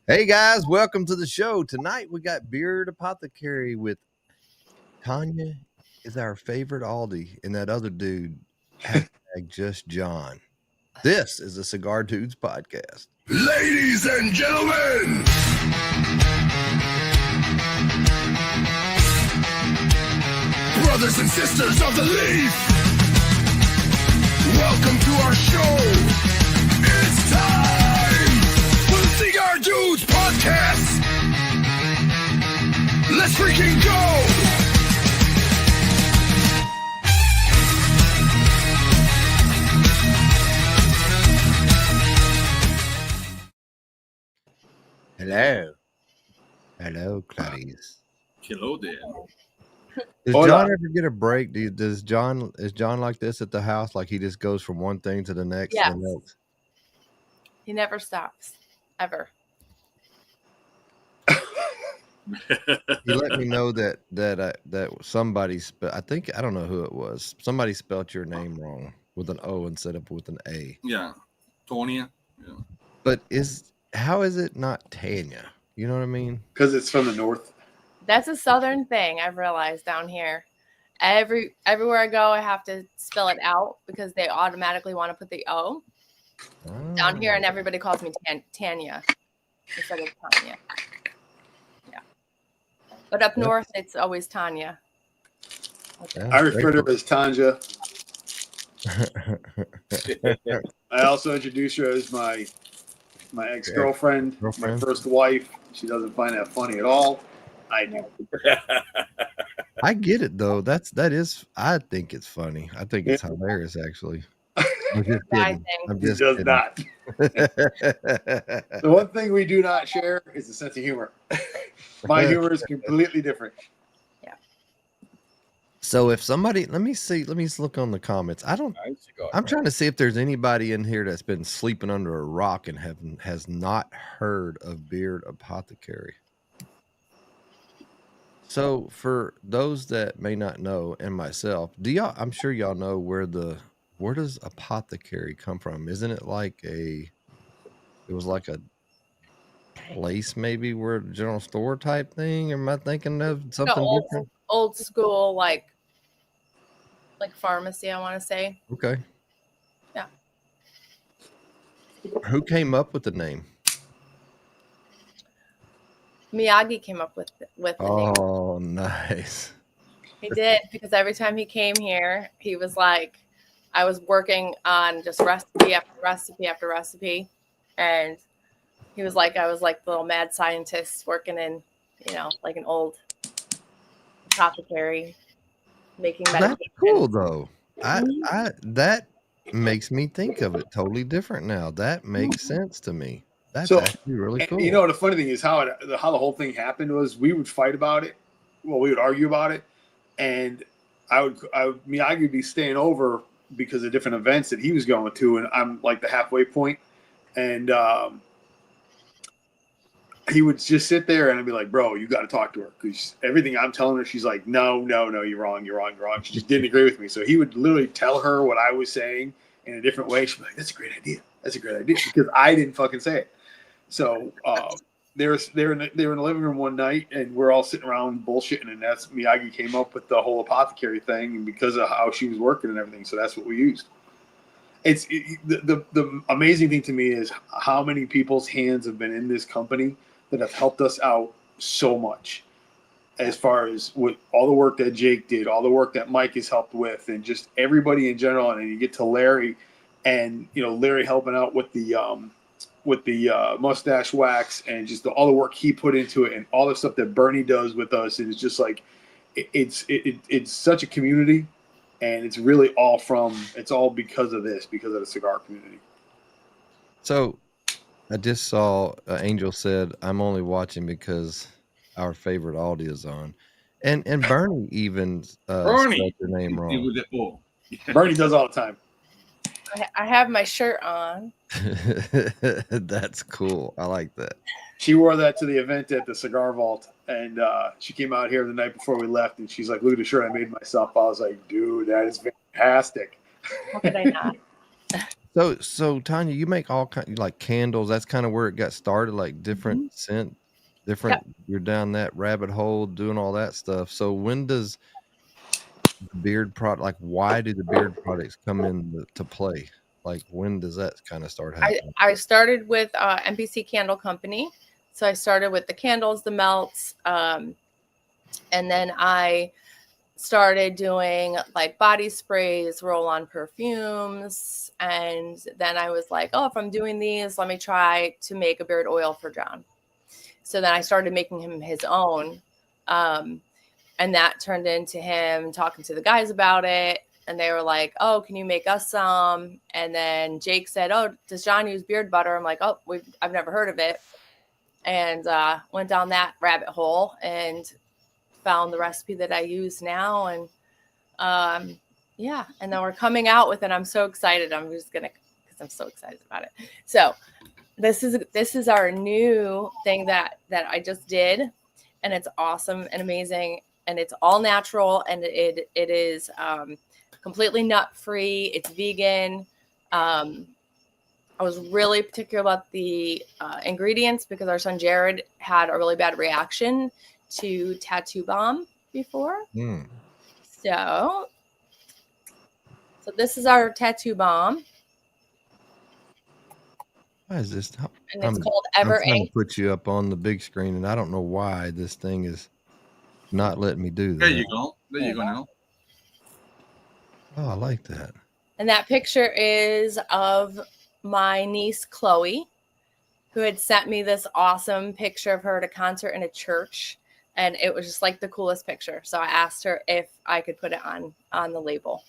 Hey guys, welcome to the show. Tonight we got Beard Apothecary with Tanya is our favorite Aldi, and that other dude, hashtag just John. This is the Cigar Dudes podcast. Ladies and gentlemen, brothers and sisters of the leaf, welcome to our show. It's time for the Cigar Dudes podcast. Let's freaking go! Hello. Hello, Clarice. Hello there. Does Hola. John ever get a break? Is John like this at the house? Like he just goes from one thing to the next? Yes. To the next? He never stops, ever. He let me know that somebody I think I don't know who it was. Somebody spelled your name wrong with an O instead of with an A. Yeah, Tonya. Yeah. But how is it not Tanya? You know what I mean? Because it's from the north. That's a southern thing I've realized down here. Everywhere I go, I have to spell it out because they automatically want to put the O down here, and everybody calls me Tanya instead of Tanya. Yeah, but up north, it's always Tanya. Yeah, I refer to her as Tanja. very I also introduce her as my ex-girlfriend, my first wife. She doesn't find that funny at all. I do. I get it though. I think it's funny. I think it's hilarious actually. I'm just kidding. I'm She just does kidding. not. The one thing we do not share is a sense of humor. My humor is completely different. So if somebody, let me look on the comments. I'm trying to see if there's anybody in here that's been sleeping under a rock and has not heard of Beard Apothecary. So for those that may not know, and myself, I'm sure y'all know where does apothecary come from? Isn't it like it was like a place maybe where general store type thing? Am I thinking of something different? Old school, like pharmacy, I want to say. Okay. Yeah. Who came up with the name? Miyagi came up with the name. Oh, nice. He did, because every time he came here, he was like, I was working on just recipe after recipe after recipe. And he was like, I was like the little mad scientist working in, like an old apothecary, making medication. That's cool though. That makes me think of it totally different now. That makes sense to me. That's actually really cool. You know, the funny thing is how the whole thing happened was we would fight about it. Well, we would argue about it, and Miyagi would be staying over because of different events that he was going to, and I'm like the halfway point, and he would just sit there, and I'd be like, "Bro, you got to talk to her," because everything I'm telling her, she's like, "No, you're wrong. She just didn't agree with me." So he would literally tell her what I was saying in a different way. She'd be like, "That's a great idea. Because I didn't fucking say it. So they were in the living room one night, and we're all sitting around bullshitting, and that's Miyagi came up with the whole apothecary thing, and because of how she was working and everything, so that's what we used. The amazing thing to me is how many people's hands have been in this company that have helped us out so much, as far as with all the work that Jake did, all the work that Mike has helped with, and just everybody in general. And you get to Larry, and Larry helping out with the mustache wax, and just all the work he put into it, and all the stuff that Bernie does with us. And it's just like it's such a community, and it's really all because of the cigar community. So I just saw Angel said, "I'm only watching because our favorite Aldi is on," and Bernie even spelled your name wrong. Bernie does all the time. I have my shirt on. That's cool. I like that. She wore that to the event at the Cigar Vault, and she came out here the night before we left, and she's like, "Look at the shirt I made myself." I was like, "Dude, that is fantastic." How could I not? So Tanya, you make all kind like candles. That's kind of where it got started, like different scent, Yep. different. You're down that rabbit hole doing all that stuff. So when does the beard product, like, why do the beard products come in to play? Like, when does that kind of start happening? I started with NPC Candle Company. So I started with the candles, the melts, and then I started doing like body sprays, roll-on perfumes, and then I was like, oh, if I'm doing these, let me try to make a beard oil for John. So then I started making him his own, and that turned into him talking to the guys about it, and they were like, oh, can you make us some? And then Jake said, oh, does John use beard butter? I'm like, oh, I've never heard of it, and went down that rabbit hole and found the recipe that I use now. And yeah, and then we're coming out with it. I'm so excited. I'm just gonna, because I'm so excited about it. So this is our new thing that I just did, and it's awesome and amazing, and it's all natural, and it is completely nut free. It's vegan. I was really particular about the ingredients because our son Jared had a really bad reaction to tattoo balm before. So this is our tattoo balm, Why is this? and it's called Ever I'm trying Ink. to put you up on the big screen, and I don't know why this thing is not letting me do that. There you go. There you go now. Oh, I like that. And that picture is of my niece Chloe, who had sent me this awesome picture of her at a concert in a church, and it was just like the coolest picture. So I asked her if I could put it on the label.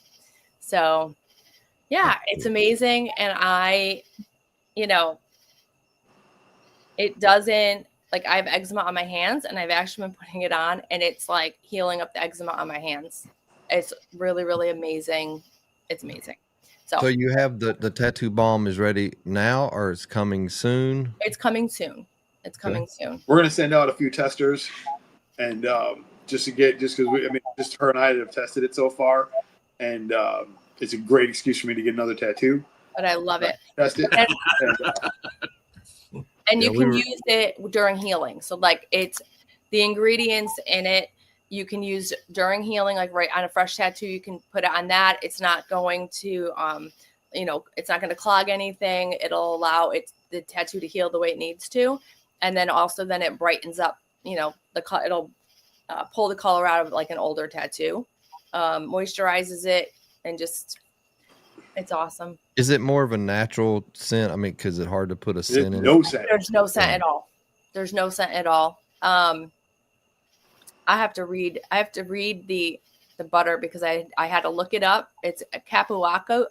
So yeah, it's amazing. And I, it doesn't, like, I have eczema on my hands, and I've actually been putting it on, and it's like healing up the eczema on my hands. It's really, really amazing. It's amazing. So you have the tattoo balm is ready now, or it's coming soon? it's coming soon. It's coming soon. We're gonna send out a few testers, and just because just her and I have tested it so far, and it's a great excuse for me to get another tattoo. But I love it. Test it. And you can use it during healing. So like, it's the ingredients in it you can use during healing, like right on a fresh tattoo, you can put it on that. It's not going to, it's not going to clog anything. It'll allow the tattoo to heal the way it needs to. And then also then it brightens up, it'll pull the color out of like an older tattoo, moisturizes it, and just, it's awesome. Is it more of a natural scent? I mean, because it's hard to put a scent in. No scent. There's no scent at all. There's no scent at all. I have to read the butter because I had to look it up. It's a Kapuwaku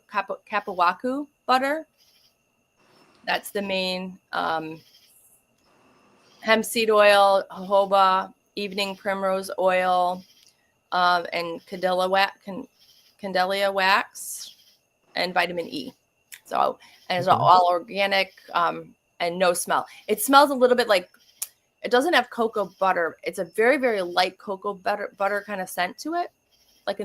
butter. That's the main hemp seed oil, jojoba, evening primrose oil, and candelia wax, and vitamin E. So, and it's all organic and no smell. It smells a little bit like, it doesn't have cocoa butter. It's a very, very light cocoa butter kind of scent to it, like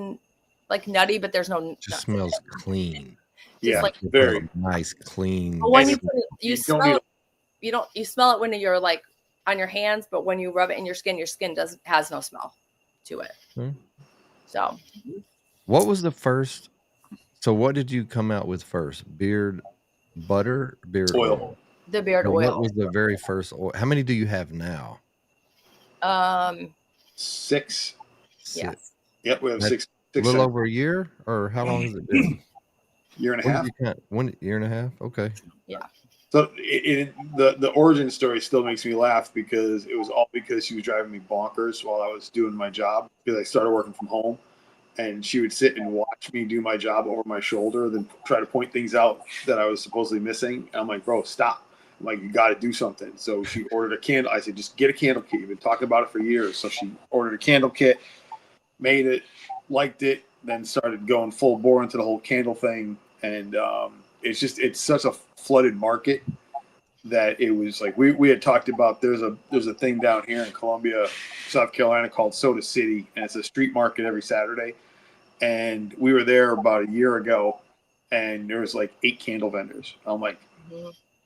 nutty, but there's no. Just smells clean. Yeah, like very nice, clean. But when you put it, you smell it. You smell it when you're like on your hands, but when you rub it in your skin has no smell to it. So, what was the first? So, what did you come out with first? Beard butter, beard oil. The beard oil. What was the very first oil? How many do you have now? 6. Yes. Yep, we have 6. A little over a year, or how long has it been? Year and a half. Year and a half. Okay. Yeah. So the origin story still makes me laugh because it was all because she was driving me bonkers while I was doing my job, because I started working from home, and she would sit and watch me do my job over my shoulder, then try to point things out that I was supposedly missing. And I'm like, bro, stop. I'm like, you got to do something. So she ordered a candle. I said, just get a candle kit. You've been talking about it for years. So she ordered a candle kit, made it, liked it, then started going full bore into the whole candle thing. And it's such a flooded market that it was like, we had talked about, there's a thing down here in Columbia, South Carolina, called Soda City, and it's a street market every Saturday. And we were there about a year ago, and there was like 8 candle vendors. I'm like,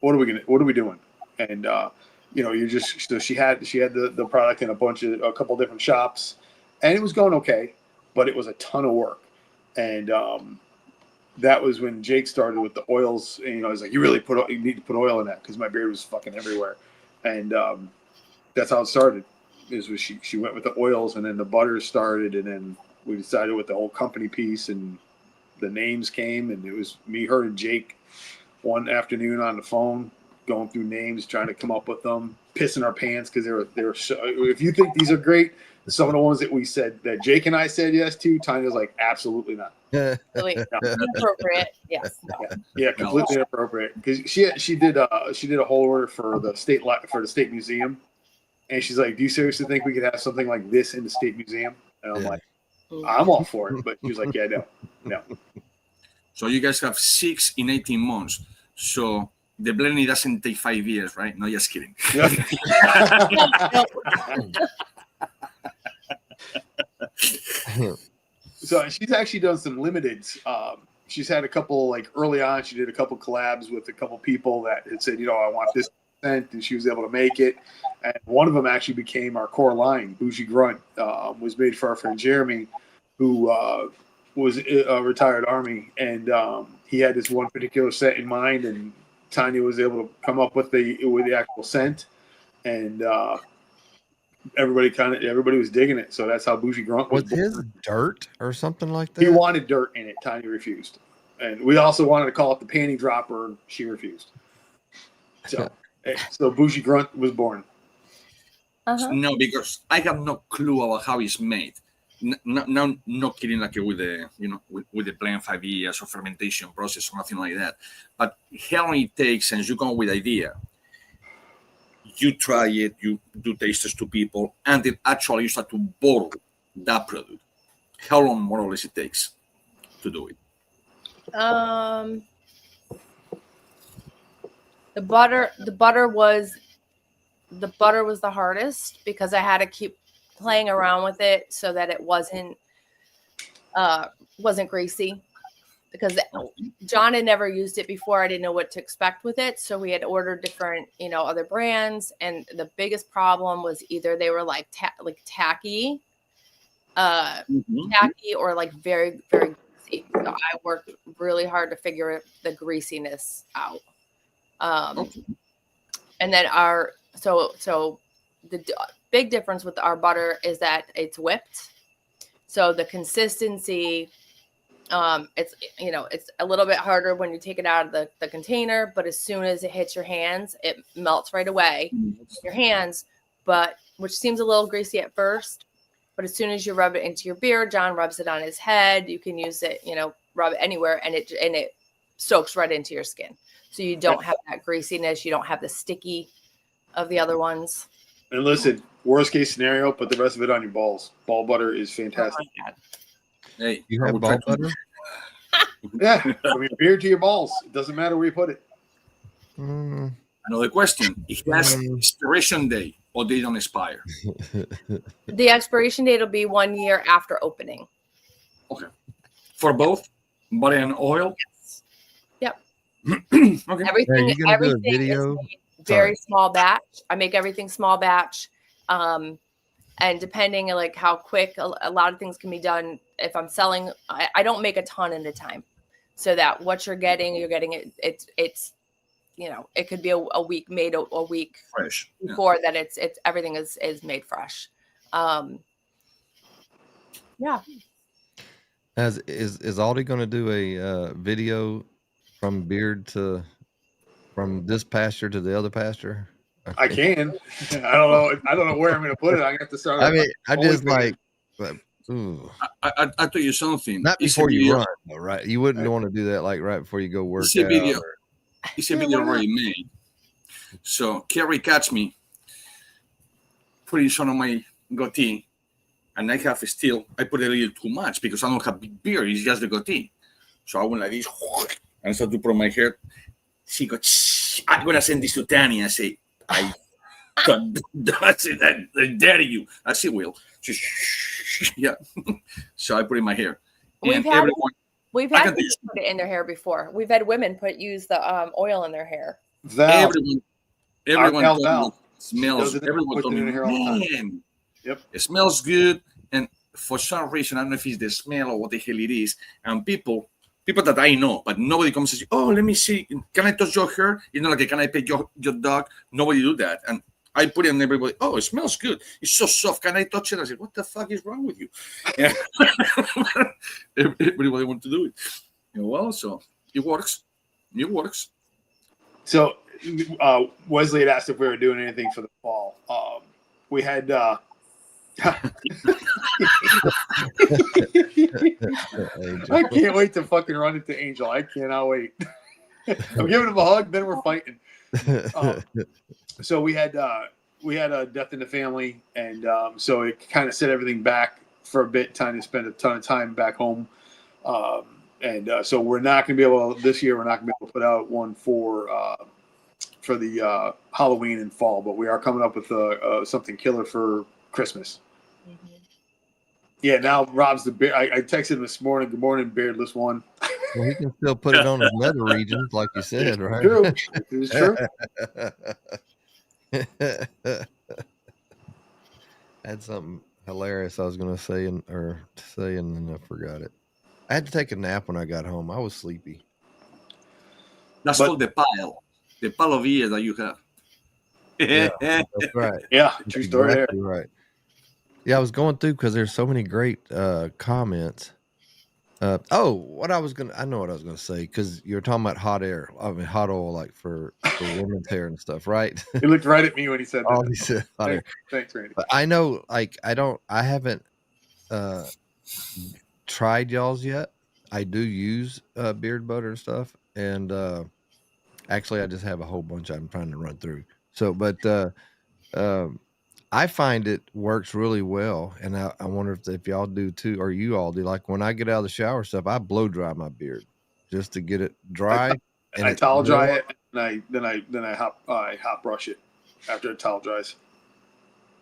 what are we doing? And so she had the product in a couple different shops, and it was going okay, but it was a ton of work. And that was when Jake started with the oils. And, he's like, you need to put oil in that, because my beard was fucking everywhere. And that's how it started. She went with the oils, and then the butter started, and then we decided with the whole company piece, and the names came, and it was me, her, and Jake one afternoon on the phone going through names, trying to come up with them, pissing our pants because they were so, if you think these are great, some of the ones that Jake and I said yes to, Tanya's like, absolutely not. Really inappropriate. Yes. Yeah, completely inappropriate. Because she did a whole order for the state museum, and she's like, do you seriously think we could have something like this in the state museum? And I'm like, I'm all for it. But she was like, yeah, no. So you guys have 6 in 18 months. So the blending doesn't take 5 years, right? No, just kidding. So she's actually done some limiteds. She's had a couple, like early on, she did a couple collabs with a couple people that had said, I want this scent, and she was able to make it. And one of them actually became our core line. Bougie Grunt was made for our friend Jeremy, who was a retired Army, and he had this one particular scent in mind, and Tanya was able to come up with the actual scent, and everybody was digging it. So that's how Bougie Grunt was born. His dirt or something like that? He wanted dirt in it. Tanya refused, and we also wanted to call it the panty dropper, and she refused. So Bougie Grunt was born. No, because I have no clue about how it's made. No kidding, like with the with the blend 5 years of fermentation process or nothing like that. But how long it takes, and you come with idea, you try it, you do tasters to people, and then actually you start to bottle that product. How long more or less it takes to do it? The butter was the hardest, because I had to keep playing around with it so that it wasn't greasy, because John had never used it before. I didn't know what to expect with it, so we had ordered different other brands, and the biggest problem was either they were like tacky or like very, very greasy. So I worked really hard to figure the greasiness out. And then the big difference with our butter is that it's whipped, so the consistency, it's a little bit harder when you take it out of the container, but as soon as it hits your hands, it melts right away in your hands, which seems a little greasy at first, but as soon as you rub it into your beard, John rubs it on his head, you can use it, rub it anywhere, and it soaks right into your skin. So you don't have that greasiness. You don't have the sticky of the other ones. And listen, worst case scenario, put the rest of it on your balls. Ball butter is fantastic. Hey, You have ball butter? Yeah, from your beard to your balls. It doesn't matter where you put it. Another question. It has expiration date, or they don't expire? The expiration date will be 1 year after opening. Okay. For both butter and oil? Yes. Yep. Okay. Everything do a video? is made very small batch. I make everything small batch. And depending on like how quick a lot of things can be done, if I'm selling, I don't make a ton at a time, so that what you're getting it. It's it could be a week made a week Fresh before that. It's everything is made fresh. Yeah. Is Aldi going to do a video from this pasture to the other pasture? I can. I don't know where I'm going to put it. I have to start. I mean, I just like, ooh. I tell you something. Not before you run, though, right? You wouldn't want to do that like right before you go work It's a out. video. It's a video already made. So Kerry catch me putting some on my goatee, and I have I put a little too much because I don't have big beard. It's just the goatee. So I went like this and started to put on my hair. She goes, I'm gonna send this to Tanya. I say, I dare you. I say, will. Yeah. So I put in my hair. And We've We've had people put it in their hair before. We've had women use the oil in their hair. Val, everyone Val, told Val. me it smells. Does it Everyone put told it in me, her hair all the time. man, Yep. it smells good. And for some reason, I don't know if it's the smell or what the hell it is. And people that I know, but nobody comes and says, "Oh, let me see. Can I touch your hair?" You know, like, can I pet your dog? Nobody do that. And I put it on everybody. Oh, it smells good. It's so soft. Can I touch it? I said, "What the fuck is wrong with you?" Yeah. Everybody want to do it. Well, so it works. It works. So Wesley had asked if we were doing anything for the fall. We had I can't wait to fucking run into Angel. I cannot wait. I'm giving him a hug, then we're fighting. So we had a death in the family, and so it kind of set everything back for a bit, time to spend a ton of time back home. So we're not going to be able to, this year, we're not going to be able to put out one for the Halloween and fall, but we are coming up with something killer for Christmas. Mm-hmm. Yeah, now Rob's the beard. I texted him this morning. Good morning, beardless one. Well, he can still put it on his nether regions, like you said, right? True. It's true. I had something hilarious I was going to say, and then I forgot it. I had to take a nap when I got home. I was sleepy. That's called the pile of ears that you have. Yeah, that's right. Yeah, true story exactly there. Right. Yeah, I was going through because there's so many great comments. I know what I was gonna say, because you're talking about hot oil, like for women's hair and stuff, right? He looked right at me when he said that. He said hot air. Thanks, Randy. But I know, like, I haven't tried y'all's yet. I do use beard butter and stuff, and actually I just have a whole bunch I'm trying to run through. So, but I find it works really well, and I wonder if y'all do too, or you all do. Like, when I get out of the shower stuff, I blow dry my beard just to get it dry. I towel dry it, and then I hot brush it after it towel dries.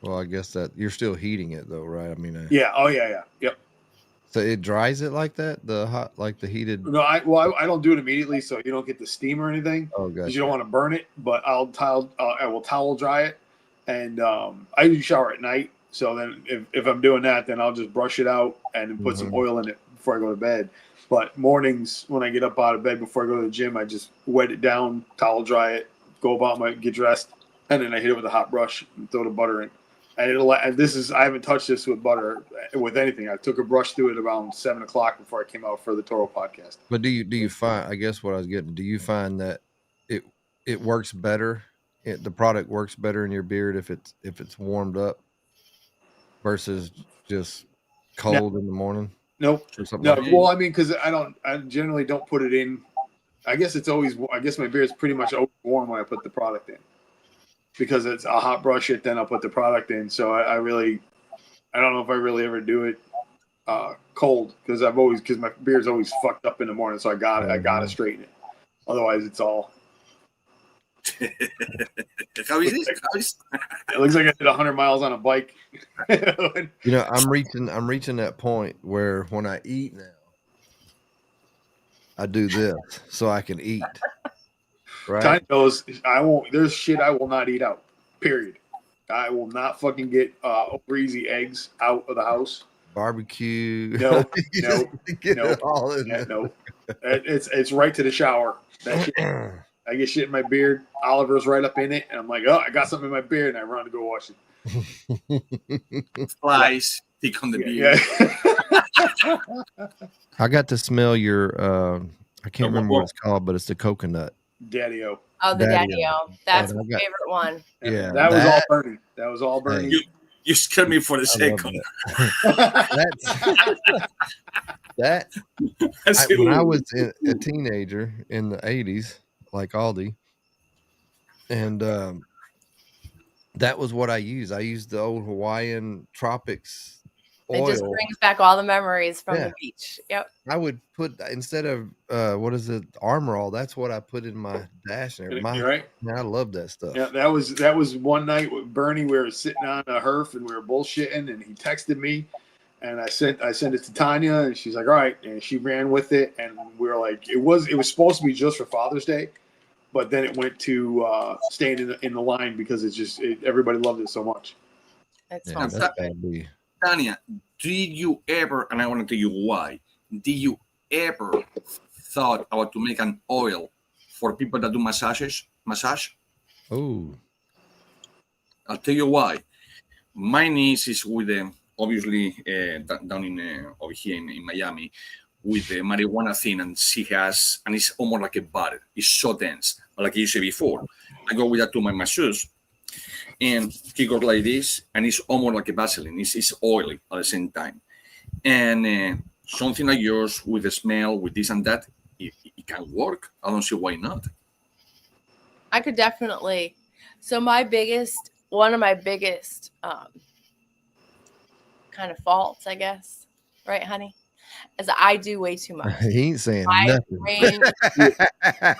Well, I guess that you're still heating it though, right? I mean, yeah. Oh yeah. Yep. So it dries it like that, the heated. No, I don't do it immediately, so you don't get the steam or anything. Oh, gotcha. Because you don't want to burn it. But I will towel dry it, and I usually shower at night. So then, if I'm doing that, then I'll just brush it out and then put some oil in it before I go to bed. But mornings, when I get up out of bed before I go to the gym, I just wet it down, towel dry it, get dressed, and then I hit it with a hot brush and throw the butter in. And I haven't touched this with butter with anything. I took a brush through it around 7:00 before I came out for the Toro podcast. But do you find? I guess what I was getting. Do you find that it works better? The product works better in your beard if it's warmed up versus just cold in the morning. Nope. No. Like well, I mean, because I generally don't put it in. I guess my beard's pretty much warm when I put the product in. Because it's a hot brush it, then I'll put the product in. So I don't know if I really ever do it cold, because my beard's always fucked up in the morning. So I gotta straighten it. Otherwise, it's all. How is it? It looks like I did 100 miles on a bike. I'm reaching that point where when I eat now, I do this so I can eat. Right. Time goes. There's shit I will not eat out. Period. I will not fucking get breezy eggs out of the house. Barbecue. No. All in there. No. It's right to the shower. That shit, I get shit in my beard. Oliver's right up in it, and I'm like, oh, I got something in my beard, and I run to go wash it. Flies. Stick on the beard. Yeah. I got to smell your. I can't remember what it's called, but it's the coconut. Daddy-O. Oh, the Daddy-O. That's my favorite one. Yeah, that was all Bernie. That was all Bernie. You scared me for a second. When I was a teenager in the 80s, like Aldi, and that was what I used. I used the old Hawaiian Tropics oil. It just brings back all the memories from the beach. Yep. I would put, instead of Armor All, that's what I put in my dash. Right? Man, I love that stuff. Yeah, that was one night with Bernie. We were sitting on a herf and we were bullshitting, and he texted me, and I sent it to Tanya, and she's like, all right, and she ran with it, and we were like, it was supposed to be just for Father's Day, but then it went to staying in the line because everybody loved it so much. It's Yeah, fun. that's gotta be. Tanya, did you ever, and I want to tell you why, did you ever thought about to make an oil for people that do massage? Oh, I'll tell you why. My niece is with obviously down in over here in Miami with the marijuana thing, and she has, and it's almost like a butter. It's so dense, like you said before. I go with that to my masseuse, and he goes like this, and it's almost like a Vaseline. It's oily at the same time, and something like yours with the smell, with this and that, it can work. I don't see why not. I could definitely. So one of my biggest kind of faults, I guess, right, honey, is I do way too much. he ain't saying My nothing.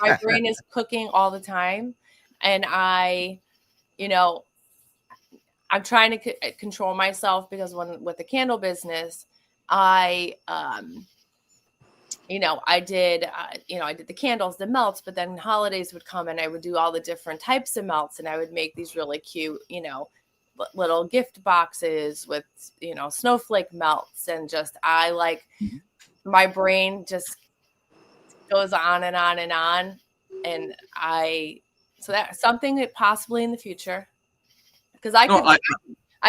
my brain is cooking all the time, and I'm trying to control myself because with the candle business, I I did the candles, the melts, but then holidays would come and I would do all the different types of melts, and I would make these really cute, little gift boxes with, snowflake melts, and just, my brain just goes on and on and on. And so that's something that possibly in the future, because I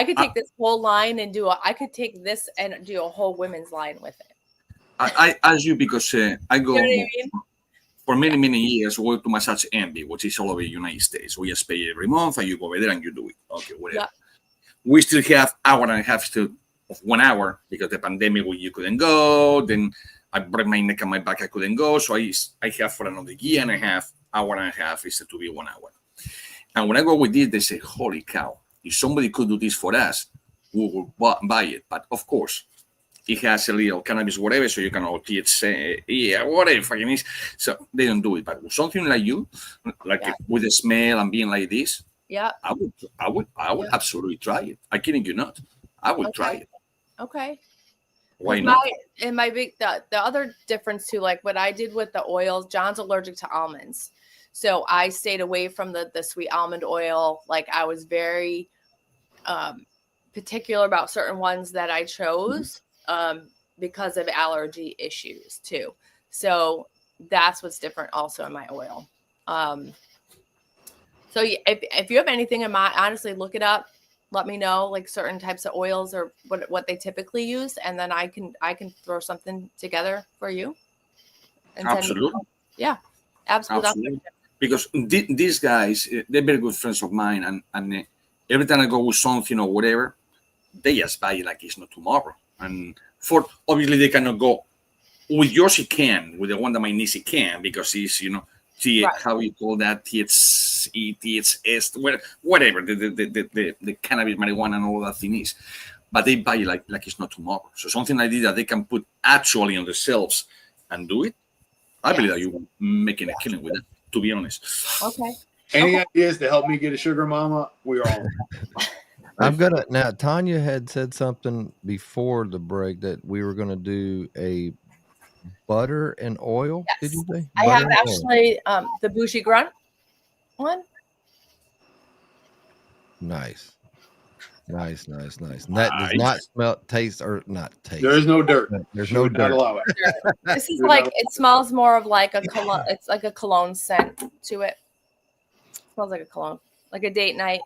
could take this whole line and I could take this and do a whole women's line with it. I ask you because I go You know what I mean? for many years. We go to Massage Envy, which is all over the United States. We just pay every month, and you go over there and you do it. Okay, whatever. Yeah. We still have hour and a half of 1 hour because the pandemic, you couldn't go. Then I broke my neck and my back, I couldn't go. So I have for another year and a half, hour and a half is to be 1 hour. And when I go with this, they say, holy cow, if somebody could do this for us, we will buy it. But of course, it has a little cannabis, whatever, so you can all THC, whatever fucking is. So they don't do it. But something like you, with the smell and being like this, yeah, I would absolutely try it. I kidding you not. I would try it. Okay. Why not? The other difference too, like what I did with the oils, John's allergic to almonds. So I stayed away from the sweet almond oil. Like I was very particular about certain ones that I chose because of allergy issues too. So that's what's different also in my oil. So if you have anything in mind, honestly, look it up. Let me know, like certain types of oils or what they typically use, and then I can throw something together for you. Absolutely. Yeah, absolutely. Because these guys, they're very good friends of mine, and every time I go with something or whatever, they just buy it like it's not tomorrow. And for obviously they cannot go with yours. He can with the one that my niece can because he's how you call that THC, THS, whatever the cannabis, marijuana, and all that thing is. But they buy it like it's not tomorrow. So something like this that they can put actually on the shelves and do it. I believe that you're making a killing with it. To be honest. Okay. Any ideas to help me get a sugar mama? We are all. I'm gonna now. Tanya had said something before the break that we were gonna do a butter and oil. Yes. Did you say? I have actually the Bougie Grunt one. Nice. And that does not smell, taste, or not taste. There's no dirt. There's no dirt. Allow it. This is like, it smells more of like a cologne. It's like a cologne scent to it. It smells like a cologne, like a date night.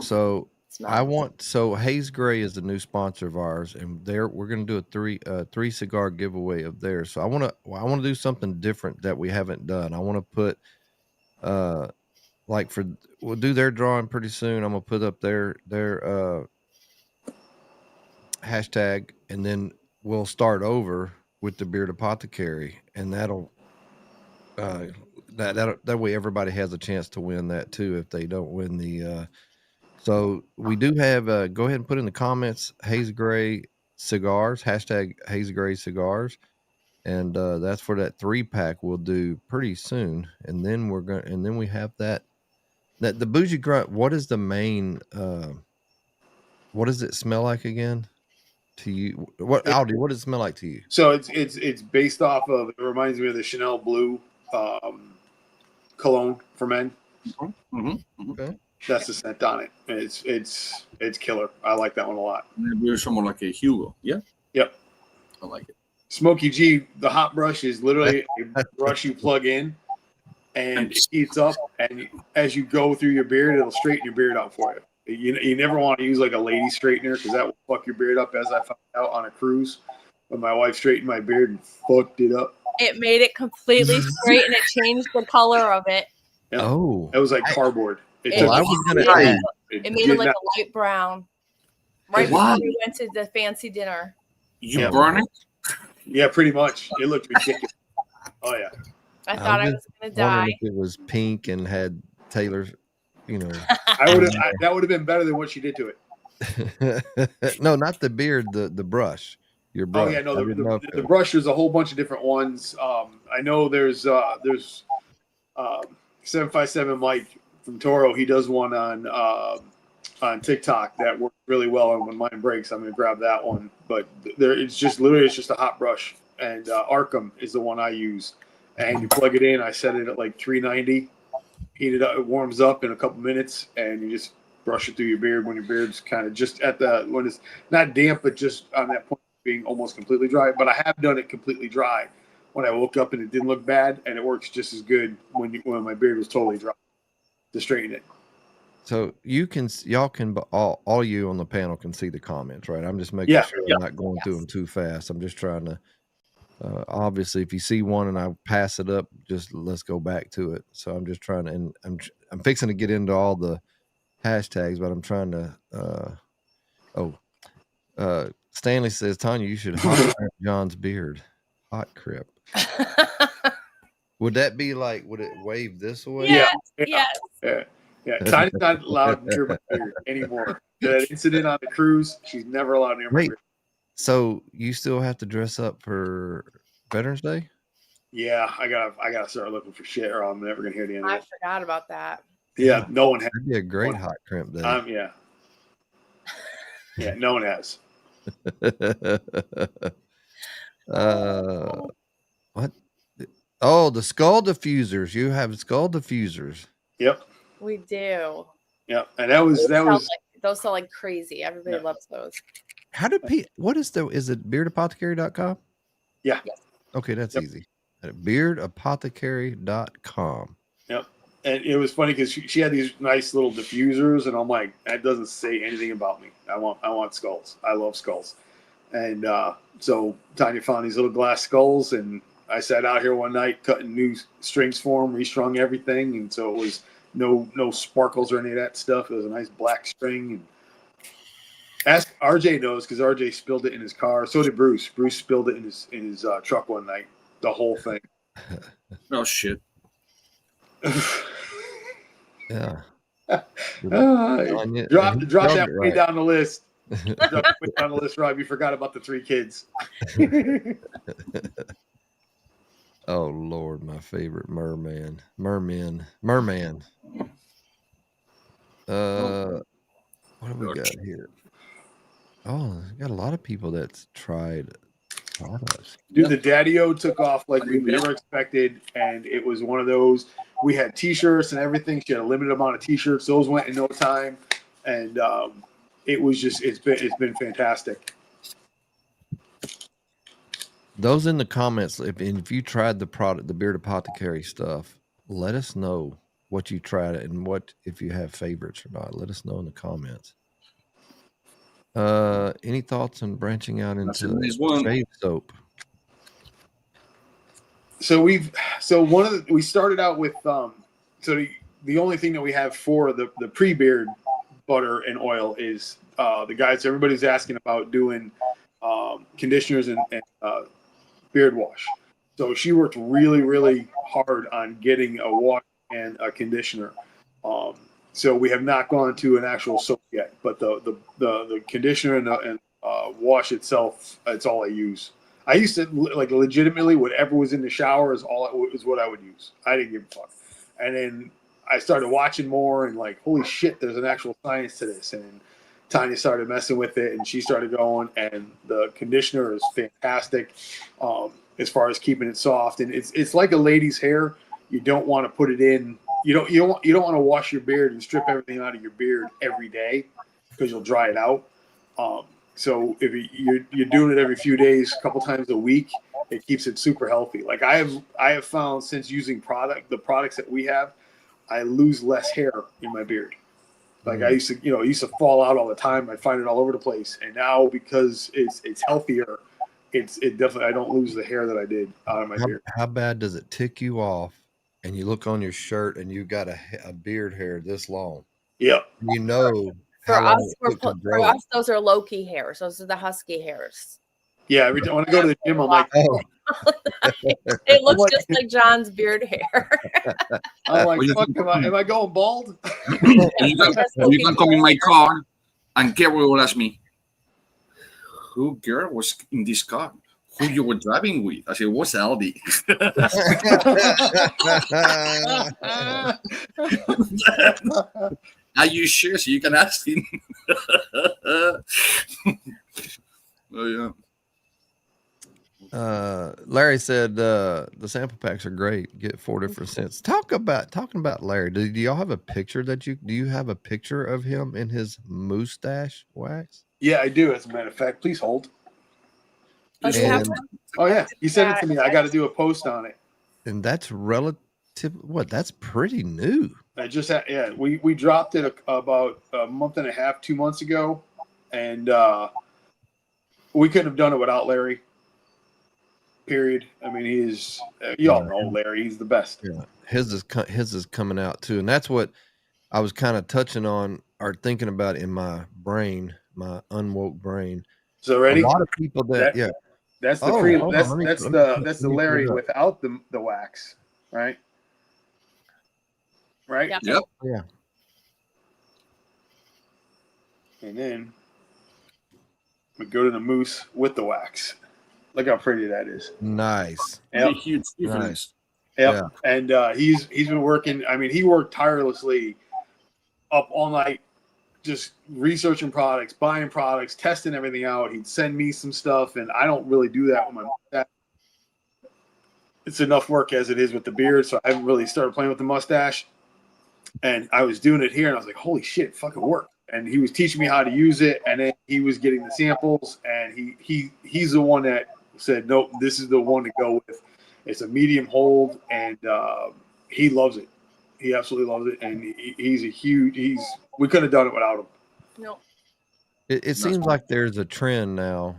So Haze Gray is the new sponsor of ours, and we're going to do a three cigar giveaway of theirs. So I want to do something different that we haven't done. I want to put, we'll do their drawing pretty soon. I'm gonna put up their hashtag, and then we'll start over with the Beard Apothecary, and that'll that way everybody has a chance to win that too if they don't win the. So we do have. Go ahead and put in the comments Haze Gray cigars, hashtag Haze Gray cigars, and that's for that 3-pack we'll do pretty soon, and then we have that. That the Bougie Grunt, what is the main what does it smell like again? to you? What Aldi? What does it smell like to you? So it's based off of. It reminds me of the Chanel Blue cologne for men. Okay. That's the scent on it. It's killer. I like that one a lot. Maybe someone like a Hugo. Yeah. Yep. I like it. Smoky G, the hot brush is literally a brush you plug in, and it heats up. And as you go through your beard, it'll straighten your beard out for you. You never want to use like a lady straightener because that will fuck your beard up. As I found out on a cruise, when my wife straightened my beard and fucked it up. It made it completely straight and it changed the color of it. Yeah. Oh, it was like cardboard. It I was gonna say, it made it like a light brown. Right before we went to the fancy dinner. You burn it? Yeah, pretty much. It looked ridiculous. Oh yeah. I thought I was gonna die. If it was pink and had Taylor's, you know. That would have been better than what she did to it. No, not the beard, the brush. Your brush. Oh yeah, no, the brush. There's a whole bunch of different ones. I know there's 757 Mike from Toro. He does one on TikTok that works really well. And when mine breaks, I'm gonna grab that one. But it's just a hot brush. And Arkham is the one I use. And you plug it in. I set it at like 390. Heat it up. It warms up in a couple minutes, and you just brush it through your beard when your beard's kind of just when it's not damp, but just on that point of being almost completely dry. But I have done it completely dry when I woke up and it didn't look bad, and it works just as good when my beard was totally dry to straighten it. So y'all can all you on the panel can see the comments, right? I'm just making sure I'm not going through them too fast. I'm just trying to. Obviously, if you see one and I pass it up, just let's go back to it. So I'm just trying to, and I'm fixing to get into all the hashtags, but I'm trying to. Stanley says, Tanya, you should hot crimp John's beard. Hot crimp. Would that be like? Would it wave this way? Yes. Yeah. Tanya's not allowed near my beard anymore. That incident on the cruise, she's never allowed near my beard. So you still have to dress up for Veterans Day? Yeah, I gotta start looking for shit, or I'm never gonna hear the end of it. I forgot about that. Yeah, no one has. That'd be a great hot crimp day. Yeah, no one has. What? Oh, the skull diffusers. You have skull diffusers. Yep. We do. Yep, and those sell like crazy. Everybody loves those. How do what is it beardapothecary.com? Yeah. Okay, that's easy. Beardapothecary.com. Yep. And it was funny because she had these nice little diffusers, and I'm like, that doesn't say anything about me. I want skulls. I love skulls. And so Tanya found these little glass skulls, and I sat out here one night cutting new strings for them, restrung everything, and so it was no sparkles or any of that stuff. It was a nice black string. And ask RJ knows because RJ spilled it in his car. So did Bruce. Bruce spilled it in his truck one night. The whole thing. Oh shit. Yeah. Drop that way down the list. Drop that way down the list, Rob. You forgot about the 3 kids. Oh Lord, my favorite merman. What have we got here? Oh, got a lot of people that's tried products. Dude, the Daddy-O took off like we never expected, and it was one of those. We had T-shirts and everything. She had a limited amount of T-shirts. Those went in no time, and it was just it's been fantastic. Those in the comments, if you tried the product, the Beard Apothecary stuff, let us know what you tried and what if you have favorites or not. Let us know in the comments. Any thoughts on branching out into shave soap? So we started out with the only thing that we have for the pre-beard butter and oil is the guys. Everybody's asking about doing conditioners and beard wash. So she worked really, really hard on getting a wash and a conditioner. So we have not gone to an actual soap yet, but the conditioner and wash itself, it's all I use. I used to like legitimately whatever was in the shower is what I would use. I didn't give a fuck. And then I started watching more and like, holy shit, there's an actual science to this. And Tanya started messing with it, and she started going. And the conditioner is fantastic as far as keeping it soft. And it's like a lady's hair. You don't want to put it in. You don't want to wash your beard and strip everything out of your beard every day because you'll dry it out. So if you're doing it every few days, a couple times a week, it keeps it super healthy. Like I have found since using the products that we have, I lose less hair in my beard. Like I used to, it used to fall out all the time. I'd find it all over the place. And now because it's healthier, it definitely, I don't lose the hair that I did out of my beard. How bad does it tick you off? And you look on your shirt and you got a beard hair this long. Yep. You know, for us, those are low-key hairs. Those are the husky hairs. Yeah, every time when I go to the gym, I'm like, oh. It looks just like John's beard hair. I'm like, fuck, am I going bald? You can come in my car, and Gary will ask me, who girl was in this car? Who you were driving with? I said, what's Aldi? Are you sure? So you can ask him. Oh, yeah. Larry said the sample packs are great. Get 4 different scents. Talking about Larry. Do y'all have a picture do you have a picture of him in his mustache wax? Yeah, I do. As a matter of fact, please hold. Oh yeah, he sent it to me. I got to do a post on it. And that's relative. What? That's pretty new. I just had, we dropped it about a month and a half, 2 months ago, and we couldn't have done it without Larry. Period. I mean, he's y'all know Larry. He's the best. Yeah, his is coming out too, and that's what I was kind of touching on or thinking about in my brain, my unwoke brain. So ready? A lot of people that's the that's the Larry without the wax, right? Right? Yep. Yeah. And then we go to the moose with the wax. Look how pretty that is. Nice. Yep. Huge difference. Yep. Yeah. And he's been working. I mean, he worked tirelessly up all night, just researching products, buying products, testing everything out. He'd send me some stuff, and I don't really do that with my mustache. It's enough work as it is with the beard, so I haven't really started playing with the mustache. And I was doing it here, and I was like, holy shit, it fucking worked. And he was teaching me how to use it, and then he was getting the samples, and he's the one that said, nope, this is the one to go with. It's a medium hold, and he loves it. He absolutely loves it, and we couldn't have done it without him. No. It seems like there's a trend now.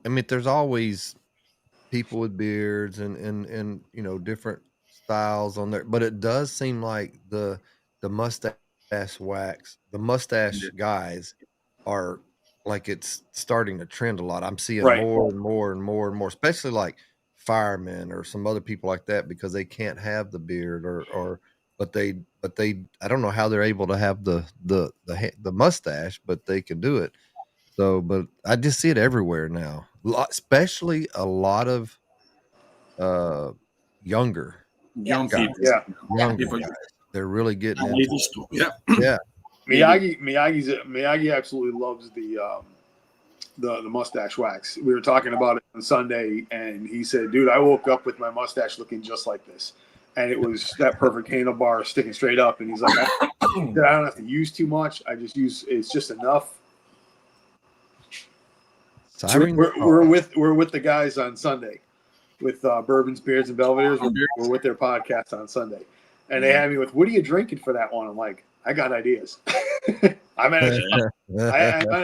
I mean, there's always people with beards and different styles on there, but it does seem like the mustache wax, the mustache guys are like it's starting to trend a lot. I'm seeing more and more and more and more, especially like firemen or some other people like that, because they can't have the beard but they I don't know how they're able to have the mustache, but they can do it. So, but I just see it everywhere now, especially a lot of younger guys. Younger guys. They're really getting into it. Yeah. Miyagi absolutely loves the mustache wax. We were talking about it on Sunday, and he said, dude, I woke up with my mustache looking just like this. And it was that perfect handlebar sticking straight up. And he's like, I don't have to use too much. I just it's just enough. So we're with the guys on Sunday with Bourbons, Beards, and Belvederes. We're with their podcast on Sunday. And they had me with, what are you drinking for that one? I'm like, I got ideas. I might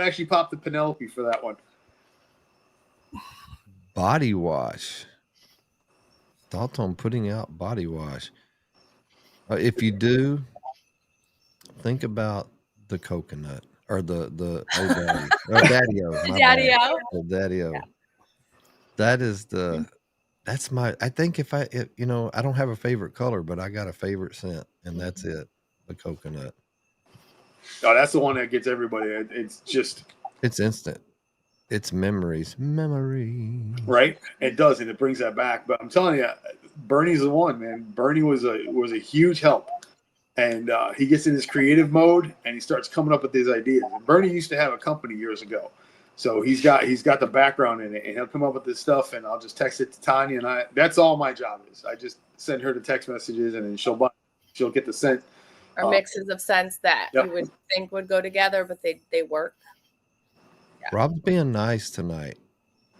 actually pop the Penelope for that one. Body wash. Thoughts on putting out body wash? If you do, think about the coconut or the Daddy-O. Daddy-O. Yeah. That is that's my. I think if I don't have a favorite color, but I got a favorite scent, and that's it. The coconut. Oh, that's the one that gets everybody. It's instant. It's memories. Right? It does, and it brings that back. But I'm telling you, Bernie's the one, man. Bernie was a huge help. And he gets in his creative mode and he starts coming up with these ideas. And Bernie used to have a company years ago, so he's got the background in it, and he'll come up with this stuff. And I'll just text it to Tanya, and that's all my job is. I just send her the text messages, and then she'll get the scent or mixes of scents that Yep. you would think would go together, but they work. Yeah. Rob's being nice tonight,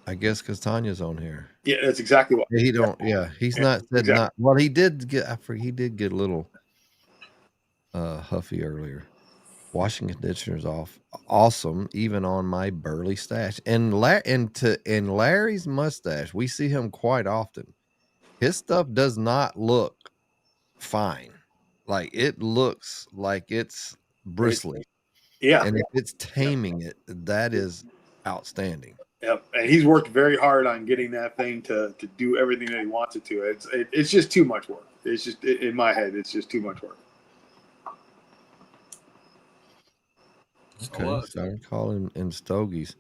I guess, because Tanya's on here. Yeah, that's exactly what He don't. Yeah, he's not said exactly. not. Well, he did get. He did get a little huffy earlier. Washing conditioners off, awesome, even on my burly stash. And in Larry's mustache, we see him quite often. His stuff does not look fine. Like it looks like it's bristly. Yeah. And if it's taming it, that is outstanding. Yep. And he's worked very hard on getting that thing to do everything that he wants it to. It's just too much work. It's just in my head, it's just too much work. Okay, so I'm calling in stogies.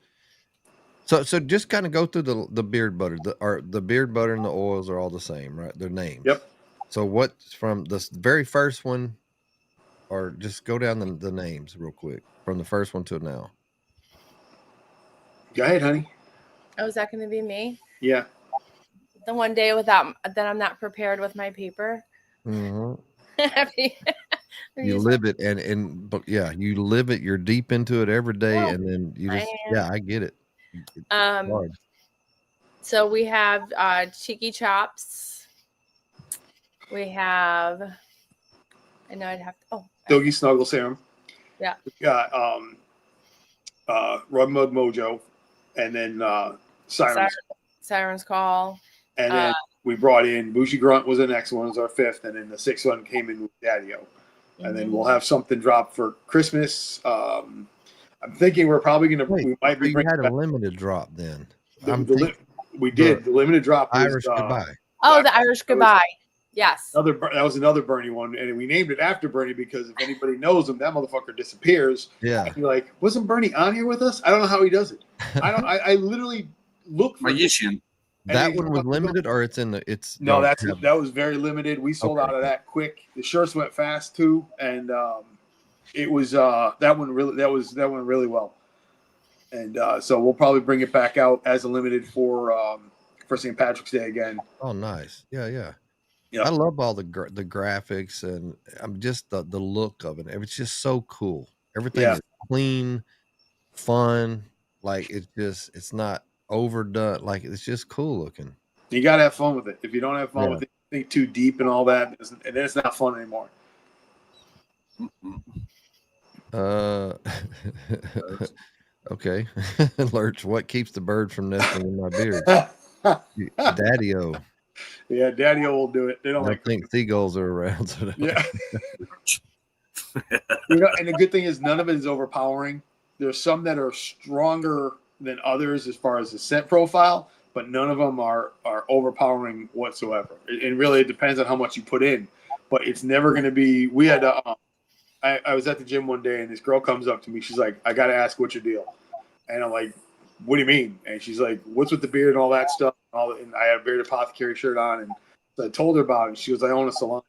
So just kind of go through the beard butter. The beard butter and the oils are all the same, right? Their names. Yep. So what's from the very first one, or just go down the names real quick from the first one to now. Go ahead, honey. Oh, is that going to be me? Yeah. The one day that I'm not prepared with my paper. Mm-hmm. You live it, but yeah, you live it. You're deep into it every day, and then you just I get it. So we have cheeky chops. We have. I know I'd have to. Doggy Snuggle Serum. Yeah. We got Rub Mug Mojo, and then Siren's Call. And then we brought in Bushy Grunt was the next one, was our fifth, and then the sixth one came in with Daddy-O. And then we'll have something drop for Christmas. I'm thinking we're probably gonna. We might be. You had a limited drop then. We did. The limited drop was Irish Goodbye. Oh, the Irish Goodbye. Yes. That was another Bernie one, and we named it after Bernie because if anybody knows him, that motherfucker disappears. Yeah. I'd be like, wasn't Bernie on here with us? I don't know how he does it. I literally look for magician. That one was limited, or it's in the No, that was very limited. We sold out of that quick. The shirts went fast too, and it was that one went really well. And so we'll probably bring it back out as a limited for St. Patrick's Day again. Oh, nice. Yeah. I love all the graphics, and I'm just the look of it. It's just so cool. Everything is clean, fun. Like it's not overdone. Like it's just cool looking. You gotta have fun with it. If you don't have fun with it, think too deep and all that, and then it's not fun anymore. Okay. Lurch, what keeps the bird from nesting in my beard? Daddy-O. Yeah, Daddy-O will do it. They don't think seagulls are around. So yeah. And the good thing is none of it is overpowering. There's some that are stronger than others as far as the scent profile, but none of them are overpowering whatsoever. And really, it depends on how much you put in. But it's never going to be. We had I was at the gym one day, and this girl comes up to me. She's like, "I got to ask, what's your deal?" And I'm like, "What do you mean?" And she's like, "What's with the beard and all that stuff?" And I had a Beard Apothecary shirt on, and so I told her about it. She goes, "I own a salon."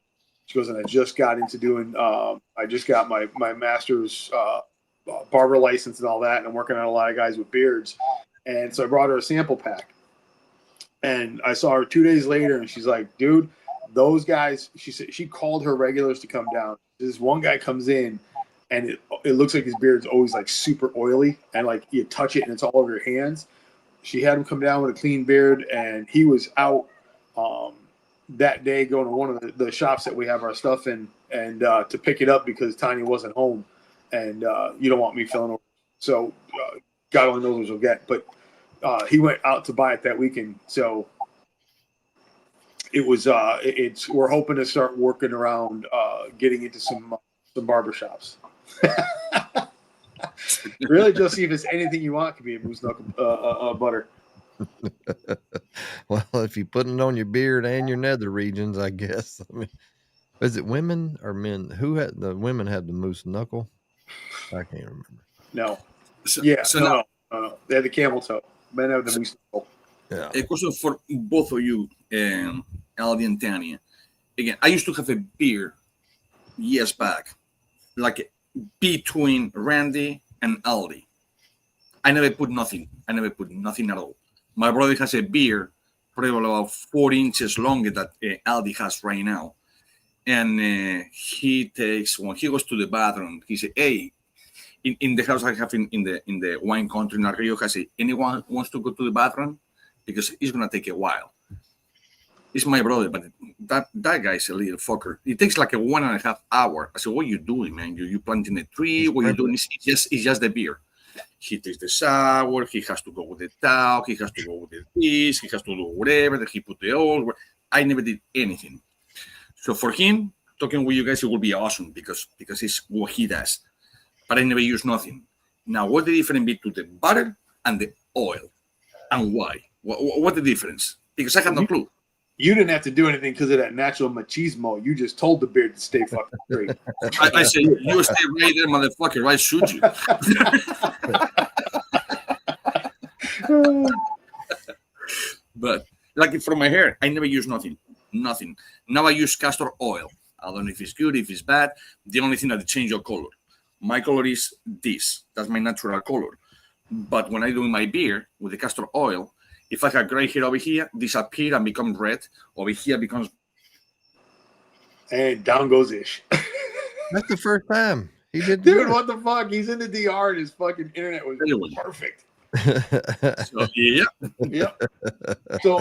She goes, "And I just got into doing. I just got my master's barber license and all that, and I'm working on a lot of guys with beards." And so I brought her a sample pack, and I saw her 2 days later, and she's like, "Dude, those guys." She said she called her regulars to come down. This one guy comes in, and it looks like his beard's always like super oily, and like you touch it and it's all over your hands. She had him come down with a clean beard, and he was out that day going to one of the shops that we have our stuff in, and to pick it up because Tanya wasn't home, and you don't want me filling over. So God only knows what you'll get, but he went out to buy it that weekend. So it was we're hoping to start working around getting into some barbershops. Really, just see if there's anything you want. Could be a moose knuckle butter. Well, if you put it on your beard and your nether regions, I guess. I mean, is it women or men? Who had the women had the moose knuckle? I can't remember. No. No. They had the camel toe. Men have the moose knuckle. Yeah. A question for both of you, Aldi and Tanya. Again, I used to have a beard years back, like between Randy and Aldi. I never put nothing. I never put nothing at all. My brother has a beard probably about 4 inches longer that Aldi has right now. And he takes, when he goes to the bathroom, he said, hey, in the house I have in the wine country in Rio, I say, anyone wants to go to the bathroom? Because it's going to take a while. It's my brother, but that guy's a little fucker. It takes like a 1.5 hours. I said, what are you doing, man? You planting a tree? What are you doing? It's just the beer. He takes the shower. He has to go with the towel. He has to go with this. He has to do whatever. That he put the oil. I never did anything. So for him, talking with you guys, it will be awesome because it's what he does. But I never use nothing. Now, what's the difference between the butter and the oil? And why? What's the difference? Because I have no clue. You didn't have to do anything because of that natural machismo. You just told the beard to stay fucking straight. I said, you stay right there, motherfucker. I shoot you. But like for my hair, I never use nothing. Nothing. Now I use castor oil. I don't know if it's good, if it's bad. The only thing that changes your color. My color is this. That's my natural color. But when I do my beard with the castor oil, if I have gray hair over here, disappear and become red. Over here becomes... And down goes Ish. That's the first time he did. Dude, what the fuck? He's in the DR and his fucking internet was perfect. So, yeah. Yep. So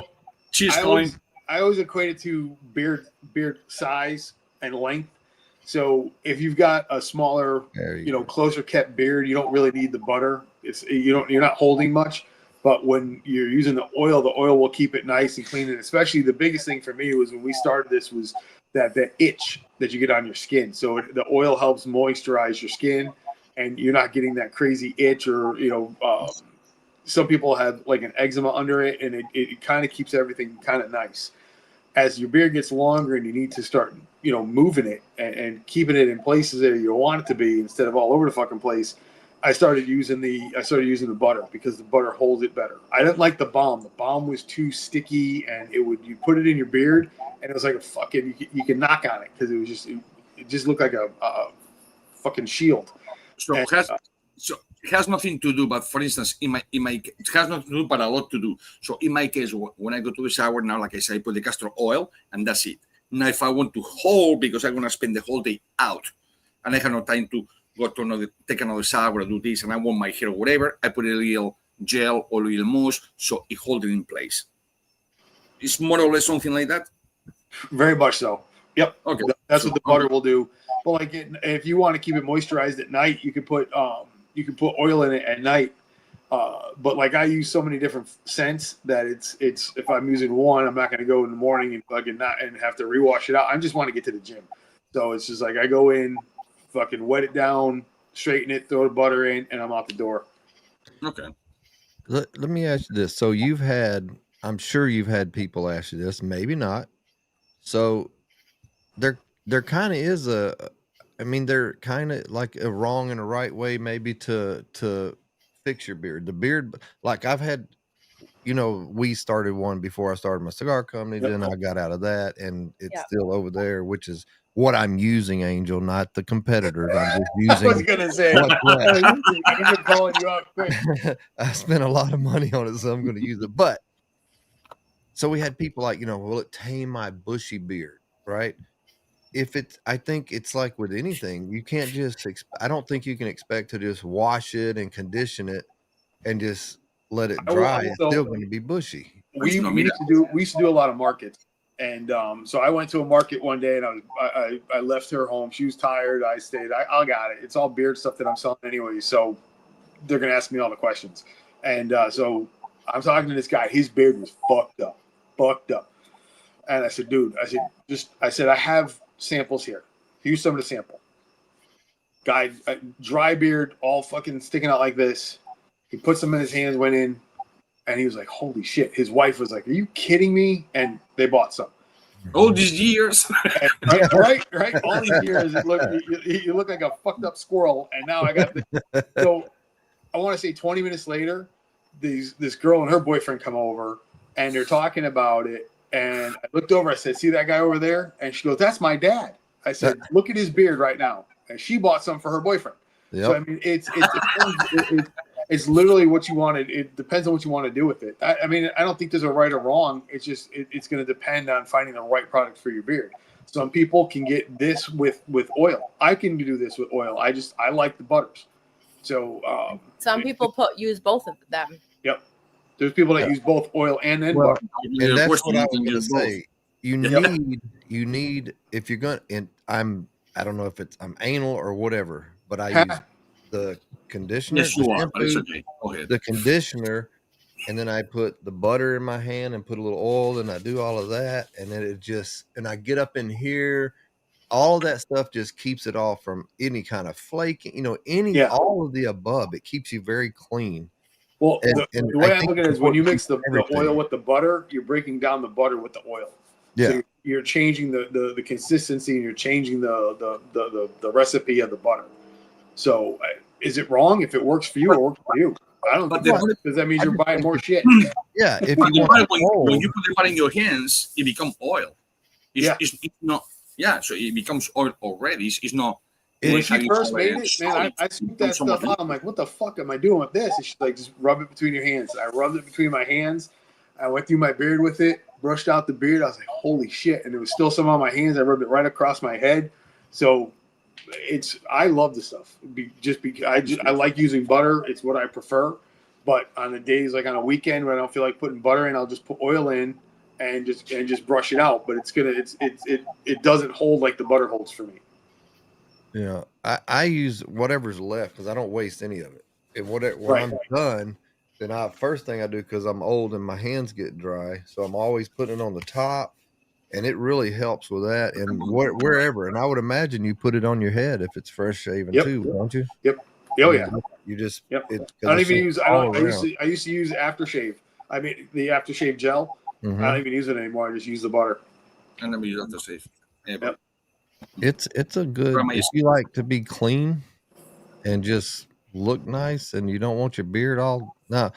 Cheers, I always equate it to beard size and length. So if you've got a smaller, closer kept beard, you don't really need the butter. You're not holding much. But when you're using the oil will keep it nice and clean. And especially the biggest thing for me was when we started this was that itch that you get on your skin. So the oil helps moisturize your skin, and you're not getting that crazy itch or some people have like an eczema under it, and it kind of keeps everything kind of nice. As your beard gets longer and you need to start moving it and keeping it in places that you want it to be instead of all over the fucking place, I started using the butter because the butter holds it better. I didn't like the balm. The balm was too sticky, and you put it in your beard, and it was like a fucking you can knock on it because it just looked like a fucking shield. So it has nothing to do. But for instance, in my it has nothing to do, but a lot to do. So in my case, when I go to the shower now, like I said, I put the castor oil, and that's it. Now, if I want to hold, because I'm gonna spend the whole day out, and I have no time to go to take another shower, do this, and I want my hair or whatever, I put a little gel or a little mousse so it holds it in place. It's more or less something like that? Very much so. Yep. Okay. That's what the butter will do. But like if you want to keep it moisturized at night, you can put oil in it at night. But like I use so many different scents that it's if I'm using one, I'm not going to go in the morning and fucking not and have to rewash it out. I just want to get to the gym. So it's just like I go in, fucking wet it down, straighten it, throw the butter in, and I'm out the door. Okay. Let me ask you this. So I'm sure you've had people ask you this, maybe not. So there kind of is they're kind of like a wrong and a right way maybe to fix your beard. The beard, like I've had, we started one before I started my cigar company. Then I got out of that, and it's still over there, which is what I'm using, Angel, not the competitors. I'm just using. I was gonna say, I've been calling you out quick. I spent a lot of money on it, so I'm going to use it. But so we had people like, will it tame my bushy beard, right? I think it's like with anything, you can't just. I don't think you can expect to just wash it and condition it and just let it dry. It's still going to be bushy. We used to do a lot of markets. And so I went to a market one day, and I left her home. She was tired. I stayed. I got it. It's all beard stuff that I'm selling anyway. So they're going to ask me all the questions. And so I'm talking to this guy. His beard was fucked up. And I said, dude, I said, I have samples here. Here's some of the sample. Guy, dry beard, all fucking sticking out like this. He put some in his hands, went in. And he was like, holy shit. His wife was like, are you kidding me? And they bought some. All these years. right. All these years. You look like a fucked up squirrel. And now I got this. So I want to say 20 minutes later, this girl and her boyfriend come over, and they're talking about it. And I looked over. I said, see that guy over there? And she goes, that's my dad. I said, look at his beard right now. And she bought some for her boyfriend. Yep. So I mean, it's literally what you want. It depends on what you want to do with it. I mean, I don't think there's a right or wrong. It's just it's going to depend on finding the right product for your beard. Some people can get this with oil. I can do this with oil. I like the butters. So some people use both of them. Yep. There's people that use both oil and then butter. And that's what I was going to say. You need if you're going to, and I don't know if I'm anal or whatever, but I use the conditioner, yes, you are, but it's okay. Go ahead. The conditioner, and then I put the butter in my hand and put a little oil, and I do all of that, and then and I get up in here. All of that stuff just keeps it off from any kind of flaking, all of the above. It keeps you very clean. Well, the way I look at it is when you mix the oil with the butter, you're breaking down the butter with the oil. Yeah. So you're changing the consistency, and you're changing the recipe of the butter. So is it wrong? If it works for you, it works for you. I don't think because that means you're buying more shit. Yeah. If when you put the butter in your hands, it becomes oil. It's not. Yeah, so it becomes oil already. It's not. When she first made it, man, I scooped that stuff out. I'm like, what the fuck am I doing with this? And she's like, just rub it between your hands. I rubbed it between my hands. I went through my beard with it, brushed out the beard. I was like, holy shit. And there was still some on my hands. I rubbed it right across my head. So I love the stuff. I like using butter. It's what I prefer. But on the days, like on a weekend when I don't feel like putting butter in, I'll just put oil in and just brush it out. But it doesn't hold like the butter holds for me. Yeah, I use whatever's left because I don't waste any of it. And when I'm done, then first thing I do, because I'm old and my hands get dry, so I'm always putting it on the top, and it really helps with that. And wherever, and I would imagine you put it on your head if it's fresh shaven too, don't you? Yep. Oh yeah. You just. Yep. I don't even use. I used to use aftershave. I mean the aftershave gel. Mm-hmm. I don't even use it anymore. I just use the butter. I never use aftershave. Yep. It's a good. If you like to be clean and just look nice, and you don't want your beard all. Now,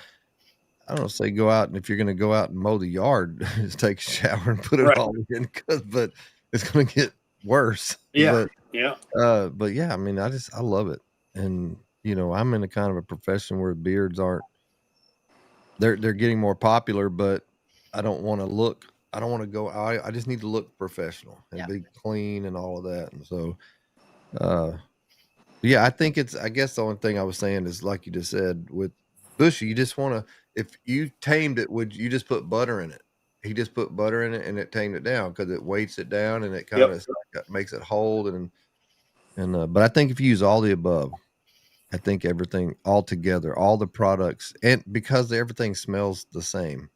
I don't say go out, and if you're going to go out and mow the yard, just take a shower and put it all in, but it's going to get worse. Yeah. But yeah, I mean, I love it, and I'm in a kind of a profession where beards aren't. They're getting more popular, but I don't want to look. I don't want to go. I just need to look professional and be clean and all of that. And so, I think I guess the only thing I was saying is, like you just said, with Bushy, you just want to, if you tamed it, would you just put butter in it? He just put butter in it and it tamed it down because it weights it down and it kind of makes it hold. But I think if you use all the above, I think everything all together, all the products, and because everything smells the same.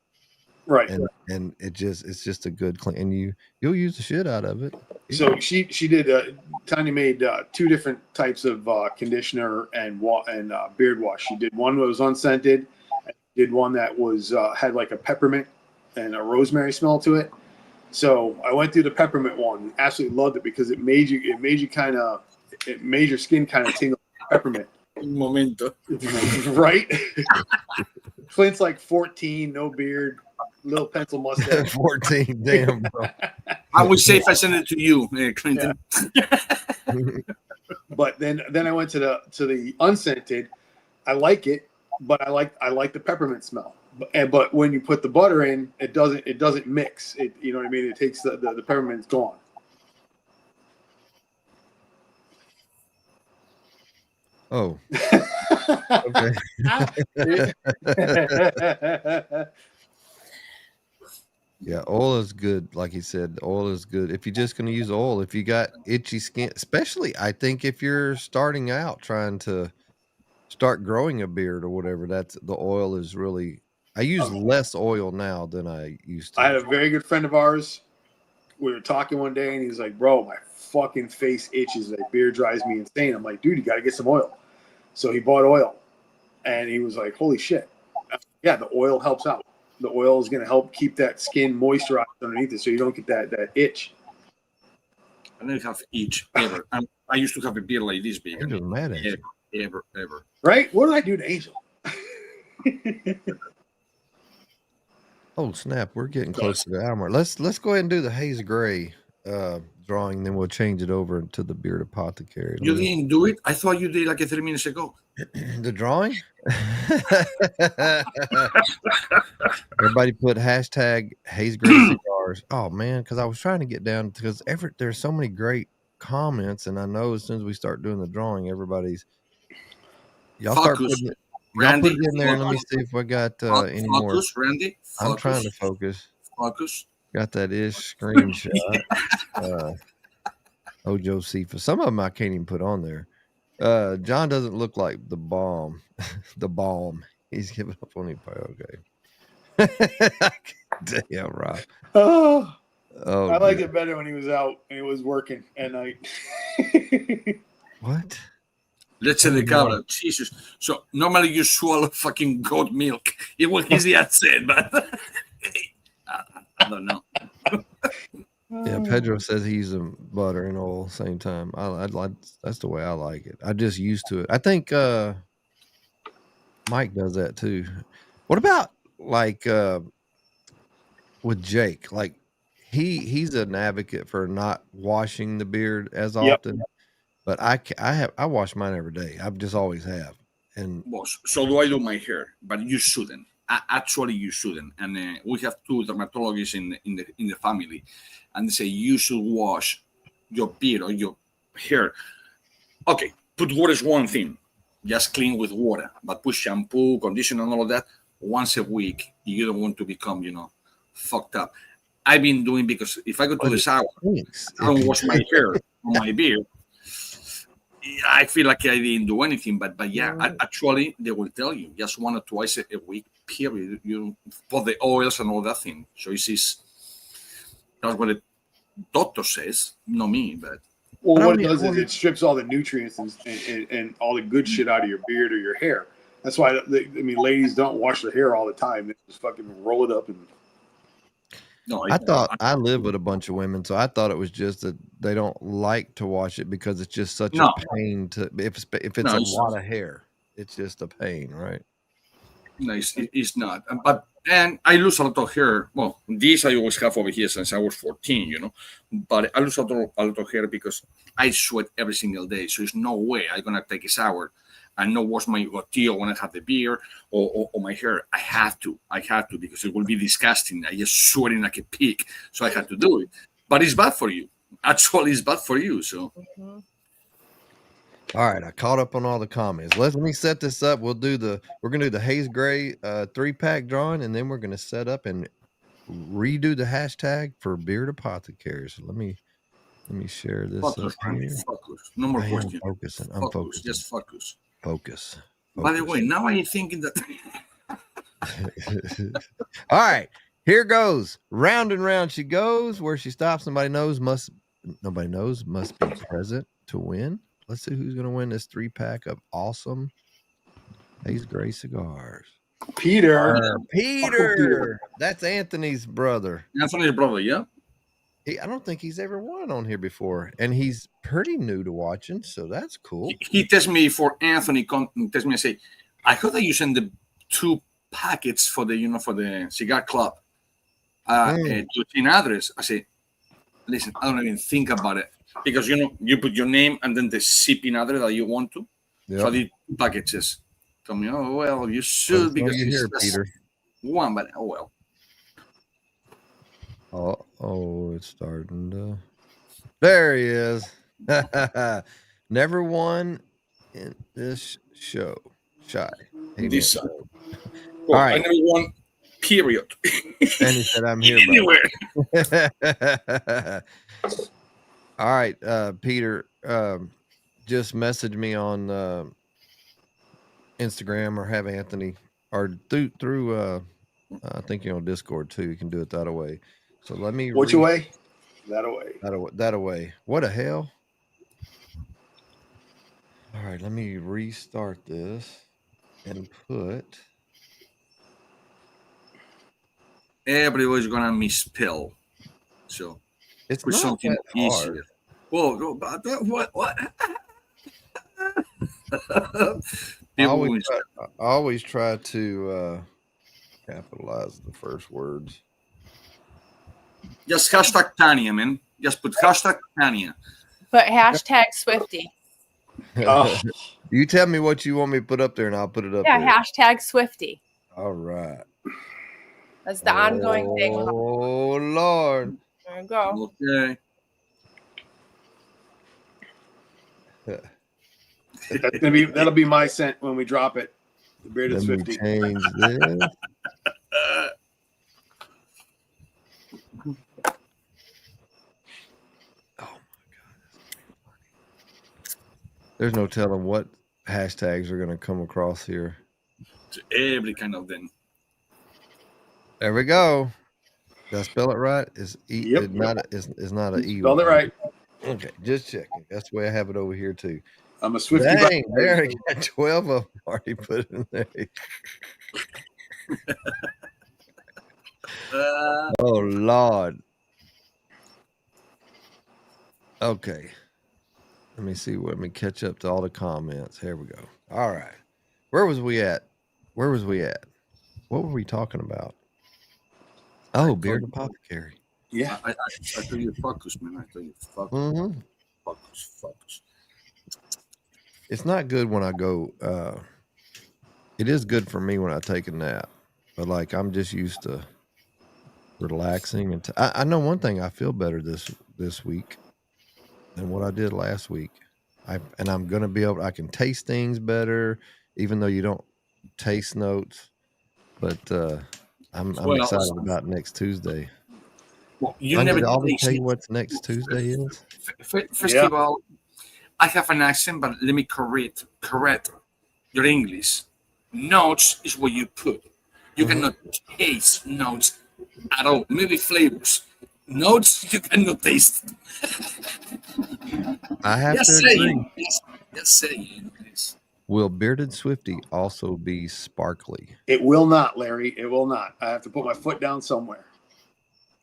Right. And it's just a good clean, and you'll use the shit out of it. So she did Tanya made 2 different types of conditioner and beard wash. She did one that was unscented, and did one that was had like a peppermint and a rosemary smell to it. So I went through the peppermint one, absolutely loved it because it made your skin kind of tingle like peppermint. Momento. Right? Clint's like 14, no beard. Little pencil mustache. 14, damn, bro. I would say if I send it to you, Clinton. Yeah. But then I went to the unscented. I like it, but I like the peppermint smell. But when you put the butter in, it doesn't mix. You know what I mean? It takes the peppermint's gone. Oh. Okay. Yeah, oil is good. Like he said, oil is good. If you're just going to use oil, if you got itchy skin, especially I think if you're starting out trying to start growing a beard or whatever, the oil is really, I use less oil now than I used to. I had a very good friend of ours. We were talking one day and he's like, bro, my fucking face itches. That beard drives me insane. I'm like, dude, you got to get some oil. So he bought oil and he was like, holy shit. Yeah, the oil helps out. The oil is going to help keep that skin moisturized underneath it so you don't get that itch. I never have itch ever. I used to have a beard like this big. Angel's mad at you. Ever. Right? What did I do to Angel? Oh, snap. We're getting close to the hour. Let's go ahead and do the haze gray drawing, then we'll change it over to the Beard Apothecary. You didn't do it? I thought you did like 3 minutes ago. The drawing? Everybody put hashtag Hayes Gray Cigars. Oh man, because I was trying to get down because there's so many great comments, and I know as soon as we start doing the drawing, everybody's y'all start Focus, putting it. Y'all Randy. put it in there, and let me see if we got any more. Focus, Randy. Focus, I'm trying to focus. Focus. Got that ish screenshot. Josefa. Some of them I can't even put on there. John doesn't look like the bomb. The bomb. He's giving up on him. Okay. Damn, Rob. Oh, I liked it better when he was out and he was working at night. What? Let's say the cabra. Jesus. So normally you swallow fucking goat milk. It was easy to say, but I don't know. Yeah, Pedro says he's a butter and oil same time. I like that's the way I like it. I'm just used to it. I think Mike does that too. What about like with Jake? Like he's an advocate for not washing the beard as often, but I wash mine every day. I've just always have. And so do I do my hair, but you shouldn't. Actually, you shouldn't. And we have 2 dermatologists in the family, and they say you should wash your beard or your hair. Okay, put water is one thing, just clean with water, but put shampoo, conditioner, and all of that once a week. You don't want to become, fucked up. I've been doing because if I go to the shower, I don't wash my hair or my beard. I feel like I didn't do anything, but yeah, actually they will tell you just 1 or twice a week, period. You for the oils and all that thing. So that's what the doctor says, not me. But what it does is it strips all the nutrients and all the good shit out of your beard or your hair. That's why ladies don't wash their hair all the time. They just fucking roll it up and. No, I thought I live with a bunch of women, so I thought it was just that they don't like to wash it because it's just such a pain to if it's a lot of hair, it's just a pain, right? No, it's not. And I lose a lot of hair. Well, this I always have over here since I was 14, But I lose a lot of hair because I sweat every single day. So there's no way I'm gonna take a shower and not wash my goatee when I have the beard or my hair. I have to because it will be disgusting. I just sweating like a pig, so I have to do it. But it's bad for you. Actually, it's bad for you. So. Mm-hmm. All right, I caught up on all the comments. Let me set this up. We're gonna do the Hayes Gray 3-pack drawing, and then we're gonna set up and redo the hashtag for Beard Apothecary. So let me share this focus, up here. Focus. No more questions. I'm focusing. Just focus. Focus. By the way, now I'm thinking that. All right, here goes. Round and round she goes. Where she stops, nobody knows. Must be present to win. Let's see who's going to win this 3-pack of awesome Hayes Gray cigars. Peter. That's Anthony's brother. Anthony's brother, yeah. I don't think he's ever won on here before, and he's pretty new to watching, so that's cool. He texted me for Anthony. Texted me and say, "I heard that you send the 2 packets for the cigar club to an address." I say, "Listen, I don't even think about it because you put your name and then the shipping address that you want to. Yep. So the packages." Tell me, "Oh well, you should because you're here, Peter." One, but oh well. Oh, it's starting to. There he is. Never won in this show. Shy. This All right. I never won, period. And he said, I'm here. Anywhere. All right, Peter, just message me on Instagram or have Anthony or through I think you're on Discord too. You can do it that way. So let me. Which way? That away. That away. What the hell? All right, let me restart this and put. Everybody's gonna misspell, so it's not something that easier. Well, what? I always try to capitalize the first words. Just hashtag Tanya, man. Just put hashtag Tanya. But hashtag Swifty. Oh. You tell me what you want me to put up there, and I'll put it up Yeah, there. hashtag Swifty. All right. That's the ongoing thing. Oh, Lord. There you go. Okay. That'll be my scent when we drop it. The Bearded Let me Swifty. change this. There's no telling what hashtags are going to come across here. Every kind of them. There we go. Did I spell it right? It's Yep. It's not an E. Spelled it right. Okay, just checking. That's the way I have it over here too. I'm a Swifty. Dang, there I got 12 of them already put in there. Oh, Lord. Okay. Let me see. Let me catch up to all the comments. Here we go. All right. Where was we at? What were we talking about? Oh, Beard Apothecary. Yeah. I told you focus, man. I told you focus. Mm-hmm. Focus. It's not good when I go. It is good for me when I take a nap, but like I'm just used to relaxing. And I know one thing. I feel better this week than what I did last week. I'm gonna be able. I can taste things better, even though you don't taste notes. But I'm excited about next Tuesday. Well, you I never need to taste tell you it. what next Tuesday is. First of all, I have an accent, but let me correct your English. Notes is what you put. You cannot taste notes at all. Maybe flavors. Notes you cannot taste. I have Just to agree. saying. Just saying. Please. Will Bearded Swifty also be sparkly? It will not, Larry. It will not. I have to put my foot down somewhere.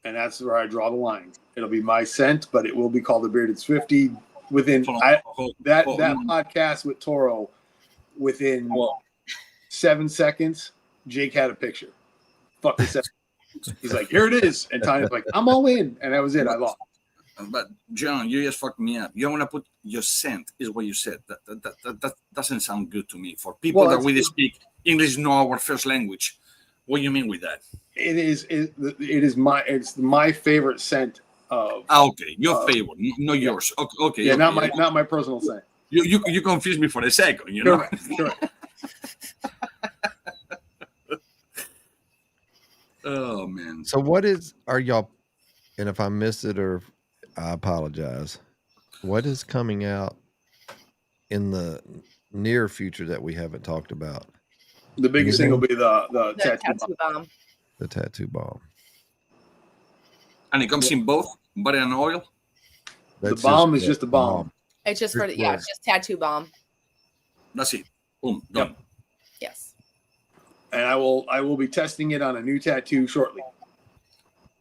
And that's where I draw the line. It'll be my scent, but it will be called the Bearded Swifty. Within that podcast with Toro, within 7 seconds, Jake had a picture. Fucking 7 seconds. He's like, here it is. And Tanya's like, I'm all in. And that was it. I lost. But John, you just fucked me up. You want to put your scent, is what you said. That doesn't sound good to me. For people that we speak English, not our first language. What do you mean with that? It's my favorite scent of. Okay, your favorite, not yours. Okay. Yeah, okay. not my personal scent. You confused me for a second. You know. Sure. Oh man. So are y'all, and if I missed it or I apologize, what is coming out in the near future that we haven't talked about? The biggest thing will be the tattoo bomb. The tattoo bomb. And it comes in both butter and oil. The bomb is just a bomb. It's just for it's just tattoo bomb. That's it. Boom, done. Yep. Yes. And I will be testing it on a new tattoo shortly.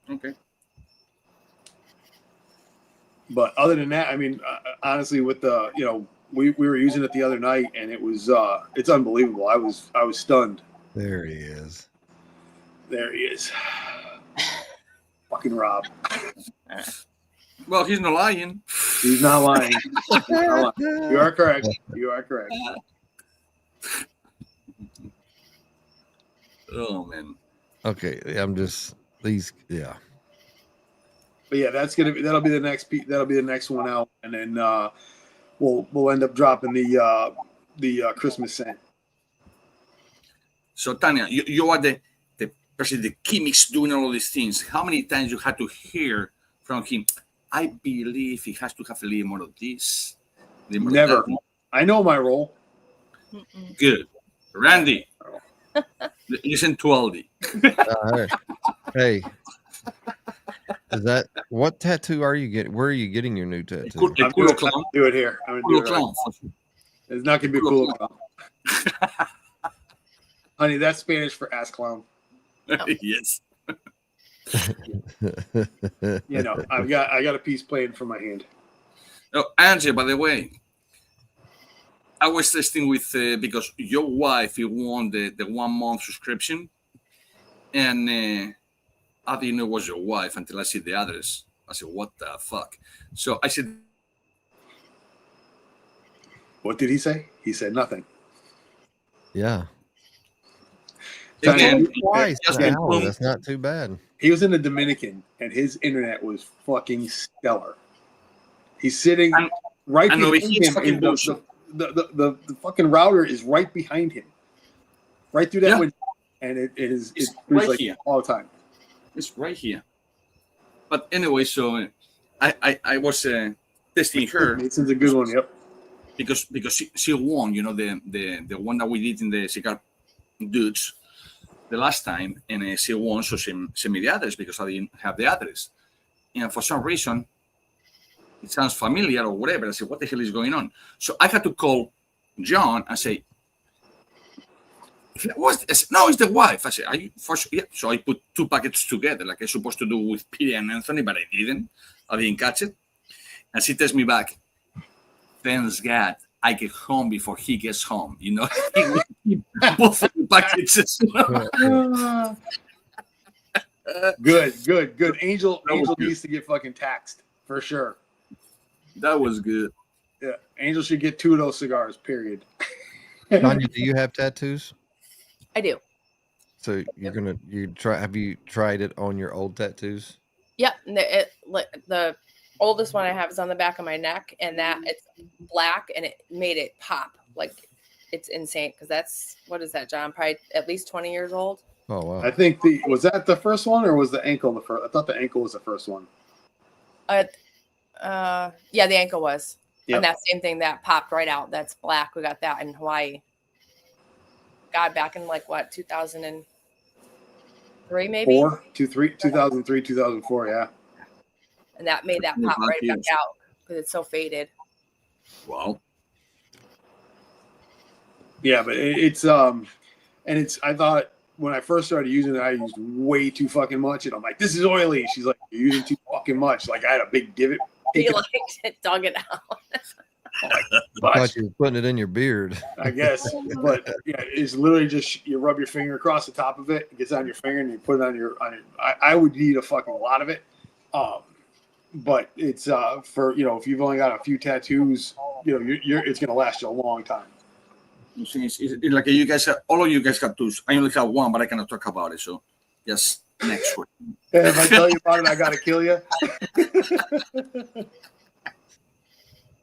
Okay. But other than that, I mean, honestly, with the we were using it the other night, and it was it's unbelievable. I was stunned. There he is. There he is. Fucking Rob. Well, he's not lying. He's not lying. You are correct. You are correct. Oh man. Okay, I'm just these. Yeah. But yeah, that'll be the next one out, and then we'll end up dropping the Christmas scent. So Tanya, you are the person, the chemist doing all of these things. How many times you had to hear from him? I believe he has to have a little more of this. Never. Of that. I know my role. Good, Randy. Listen to Aldi. Hey. Is that what tattoo are you getting? Where are you getting your new tattoo? I'm gonna do it here. I'm gonna do it right. It's not gonna be a cool clown. Honey, that's Spanish for ass clown. Yes. I got a piece playing from my hand. Oh, Angie, by the way, I was testing with because your wife won the 1 month subscription, and I didn't know it was your wife until I see the address. I said, what the fuck? So I said, What did he say? He said nothing. Yeah. again, Twice just an been hour. boom. That's not too bad. He was in the Dominican, and his internet was fucking stellar. He's sitting right and over behind here it's him. fucking And bullshit. the fucking router is right behind him, right through that Yeah. window, and it's right like here. all the time. It's right here. But anyway, so I was testing her Mason's a good one. Yep. because she won, you know, the one that we did in the Cigar Dudes the last time, and she won, so she sent me the address because I didn't have the address, and for some reason it sounds familiar or whatever. I said, what the hell is going on? So I had to call John and say, no, it's the wife. I said, are you for sure? Yeah. So I put two packets together like I was supposed to do with Peter and Anthony, but I didn't catch it. And she tells me back, thanks God I get home before he gets home. You know, he will keep both of the packages. Good. Angel good. needs to get fucking taxed for sure. That was good. Yeah, Angel should get 2 of those cigars. Period. Tanya, do you have tattoos? I do. So have you tried it on your old tattoos? Yep. And the oldest one I have is on the back of my neck, and that it's black, and it made it pop. Like, it's insane because that's, what is that, John? Probably at least 20 years old. Oh wow! I think was that the first one, or was the ankle the first? I thought the ankle was the first one. Yeah, the ankle was. Yep. And that same thing that popped right out. That's black. We got that in Hawaii. God, back in like what, 2003 maybe? 2003, 2004, yeah. And that made that pop right back out because it's so faded. Wow. Yeah, but it's and it's, I thought when I first started using it, I used way too fucking much, and I'm like, this is oily. She's like, you're using too fucking much. Like, I had a big divot. He like dug it out. I thought you were putting it in your beard. I guess, but yeah, it's literally just you rub your finger across the top of it, it gets on your finger, and you put it on your. I would need a fucking lot of it, but it's for, you know, if you've only got a few tattoos, you know, it's gonna last you a long time. It's like you guys have, all of you guys got tattoos. I only have one, but I cannot talk about it. So just next one. And if I tell you about it, I gotta kill you.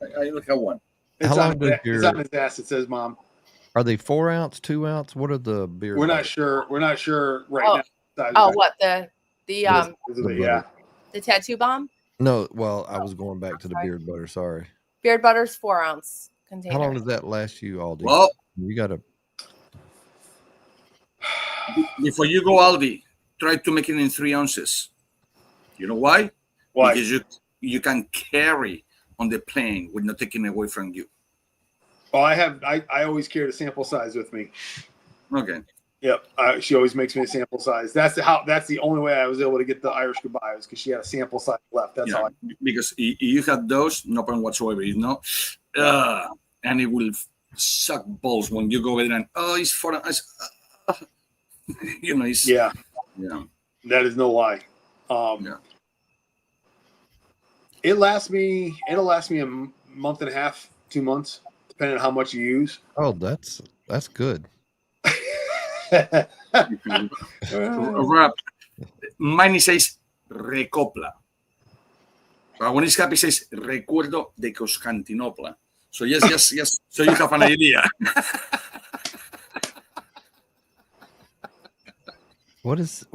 I only have one. It's on his ass. It says "Mom." Are they 4 ounce, 2 ounce? What are the beer? We're not sure. We're not sure right now. Oh, what the yeah. tattoo bomb? No, well, I was going back to the beard butter. Sorry. Beard butter's 4 ounce container. How long does that last you, Aldi? Well, you gotta. Before you go, Aldi, try to make it in 3 ounces. You know why? Why? Because you can carry on the plane with not taking away from you. Oh, I always carry the sample size with me. Okay. Yep. She always makes me a sample size. That's the only way I was able to get the Irish goodbye, was because she had a sample size left. That's how because you have those, no problem whatsoever, you know, and it will suck balls when you go over there and it's for you know, it's yeah. That is no lie. Yeah. It'll last me a month and a half, 2 months, depending on how much you use. Oh, that's good. Rap. Mine says recopla. But when it's happy, it says recuerdo de Constantinopla. So yes. So you have an idea. What is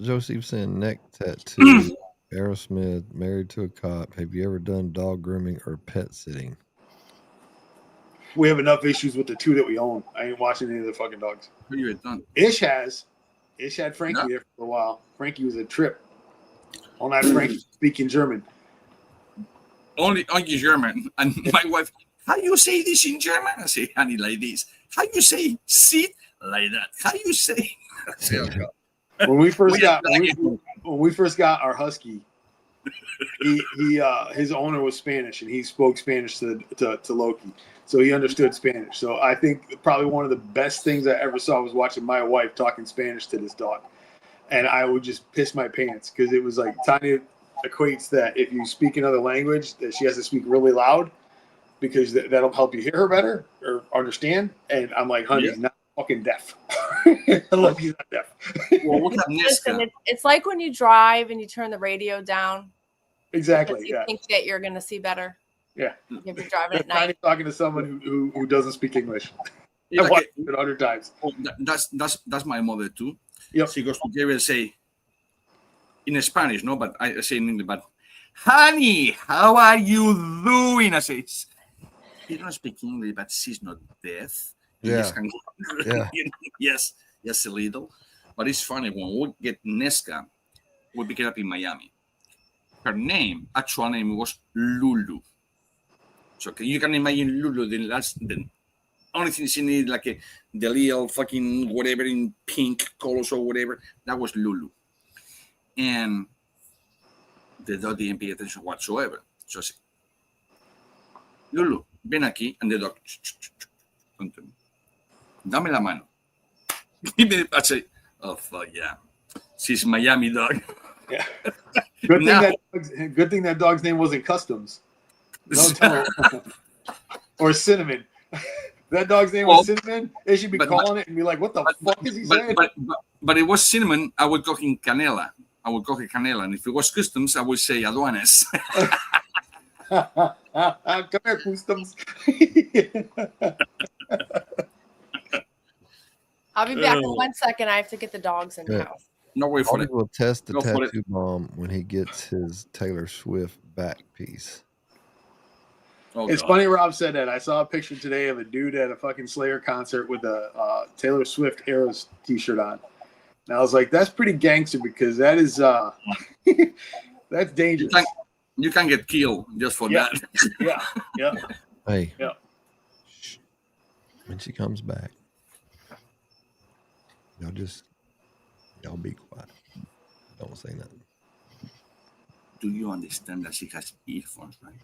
Joseph saying? Neck tattoo. Aerosmith, married to a cop. Have you ever done dog grooming or pet sitting? We have enough issues with the 2 that we own. I ain't watching any of the fucking dogs. Who you done? Ish had Frankie there for a while. Frankie was a trip. All night Frankie speaking German. Only German. And my wife, how you say this in German? I say, honey, like this. How you say sit? Like that. How you say? I say, oh, God. When we first got our husky, he his owner was Spanish, and he spoke Spanish to Loki, so he understood Spanish. So I think probably one of the best things I ever saw was watching my wife talking Spanish to this dog, and I would just piss my pants because it was like Tanya equates that if you speak another language, that she has to speak really loud because that'll help you hear her better or understand. And I'm like, honey, he's not fucking deaf. Look, he's not deaf. Well, look at Listen, Nesca. it's like when you drive and you turn the radio down. Exactly. Because you think that you're going to see better. Yeah. If you're driving at night. Talking to someone who doesn't speak English. Yeah, I've watched it 100 times. Oh, that's my mother too. Yep. She goes to Gary and say in Spanish, no, but I say in English, but honey, how are you doing? I say, she don't speak English, but she's not deaf. Yeah. Yeah. Yes, a little. But it's funny when we get Nesca, we pick it up in Miami. Her actual name was Lulu. So you can imagine Lulu, the only thing she needed, like the little fucking whatever in pink colors or whatever, that was Lulu. And the dog didn't pay attention whatsoever. So I said, Lulu, ven aquí. And the dog, dame la mano. I say, oh, fuck yeah. She's Miami dog. Yeah. Good thing that dog's name wasn't Customs. Don't tell her. Or Cinnamon. That dog's name was Cinnamon. They should be calling it and be like, what the fuck is he saying? But it was Cinnamon, I would call him Canela. I would call him Canela. And if it was Customs, I would say Aduanes. Come here, Customs. I'll be back in 1 second. I have to get the dogs in the house. No way for it. We'll test the tattoo bomb when he gets his Taylor Swift back piece. Oh, it's funny Rob said that. I saw a picture today of a dude at a fucking Slayer concert with a Taylor Swift Eras t-shirt on. And I was like, that's pretty gangster because that is that's dangerous. You can get killed just for that. Yeah. Hey. Yeah. When she comes back, y'all be quiet. Don't say nothing. Do you understand that she has earphones, right?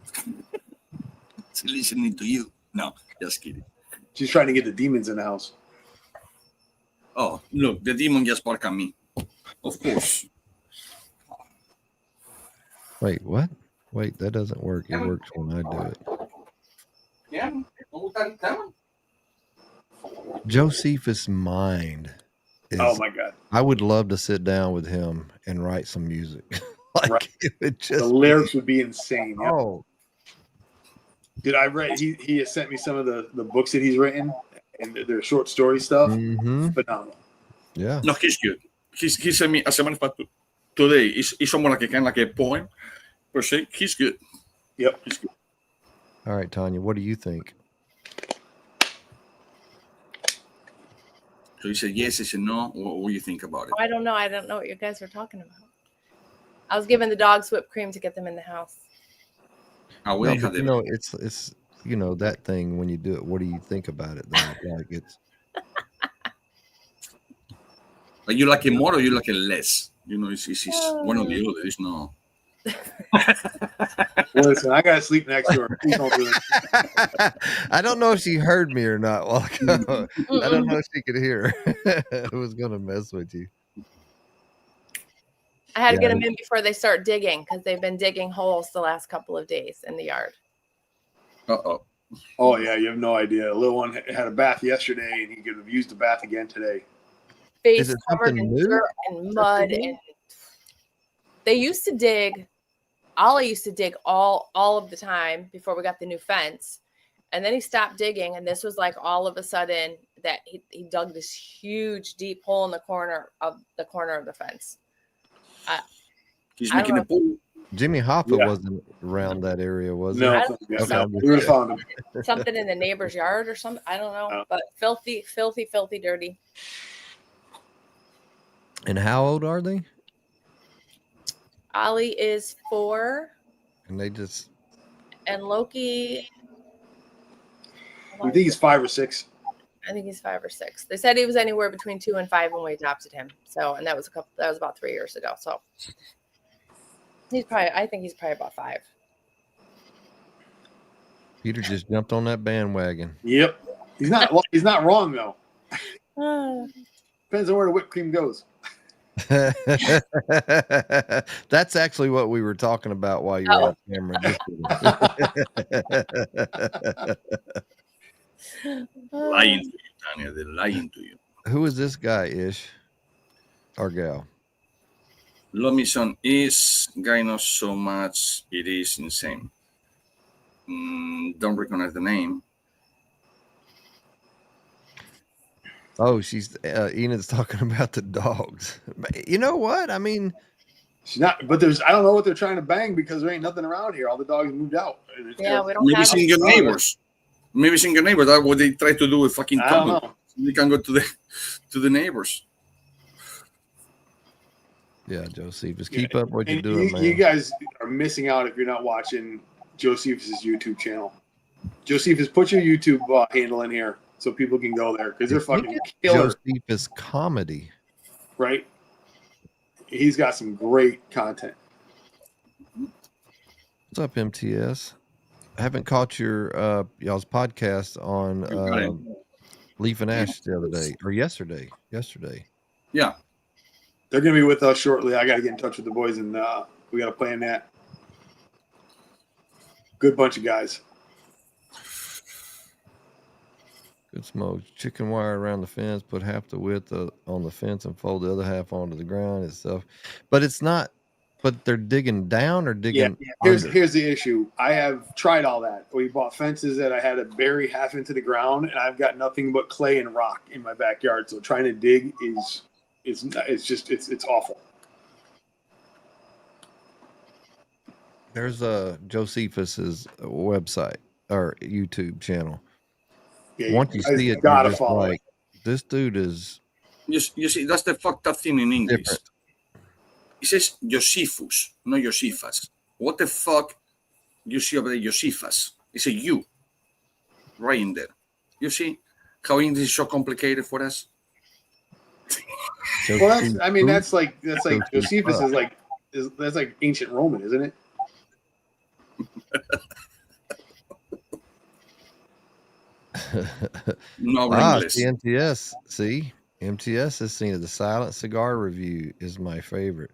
She's listening to you. No, just kidding. She's trying to get the demons in the house. Oh, look, the demon just barked at me. Of course. Wait, what? Wait, that doesn't work. It works when I do it. Yeah. Josephus' mind is, oh my god! I would love to sit down with him and write some music. It would just the lyrics would be insane. Yep. Oh, did I read? He has sent me some of the books that he's written and their short story stuff. Mm-hmm. Phenomenal. Yeah. No, he's good. He sent me a semana today. It's almost like a poem per se. He's good. Yep. He's good. All right, Tanya, what do you think? So he said yes, he said no. What do you think about it? I don't know. I don't know what you guys were talking about. I was giving the dogs whipped cream to get them in the house. No, but it's that thing when you do it. What do you think about it? Then? Like it's like you like it more or you like it less? It's one or the other. There's no. Listen, I gotta sleep next to her. Please don't do it. I don't know if she heard me or not. I don't know if she could hear. I was gonna mess with you. I had to get them in before they start digging because they've been digging holes the last couple of days in the yard. Oh yeah, you have no idea. A little one had a bath yesterday, and he could have used the bath again today. Face covered in dirt and mud, and they used to dig. Ollie used to dig all of the time before we got the new fence, and then he stopped digging. And this was like all of a sudden that he dug this huge deep hole in the corner of the fence. He's making a pool. Jimmy Hoffa wasn't around that area, was he? No, we would have found him. Something in the neighbor's yard or something. I don't know, but filthy, dirty. And how old are they? Ollie is 4. And they just. And Loki. I think he's 5 or 6. I think he's 5 or 6. They said he was anywhere between 2 and 5 when we adopted him. So, and that was about 3 years ago. So I think he's probably about 5. Peter just jumped on that bandwagon. Yep. He's not wrong though. Depends on where the whipped cream goes. That's actually what we were talking about while you were Oh. off camera. Lying to you, Tanya. They're lying to you. Who is this guy, Ish? Or gal? Lomison is guy not so much. It is insane. Don't recognize the name. Oh, she's Enid's talking about the dogs. You know what? I mean, She's not, but there's I don't know what they're trying to bang because there ain't nothing around here. All the dogs moved out. Yeah, we don't Maybe have it's in your neighbors. Maybe it's in your neighbors. That's what they try to do with fucking I don't couple. know. They can go to the neighbors. yeah, Josephus, keep up what you're doing, man. You guys are missing out if you're not watching Josephus' YouTube channel. Josephus, put your YouTube handle in here so people can go there because they're fucking killer. Josephus comedy, right? He's got some great content. What's up, MTS? I haven't caught your y'all's podcast on Leaf and Ash the other day or yesterday. Yeah. They're going to be with us shortly. I got to get in touch with the boys, and we got to plan that. Good bunch of guys. Good smoke. Chicken wire around the fence, put half the width on the fence and fold the other half onto the ground and stuff. But it's not, but they're digging down or digging under. Here's the issue. I have tried all that. We bought fences that I had to bury half into the ground, and I've got nothing but clay and rock in my backyard. So trying to dig is it's awful. There's Josephus's website or YouTube channel. Yeah, once you see it, gotta you're just follow like, this dude is You see, that's the fucked up thing in English. different. It says Josephus, not Josephus. What the fuck you see over there, Josephus? It's a U right in there. You see how English is so complicated for us? Well, that's like Josephus is like that's like ancient Roman, isn't it? No English. The MTS. See, MTS has seen it. The Silent Cigar Review is my favorite,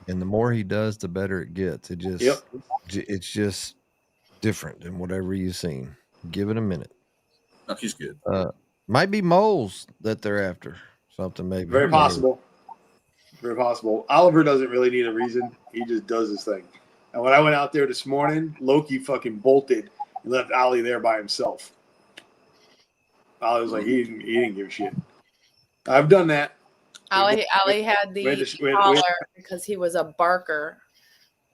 and the more he does, the better it gets. It's just different than whatever you've seen. Give it a minute. No, he's good. Might be moles that they're after. Something maybe. Very possible. Very possible. Oliver doesn't really need a reason. He just does his thing. And when I went out there this morning, Loki fucking bolted and left Ollie there by himself. Ollie was like, he didn't give a shit. I've done that. Ollie had the collar because he was a barker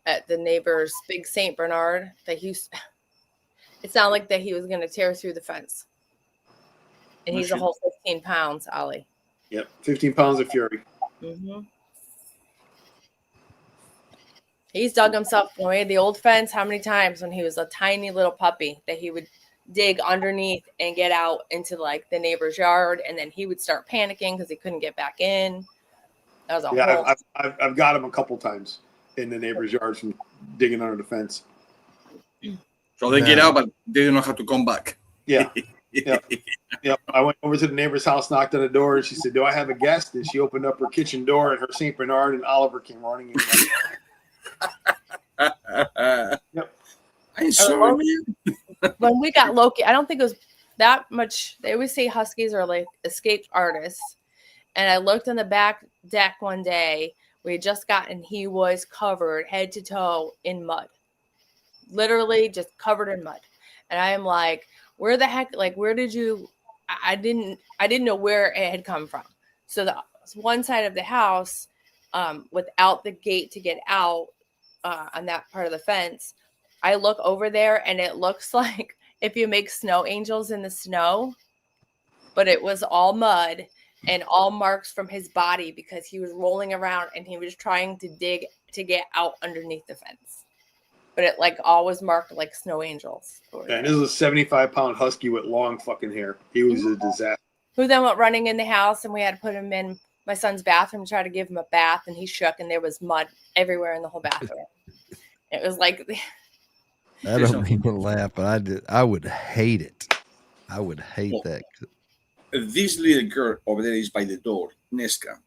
at the neighbor's big St. Bernard. It sounded like that he was going to tear through the fence. And he's a whole 15 pounds, Ollie. Yep, 15 pounds of fury. Mm-hmm. He's dug himself away the old fence how many times when he was a tiny little puppy that he would dig underneath and get out into like the neighbor's yard, and then he would start panicking because he couldn't get back in. That was I've got him a couple times in the neighbor's yard from digging under the fence. So they get out, but they don't know how to come back. Yeah. Yep. I went over to the neighbor's house, knocked on the door, and she said, "Do I have a guest?" And she opened up her kitchen door, and her St. Bernard and Oliver came running in. Yep. I'm sorry, man. When we got Loki, I don't think it was that much. They always say Huskies are like escaped artists. And I looked on the back deck one day. We had just gotten, he was covered head to toe in mud. Literally just covered in mud. And I am like, where the heck, like, where did you, I didn't know where it had come from. So the one side of the house, without the gate to get out on that part of the fence, I look over there and it looks like if you make snow angels in the snow, but it was all mud and all marks from his body because he was rolling around and he was trying to dig to get out underneath the fence. But it like all was marked like snow angels. And this is a 75-pound husky with long fucking hair. He was a disaster. Who then went running in the house and we had to put him in my son's bathroom to try to give him a bath, and he shook and there was mud everywhere in the whole bathroom. It was like I don't mean to laugh, but I would hate it. I would hate that. This little girl over there is by the door, Nesca.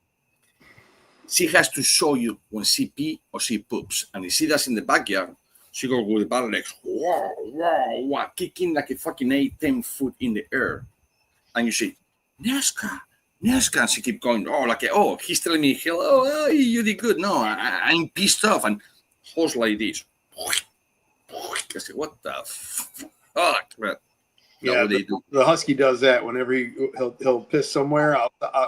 she has to show you when she pee or she poops. And if she does in the backyard, she goes with the back legs, kicking like a fucking 8-10 foot in the air. And you say, Nesca, and she keep going, he's telling me, hello, oh, you did good. No, I'm pissed off. And horse like this. I say, what the fuck? But yeah, the husky does that whenever he'll piss somewhere.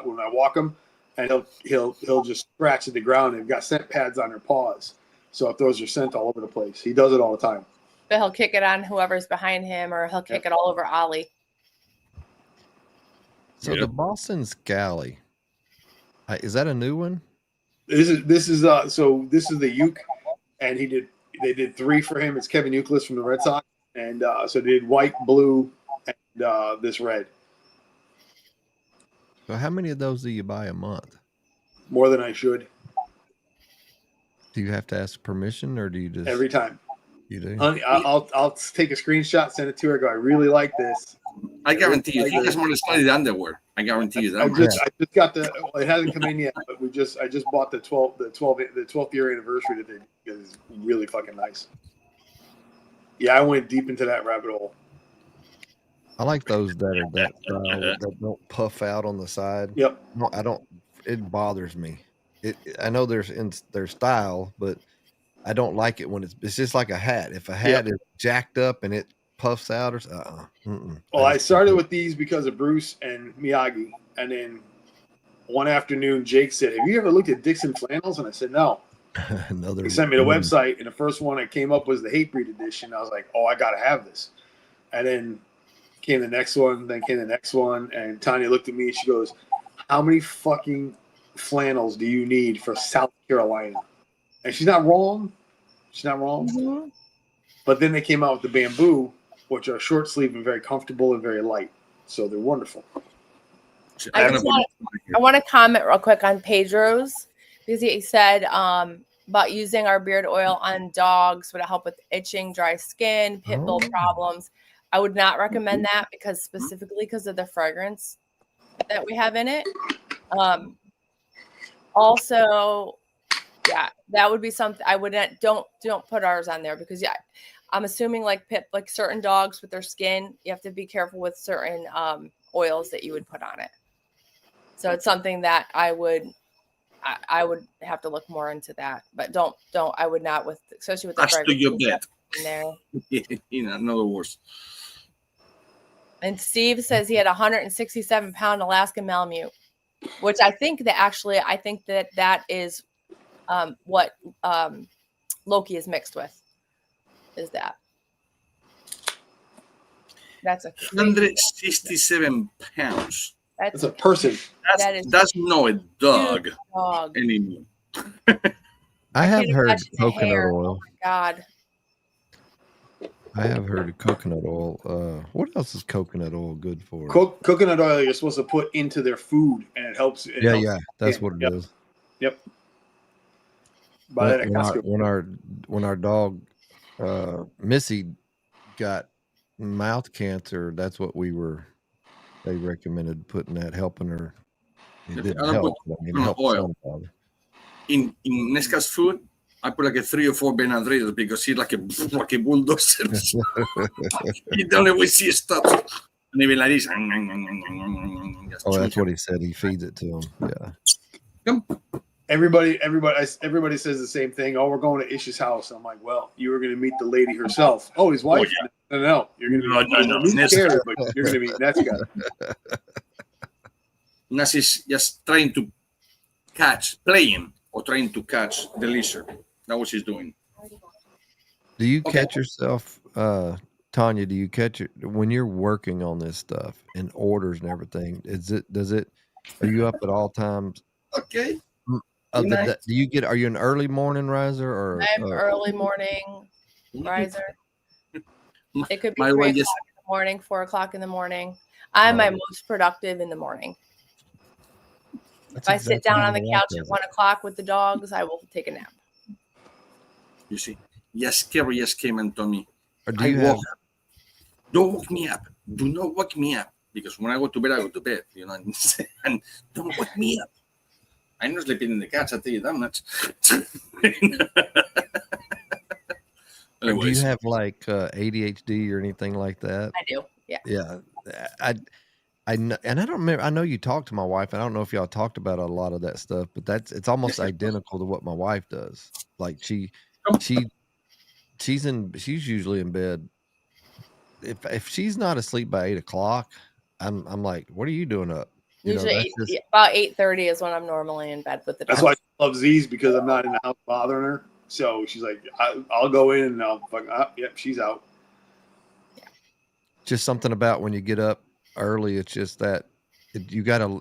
When I walk him, and he'll just scratch at the ground. They've got scent pads on their paws, so if those are scent all over the place, he does it all the time. But he'll kick it on whoever's behind him, or he'll kick it all over Ollie. So the Boston Scally, is that a new one? This is the Uke, and they did 3 for him. It's Kevin Youkilis from the Red Sox, and so they did white, blue, and this red. So how many of those do you buy a month? More than I should. Do you have to ask permission, or do you just every time? You do. Honey, I'll take a screenshot, send it to her. Go, I really like this. I guarantee you, he has more studied underwear. I guarantee you that. I just got it hasn't come in yet, but I just bought the 12th year anniversary that they did, because it's really fucking nice. Yeah, I went deep into that rabbit hole. I like those that are that style, that don't puff out on the side. Yep. No, I don't. It bothers me. I know there's in their style, but I don't like it when it's just like a hat. If a hat is jacked up and it puffs out, or Well, I started with these because of Bruce and Miyagi, and then one afternoon Jake said, "Have you ever looked at Dixon flannels?" And I said, "No." He sent me the website, and the first one that came up was the Hatebreed edition. I was like, "Oh, I gotta have this." And then came the next one, and Tanya looked at me and she goes, "How many fucking flannels do you need for South Carolina?" And she's not wrong. Mm-hmm. But then they came out with the bamboo, which are short sleeve and very comfortable and very light. So they're wonderful. I want to comment real quick on Pedro's, because he said about using our beard oil on dogs would help with itching, dry skin, pit bull problems. I would not recommend that specifically because of the fragrance that we have in it. Also, that would be something I would not don't put ours on there, because I'm assuming like certain dogs with their skin, you have to be careful with certain oils that you would put on it. So it's something that I would have to look more into that, but don't I would not, with especially with the fragrance in there. In other words. And Steve says he had 167-pound Alaskan Malamute, which I think that is what Loki is mixed with. Is that's 167 pounds. That's a person. That's not a dog anymore. I have heard coconut oil. Oh my God. I have heard of coconut oil. What else is coconut oil good for? Coconut oil you're supposed to put into their food, and it helps. That's what it is. Yep. When our dog Missy got mouth cancer, that's what they recommended putting that, helping her. It didn't help. Oil. In Nesca's food, I put like a 3 or 4 Benadryl, because he's like a bulldozer. You don't always see stuff. And even like this. That's what he said. He feeds it to him. Yeah. Everybody says the same thing. Oh, we're going to Ish's house. I'm like, well, you were going to meet the lady herself. Oh, his wife. Oh, yeah. No. You're going to meet Carrie, but you're going to meet Nesca. Nas is just trying to playing or trying to catch the lizard. That's what she's doing. Do you catch yourself, Tanya? Do you catch it when you're working on this stuff and orders and everything? Are you up at all times? Okay. Are you an early morning riser, or I'm early morning riser? It could be 3 o'clock in the morning, 4 o'clock in the morning. I'm my most productive in the morning. If I sit down on the couch at 1 o'clock with the dogs, I will take a nap. You see, Carrie just came and told me, don't wake me up. Do not wake me up, because when I go to bed, I go to bed. And don't wake me up. I'm not sleeping in the couch. I'll tell you that much. Do you Anyways, have like ADHD or anything like that? I do. Yeah. Yeah, I know, and I don't remember. I know you talked to my wife. I don't know if y'all talked about a lot of that stuff, but it's almost identical to what my wife does. Like she she's usually in bed. If she's not asleep by 8 o'clock, I'm like, what are you doing up? You know, Usually that's just about 8:30 is when I'm normally in bed with the That's dog. why I love Z's, because I'm not in the house bothering her. So she's like, I'll go in and I'll fuck up. Yep, she's out. just something about when you get up early. It's just that you gotta.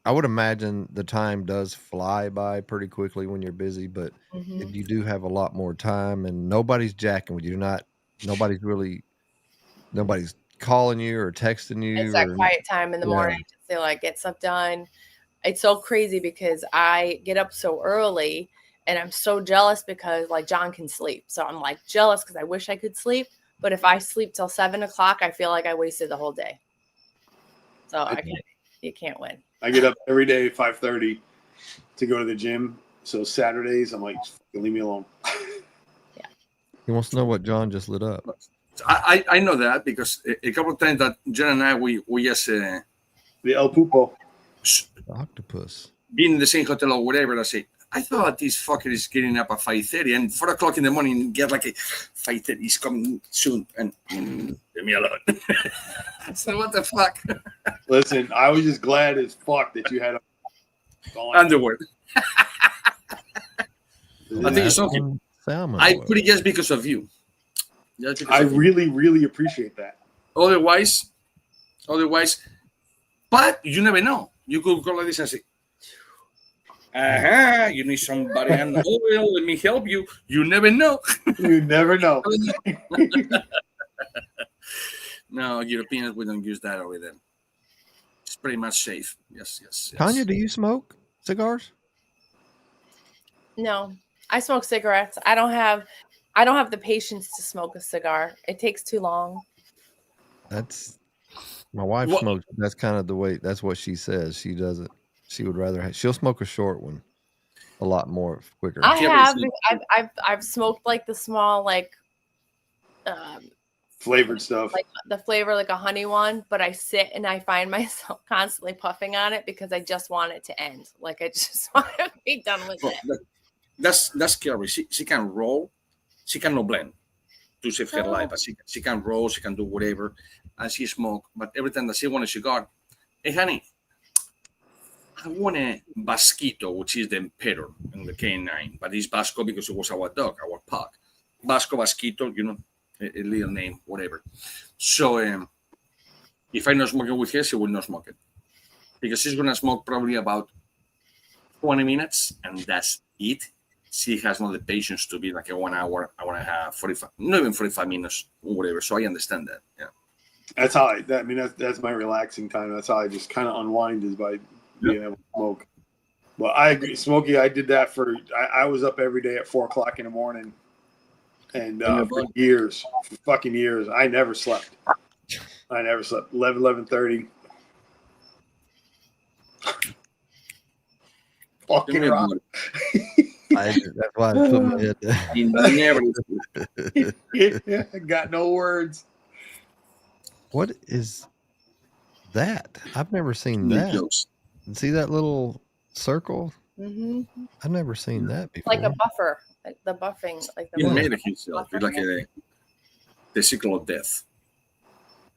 I would imagine the time does fly by pretty quickly when you're busy, but Mhm. you do have a lot more time, and nobody's jacking with you. Nobody's calling you or texting It's you that or quiet time in the yeah. morning to like get stuff done. It's so crazy because I get up so early and I'm so jealous because like John can sleep. So I'm like jealous because I wish I could sleep. But if I sleep till 7 o'clock, I feel like I wasted the whole day. So you can't win. I get up every day at 5:30 to go to the gym. So Saturdays, I'm like, leave me alone. He wants to know what John just lit up. I know that because a couple of times that Jen and I we just The El Pupo. The octopus. being in the same hotel or whatever. I say, I thought this fucker is getting up at 5:30 and 4 o'clock in the morning get like a 5:30 is coming soon and leave me alone. So what the fuck? Listen, I was just glad as fuck that you had a Underwear. I'll tell you something. Salmon I oil. put it just because of you. Just because I of you. really, really appreciate that. Otherwise, but you never know. You could go like this and say, you need somebody and oil, let me help you. You never know. You never know. No, Europeans, we don't use that over there. It's pretty much safe. Yes. Tanya, do you smoke cigars? No, I smoke cigarettes. I don't have the patience to smoke a cigar. It takes too long. That's my wife smokes. That's kind of the way. That's what she says. She doesn't. She would rather. She'll smoke a short one, a lot more quicker. I've smoked like the small Flavored stuff. like the flavor like a honey one, but I sit and I find myself constantly puffing on it because I just want it to end. Like I just want to be done with it. That's scary. She can roll. She cannot blend to save her life, but she can roll. She can do whatever, and she smoke. But every time that she wants a cigar, hey honey, I want a Basquito, which is the emperor in the K9, but it's Basco because it was our dog, our pug. Basquito, a little name, whatever. So if I'm not smoking with her, she will not smoke it because she's gonna smoke probably about 20 minutes, and that's it. She has not the patience to be like a 1 hour, hour and a half, 45, not even 45 minutes, whatever. So I understand that. Yeah. That's how that's my relaxing time. That's how I just kind of unwind, is by being able to smoke. But I agree, Smokey. I did that I was up every day at 4 o'clock in the morning, and for years, fucking years, I never slept. 11:30. Fucking rock. That's why I put my head down. I got no words. What is that? I've never seen that. Jokes. See that little circle? Mm-hmm. I've never seen that before. Like a buffer, like the buffing, like the You buffer. made it himself. It's like the cycle of death.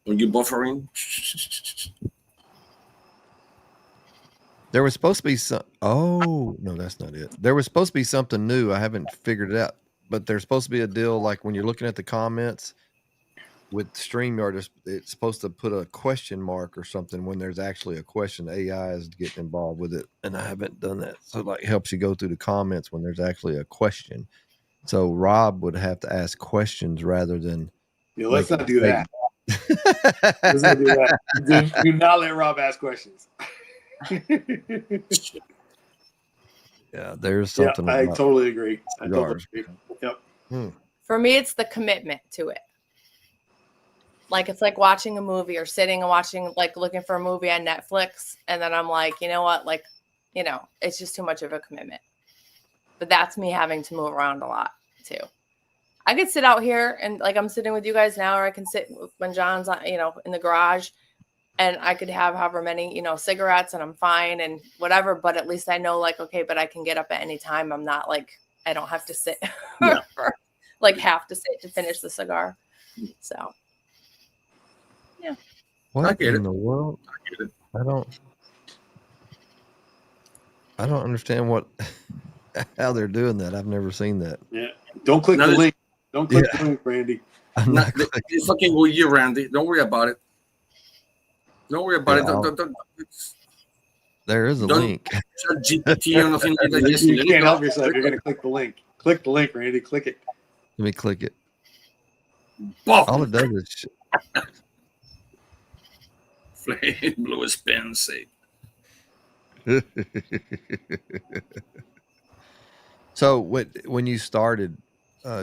When you're buffering, There was supposed to be some. Oh no, that's not it. There was supposed to be something new. I haven't figured it out. But there's supposed to be a deal like when you're looking at the comments with StreamYard, it's supposed to put a question mark or something when there's actually a question. AI is getting involved with it, and I haven't done that. So it like helps you go through the comments when there's actually a question. So Rob would have to ask questions rather than. Let's not do that. Let's not do that. Do not let Rob ask questions. Yeah, there's something. Yeah, I totally agree. Yep. For me, it's the commitment to it. Like it's like watching a movie or sitting and watching, like looking for a movie on Netflix, and then I'm like, you know what? Like you know, it's just too much of a commitment. But that's me having to move around a lot too. I could sit out here and like I'm sitting with you guys now, or I can sit when John's, you know, in the garage, and I could have however many, you know, cigarettes and I'm fine and whatever. But at least I know like, okay, but I can get up at any time. I'm not like, I don't have to sit Yeah. for, like have to sit to finish the cigar. So, yeah. What I get in it. the world? I get it. I don't understand how they're doing that. I've never seen that. Yeah. Don't click Now the this- link. Don't click the link, Randy. I'm Nah, not clicking. it's fucking with you, Randy. Don't worry about it. Don't worry about Yeah, it. Don't There is a Don't- link. GPT or nothing like that. Just You let it can't go. help yourself. You're gonna click the link. Click the link, Randy. Click it. Let me click it. Boom. All it does is Flame blue expensive. So when you started,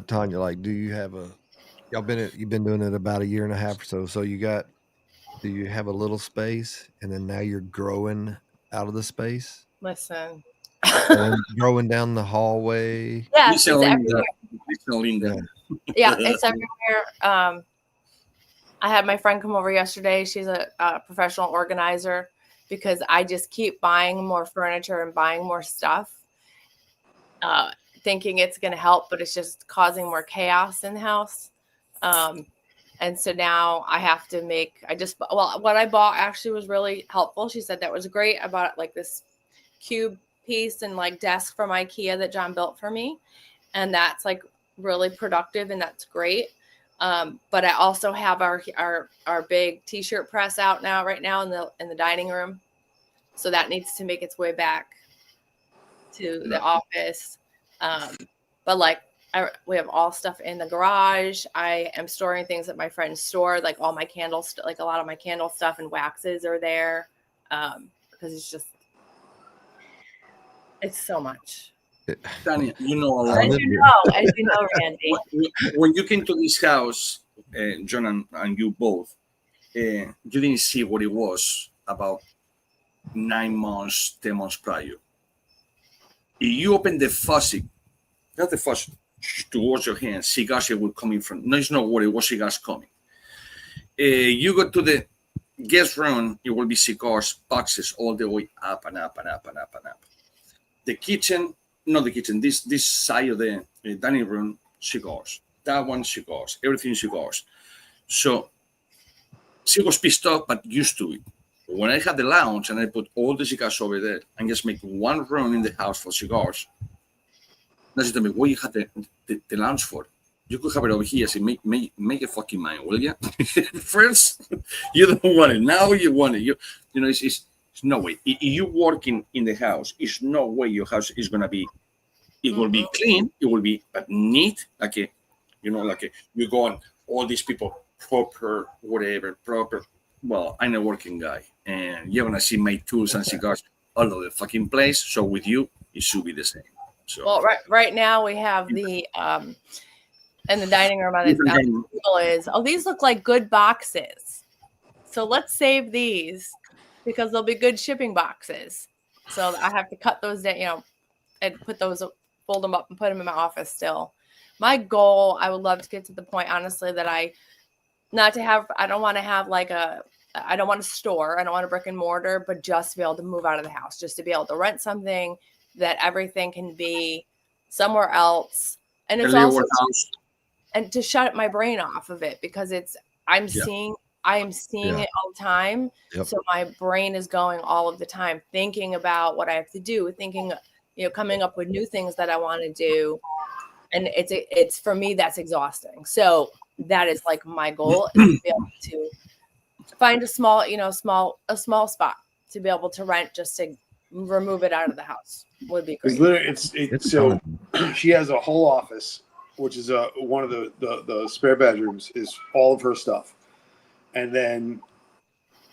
Tanya, like, do you have you've been doing it about a year and a half or so. So do you have a little space and then now you're growing out of the space Listen. and then growing down the hallway? Yeah, Lisa it's Linda. everywhere. Lisa Linda. Yeah, it's everywhere. I had my friend come over yesterday. She's a professional organizer because I just keep buying more furniture and buying more stuff, thinking it's going to help, but it's just causing more chaos in the house. And so now I have to what I bought actually was really helpful. She said that was great. I bought like this cube piece and like desk from IKEA that John built for me. And that's like really productive and that's great. But I also have our big t-shirt press out right now in the dining room. So that needs to make its way back to the office. But like we have all stuff in the garage. I am storing things that my friends store, like all my candles, like a lot of my candle stuff and waxes are there. Because it's so much. Tanya, you know a lot. As you know, Randy. When you came to this house, John and you both, you didn't see what it was about 9 months, 10 months prior. If you open the faucet, not the faucet, to wash your hands, cigars will come in from. No, it's not what it was, cigars coming. You go to the guest room, it will be cigars, boxes all the way up and up and up and up and up. The kitchen, not the kitchen, this side of the dining room, cigars. That one, cigars. Everything cigars. So she was pissed off, but used to it. When I had the lounge and I put all the cigars over there and just make one room in the house for cigars, that's just me. What you had the lounge for? You could have it over here. So make a fucking mind, will you? First, you don't want it. Now you want it. You know, it's no way. If you working in the house, it's no way your house is gonna be. It will be clean. It will be but neat. You go on all these people proper, whatever proper. Well, I'm a working guy, and you're gonna see my tools and cigars all over the fucking place. So with you, it should be the same. So well, right now we have the in the dining room on the table is these look like good boxes, so let's save these because they'll be good shipping boxes. So I have to cut those down, and put those, fold them up and put them in my office. Still, my goal, I would love to get to the point, honestly, that I don't want to have like I don't want a store. I don't want a brick and mortar, but just to be able to move out of the house, just to be able to rent something that everything can be somewhere else. And it's also and to shut my brain off of it because I am seeing it all the time. Yep. So my brain is going all of the time, thinking about what I have to do, thinking, coming up with new things that I want to do. And it's for me, that's exhausting. So that is like my goal is to be able to find a small spot to be able to rent just to remove it out of the house would be great. It's so she has a whole office, which is one of the spare bedrooms is all of her stuff. And then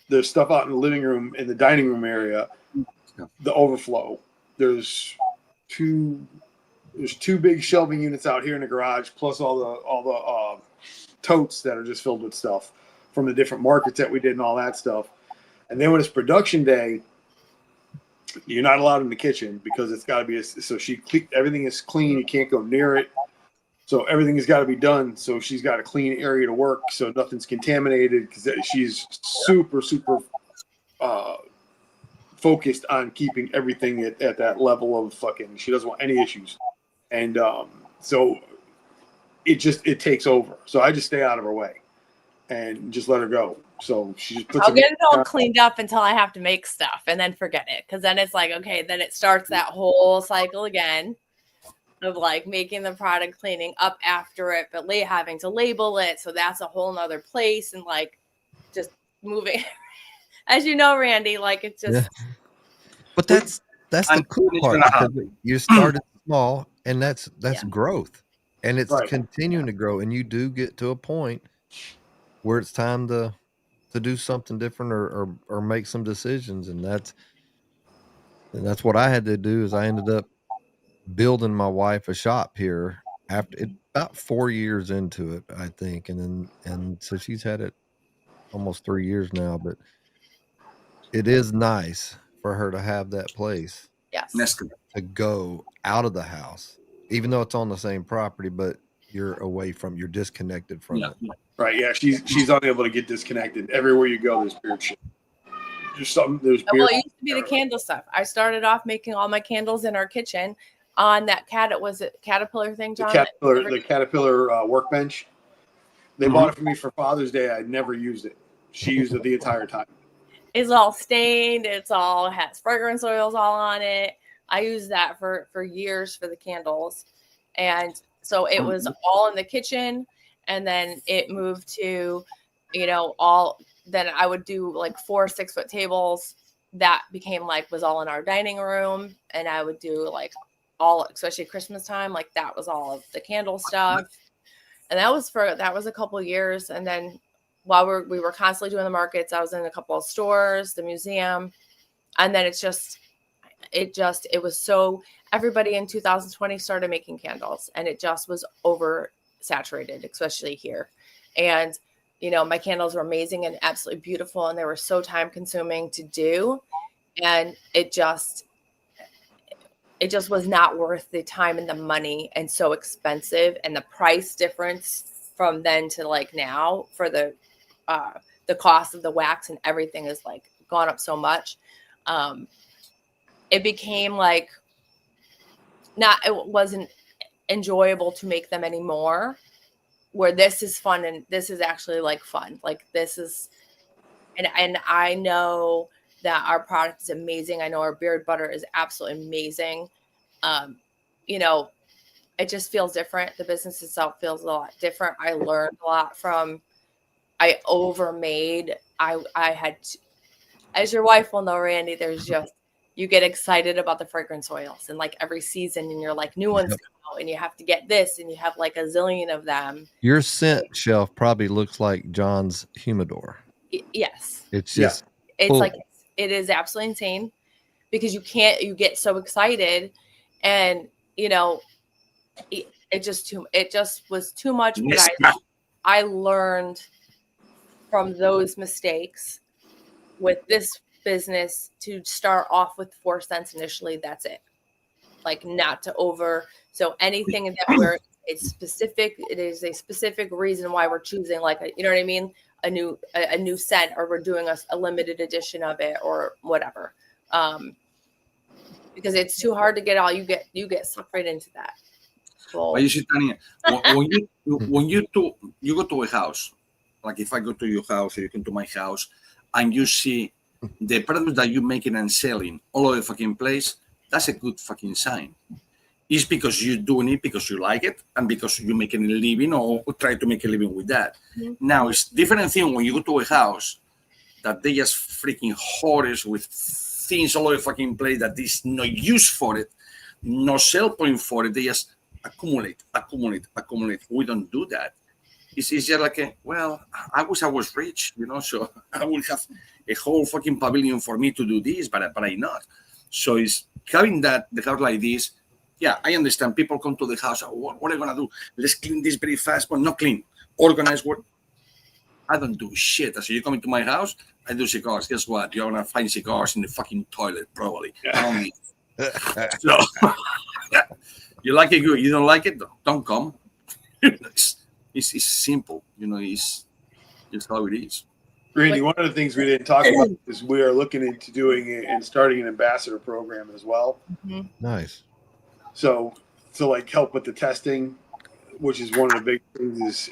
there's stuff out in the living room, in the dining room area, the overflow. There's two big shelving units out here in the garage, plus all the totes that are just filled with stuff from the different markets that we did and all that stuff. And then when it's production day, you're not allowed in the kitchen because it's got to be everything is clean. You can't go near it. So everything has got to be done. So she's got a clean area to work, so nothing's contaminated, because she's super focused on keeping everything at that level of fucking. She doesn't want any issues, and so it takes over. So I just stay out of her way and just let her go. So she just puts. I'll get it all cleaned up until I have to make stuff, and then forget it, because then it's like, okay, then it starts that whole cycle again of like making the product, cleaning up after it, but having to label it. So that's a whole nother place, and like just moving, as you know, Randy, like it's just. Yeah. But that's the cool part, because you started small, and that's growth, and it's continuing to grow, and you do get to a point where it's time to do something different or make some decisions, and that's what I had to do. Is I ended up building my wife a shop here after about 4 years into it, I think, and so she's had it almost 3 years now. But it is nice for her to have that place, to go out of the house, even though it's on the same property, but you're disconnected from it. Right, yeah, she's unable to get disconnected. Everywhere you go, there's beard shit. There's beard. Well, it used to be the candle stuff. I started off making all my candles in our kitchen on that Caterpillar thing, John? The Caterpillar workbench. They bought it for me for Father's Day. I never used it. She used it the entire time. It's all stained. Has fragrance oils all on it. I used that for years for the candles. And so it was all in the kitchen. And then it moved to, then I would do like 4 6-foot tables. That became was all in our dining room. And I would do especially Christmas time, that was all of the candle stuff. And that was a couple of years. And then while we were constantly doing the markets, I was in a couple of stores, the museum. And then it was so, everybody in 2020 started making candles, and it just was oversaturated, especially here. And, my candles were amazing and absolutely beautiful, and they were so time consuming to do. And it just was not worth the time and the money, and so expensive. And the price difference from then to now for the cost of the wax and everything is gone up so much. It became it wasn't enjoyable to make them anymore, where this is fun, and this is actually fun. This is, and I know that our product is amazing. I know our beard butter is absolutely amazing. It just feels different. The business itself feels a lot different. I learned a lot I overmade. I had, as your wife will know, Randy, there's just, you get excited about the fragrance oils, and every season, and you're new ones come out, and you have to get this, and you have a zillion of them. Your scent shelf probably looks like John's humidor. Yes. It's just, it's it is absolutely insane, because you get so excited, and it just was too much. But I learned from those mistakes with this business to start off with 4 cents initially. That's it. Not to over. So anything that where it's specific, it is a specific reason why we're choosing you know what I mean? A new scent, or we're doing a limited edition of it, or whatever. Because it's too hard to get all, you get sucked right into that. But you see, Tanya, when you go to a house, if I go to your house or you come to my house, and you see the product that you're making and selling all over the fucking place, that's a good fucking sign. It's because you're doing it because you like it, and because you're making a living, or try to make a living with that. Mm-hmm. Now, it's different thing when you go to a house that they just freaking hoarders with things all over the fucking place that is no use for it, no sell point for it. They just accumulate. We don't do that. It's just I wish I was rich, so I would have a whole fucking pavilion for me to do this, but I'm not. So it's having the house like this. Yeah, I understand. People come to the house. What are you gonna do? Let's clean this very fast, but not clean. Organize what? I don't do shit. I say, you coming to my house? I do cigars. Guess what? You're gonna find cigars in the fucking toilet, probably. I don't need. So you like it good. You don't like it? Don't come. it's simple. It's how it is. Randy, one of the things we didn't talk about is we are looking into doing and starting an ambassador program as well. Mm-hmm. Nice. So like help with the testing, which is one of the big things is,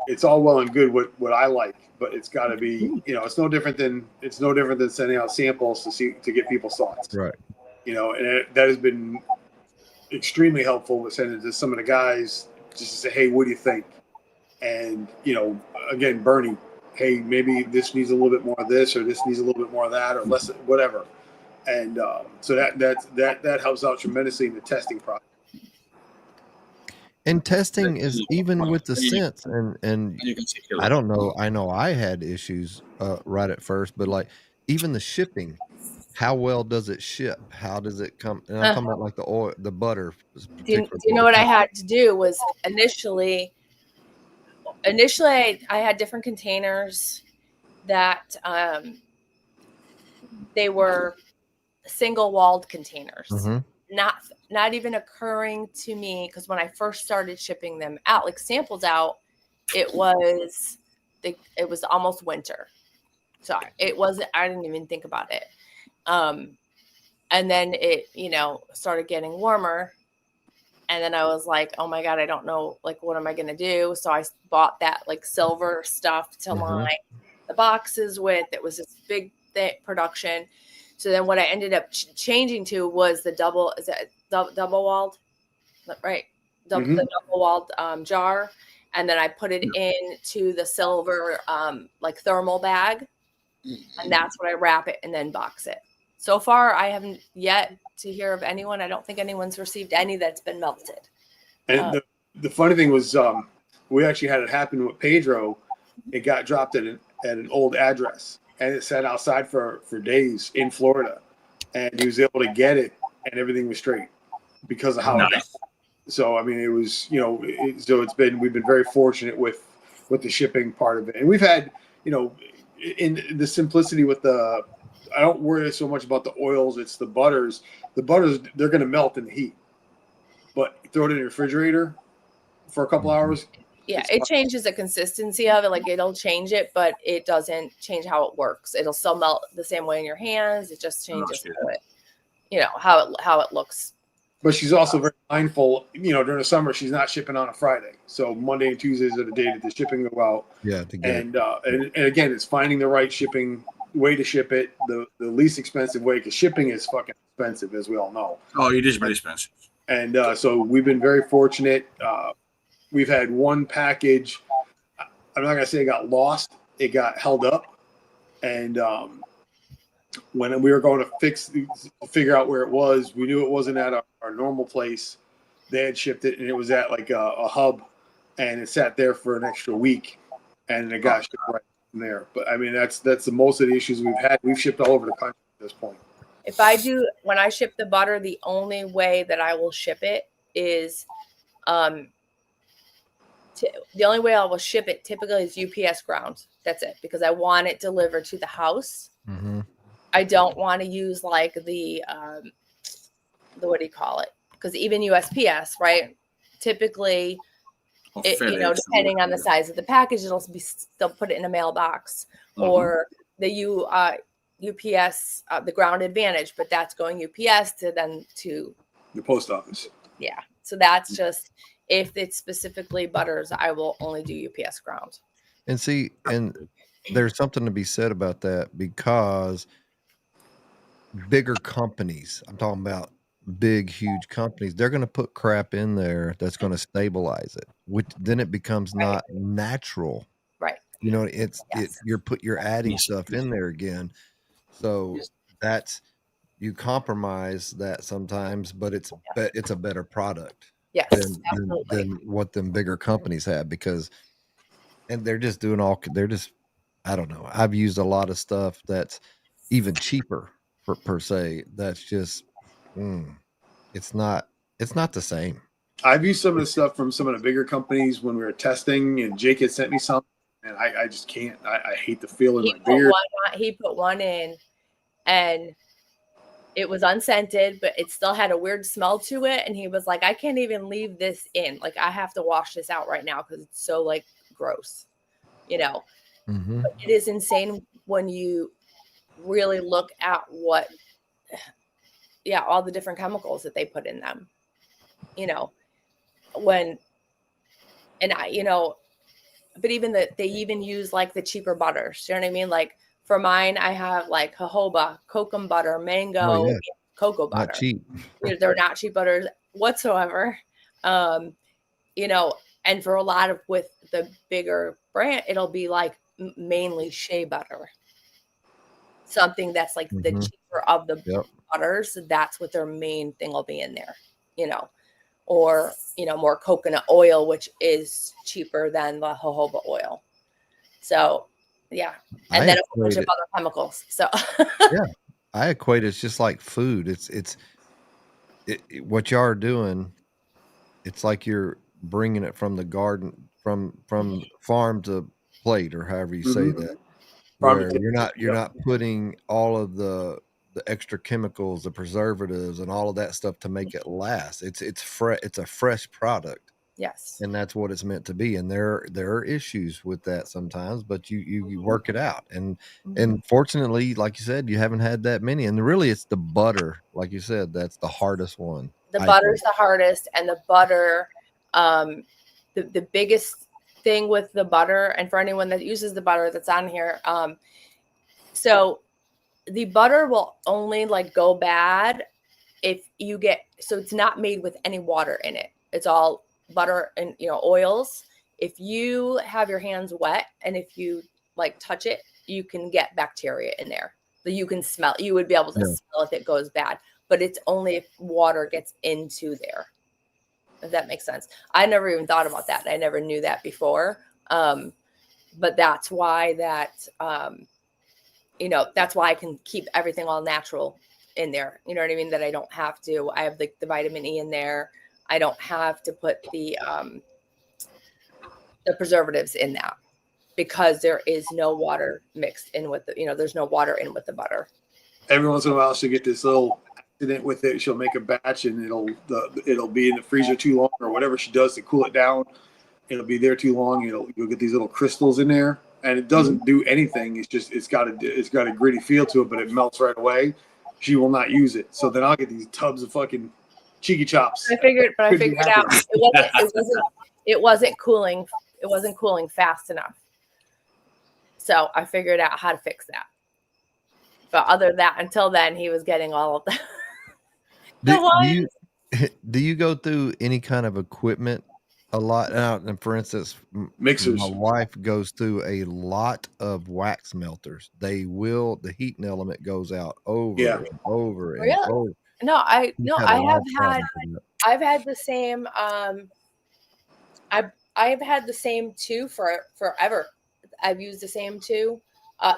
it's all well and good what I like, but it's got to be, it's no different than sending out samples to get people's thoughts. Right. And that has been extremely helpful with sending to some of the guys just to say, hey, what do you think? And, again, Bernie, hey, maybe this needs a little bit more of this, or this needs a little bit more of that, or less, whatever. And so that helps out tremendously in the testing process. And testing is even with the scents, and I don't know. I know I had issues right at first, but like even the shipping, how well does it ship? How does it come? And I'm talking about like the oil, the butter. Do you know what I had to do was initially I had different containers that they were single walled containers. Mm-hmm. Not even occurring to me, because when I first started shipping them out, like samples out, it was almost winter. So I didn't even think about it. And then it, started getting warmer. And then I was like, oh my God, I don't know, like, what am I going to do? So I bought that like silver stuff to line the boxes with. It was this big production. So then what I ended up changing to was the double walled, right? The double walled jar. And then I put it into the silver like thermal bag. And that's what I wrap it and then box it. So far, I haven't yet to hear of anyone. I don't think anyone's received any that's been melted. And the funny thing was, we actually had it happen with Pedro. It got dropped at an old address, and it sat outside for days in Florida. And he was able to get it, and everything was straight because of how it got. So I mean, it was we've been very fortunate with the shipping part of it, and we've had in the simplicity with I don't worry so much about the oils. It's the butters. The butters, they're going to melt in the heat. But throw it in the refrigerator for a couple hours. Yeah, it changes the consistency of it. Like, it'll change it, but it doesn't change how it works. It'll still melt the same way in your hands. It just changes how it looks. But she's also very mindful. During the summer, she's not shipping on a Friday. So Monday and Tuesdays are the day that the shipping go out. Yeah, and again, it's finding the right shipping way to ship it, the least expensive way, because shipping is fucking expensive, as we all know. Oh, it is very expensive. And so we've been very fortunate. We've had one package. I'm not gonna say it got lost. It got held up, and when we were going to figure out where it was, we knew it wasn't at our normal place. They had shipped it, and it was at like a hub, and it sat there for an extra week, and it got shipped right from there. But I mean, that's the most of the issues we've had. We've shipped all over the country at this point. When I ship the butter, the only way that I will ship it is, the only way I will ship it typically is UPS ground. That's it, because I want it delivered to the house. Mm-hmm. I don't want to use like the what do you call it? Because even USPS, right? Typically, depending on the size of the package, they'll put it in a mailbox, or the UPS, the Ground Advantage, but that's going UPS to the post office. Yeah, so that's just, if it's specifically butters, I will only do UPS ground. And see, and there's something to be said about that, because bigger companies, I'm talking about big, huge companies, they're going to put crap in there that's going to stabilize it, which then it becomes not natural. Right. You're adding stuff in there again. So you compromise that sometimes, but it's a better product. Yes, than what them bigger companies have, and they're just doing I don't know. I've used a lot of stuff that's even cheaper per se. That's just, it's not the same. I've used some of the stuff from some of the bigger companies when we were testing, and Jake had sent me some, And I just can't. I hate the feel in He my put beard. he put one in, and it was unscented, but it still had a weird smell to it. And he was like, I can't even leave this in. Like, I have to wash this out right now because it's so like gross, you know. Mm-hmm. But it is insane when you really look at what, all the different chemicals that they put in them, you know, but even they even use like the cheaper butters. You know what I mean? Like for mine, I have like jojoba, kokum butter, Oh mango, yeah, cocoa not butter. cheap. They're not cheap butters whatsoever. And for a lot of with the bigger brand, it'll be like mainly shea butter. Something that's like the Mm-hmm. cheaper of the Yep. butters. That's what their main thing will be in there, or more coconut oil, which is cheaper than the jojoba oil. So yeah, and then a bunch of other chemicals. So yeah, I equate it's just like food. It's what y'all are doing. It's like you're bringing it from the garden, from farm to plate, or however you say that. Where you're not putting all of the extra chemicals, the preservatives, and all of that stuff to make it last. It's a fresh product. yes, And that's what it's meant to be. And there are issues with that sometimes, but you work it out. And fortunately, like you said, you haven't had that many. And really, it's the butter, like you said, that's the hardest one. the butter's the hardest, and the butter, the biggest thing with the butter, and for anyone that uses the butter that's on here, so the butter will only like go bad if you so it's not made with any water in it. It's all butter and oils. If you have your hands wet and if you like touch it, you can get bacteria in there. So you can smell. You would be able to smell if it goes bad, but it's only if water gets into there. If that makes sense. I never even thought about that. I never knew that before. But that's why that's why I can keep everything all natural in there. You know what I mean? That I don't have to. I have like the vitamin E in there. I don't have to put the preservatives in that because there is no water mixed in with there's no water in with the butter. Every once in a while, she'll get this little accident with it. She'll make a batch and it'll be in the freezer too long or whatever she does to cool it down. It'll be there too long. You'll get these little crystals in there, and it doesn't do anything. It's got a gritty feel to it, but it melts right away. She will not use it. So then I'll get these tubs of fucking cheeky chops. I figured out it wasn't cooling. It wasn't cooling fast enough. So I figured out how to fix that. But other than that, until then, he was getting all of that. Do you go through any kind of equipment a lot? And for instance, mixers. My wife goes through a lot of wax melters. The heating element goes out over and over and over. No, I've had the same. I've had the same two for forever. I've used the same two.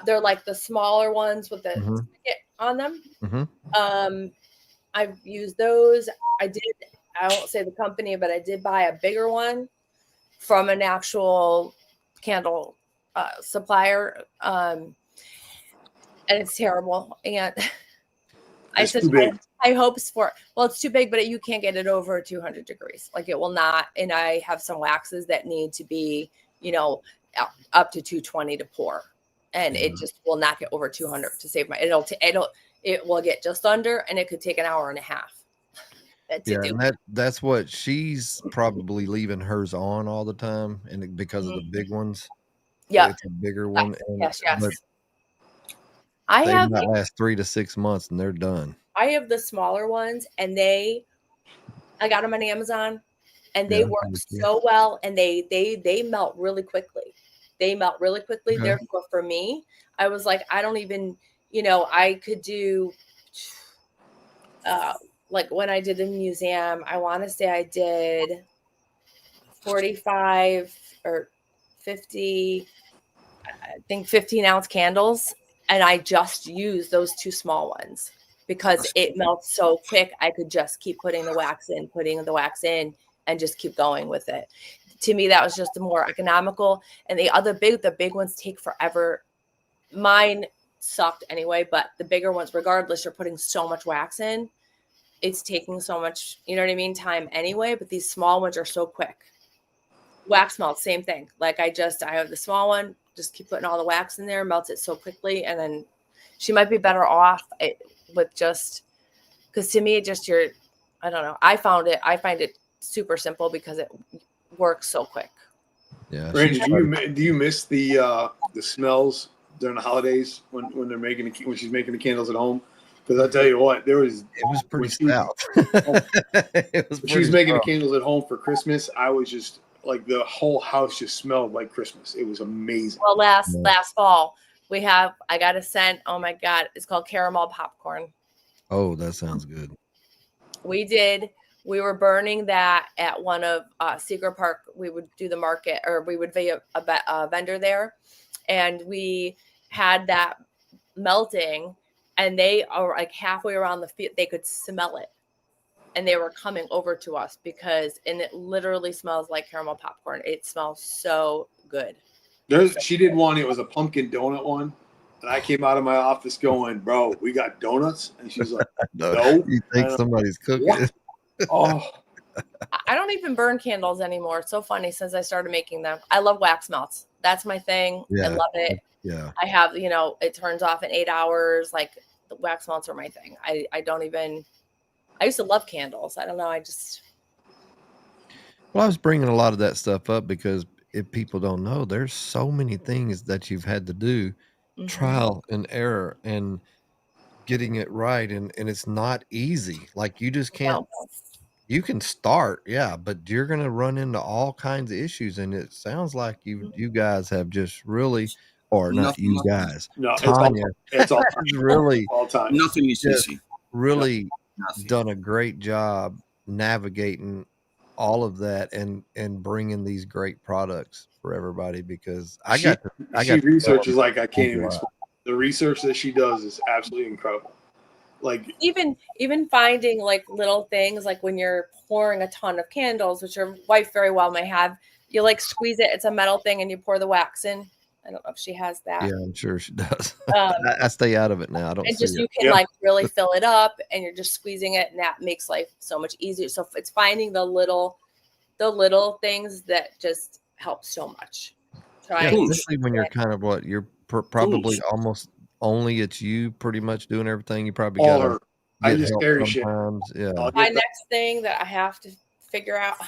They're like the smaller ones with the spigot on them. Mm-hmm. I've used those. I won't say the company, but I did buy a bigger one from an actual candle supplier. And it's terrible. And It's too big. I hope it's too big, but you can't get it over 200 degrees. Like it will not. And I have some waxes that need to be, up to 220 to pour. And it just will not get over 200 to save it will get just under, and it could take an hour and a half. And that's what she's probably leaving hers on all the time, and because of the big ones. Yeah, it's a bigger one. Yes. But they might last 3 to 6 months, and they're done. I have the smaller ones, and I got them on Amazon, and they work so well, and they melt really quickly. Okay. Therefore, for me, I was like, I don't even, I could do, like when I did the museum, I want to say I did 45 or 50, I think 15-ounce candles. And I just used those two small ones because it melts so quick. I could just keep putting the wax in, and just keep going with it. to me, that was just the more economical. And the big ones take forever. Mine sucked anyway, but the bigger ones, regardless, you're putting so much wax in. It's taking so much, you know what I mean, time anyway. But these small ones are so quick. Wax melt, same thing. Like I have the small one, just keep putting all the wax in there, melts it so quickly, and then she might be better off with just because to me, I don't know. I find it super simple because it works so quick. Yeah. Randy, do you miss the smells during the holidays when she's making the candles at home? Because I tell you what, it was pretty stout. She was making the candles at home for Christmas. I was just like, the whole house just smelled like Christmas. It was amazing. Well, last fall I got a scent. Oh my God, it's called caramel popcorn. Oh, that sounds good. We were burning that at one of Cedar Park. We would do the market, or we would be a vendor there, and we had that melting, and they are like halfway around the field. They could smell it, and they were coming over to us and it literally smells like caramel popcorn. It smells so good. She did one. It was a pumpkin donut one. And I came out of my office going, bro, we got donuts? And she's like, no. You think somebody's cooking it? Oh. I don't even burn candles anymore. It's so funny since I started making them. I love wax melts. That's my thing. Yeah. I love it. Yeah. I have, it turns off in 8 hours. Like the wax melts are my thing. I used to love candles. I don't know. Well, I was bringing a lot of that stuff up because if people don't know, there's so many things that you've had to do, trial and error and getting it right. And it's not easy. Like you just can't, you can start. Yeah. But you're going to run into all kinds of issues. And it sounds like you guys have just really, or not you guys, Tanya, it's all really all time. Nothing is easy. Really done a great job navigating all of that and bringing these great products for everybody, because she researches like I can't even explain. The research that she does is absolutely incredible. Like even finding like little things, like when you're pouring a ton of candles, which your wife very well may have, you like squeeze it. It's a metal thing, and you pour the wax in. I don't know if she has that. Yeah, I'm sure she does. I stay out of it now. I don't. And just you can like really fill it up, and you're just squeezing it, and that makes life so much easier. So it's finding the little things that just help so much. Especially when you're kind of you're probably almost only it's you pretty much doing everything. You probably got her. I just carry shit. Yeah. My next thing that I have to figure out,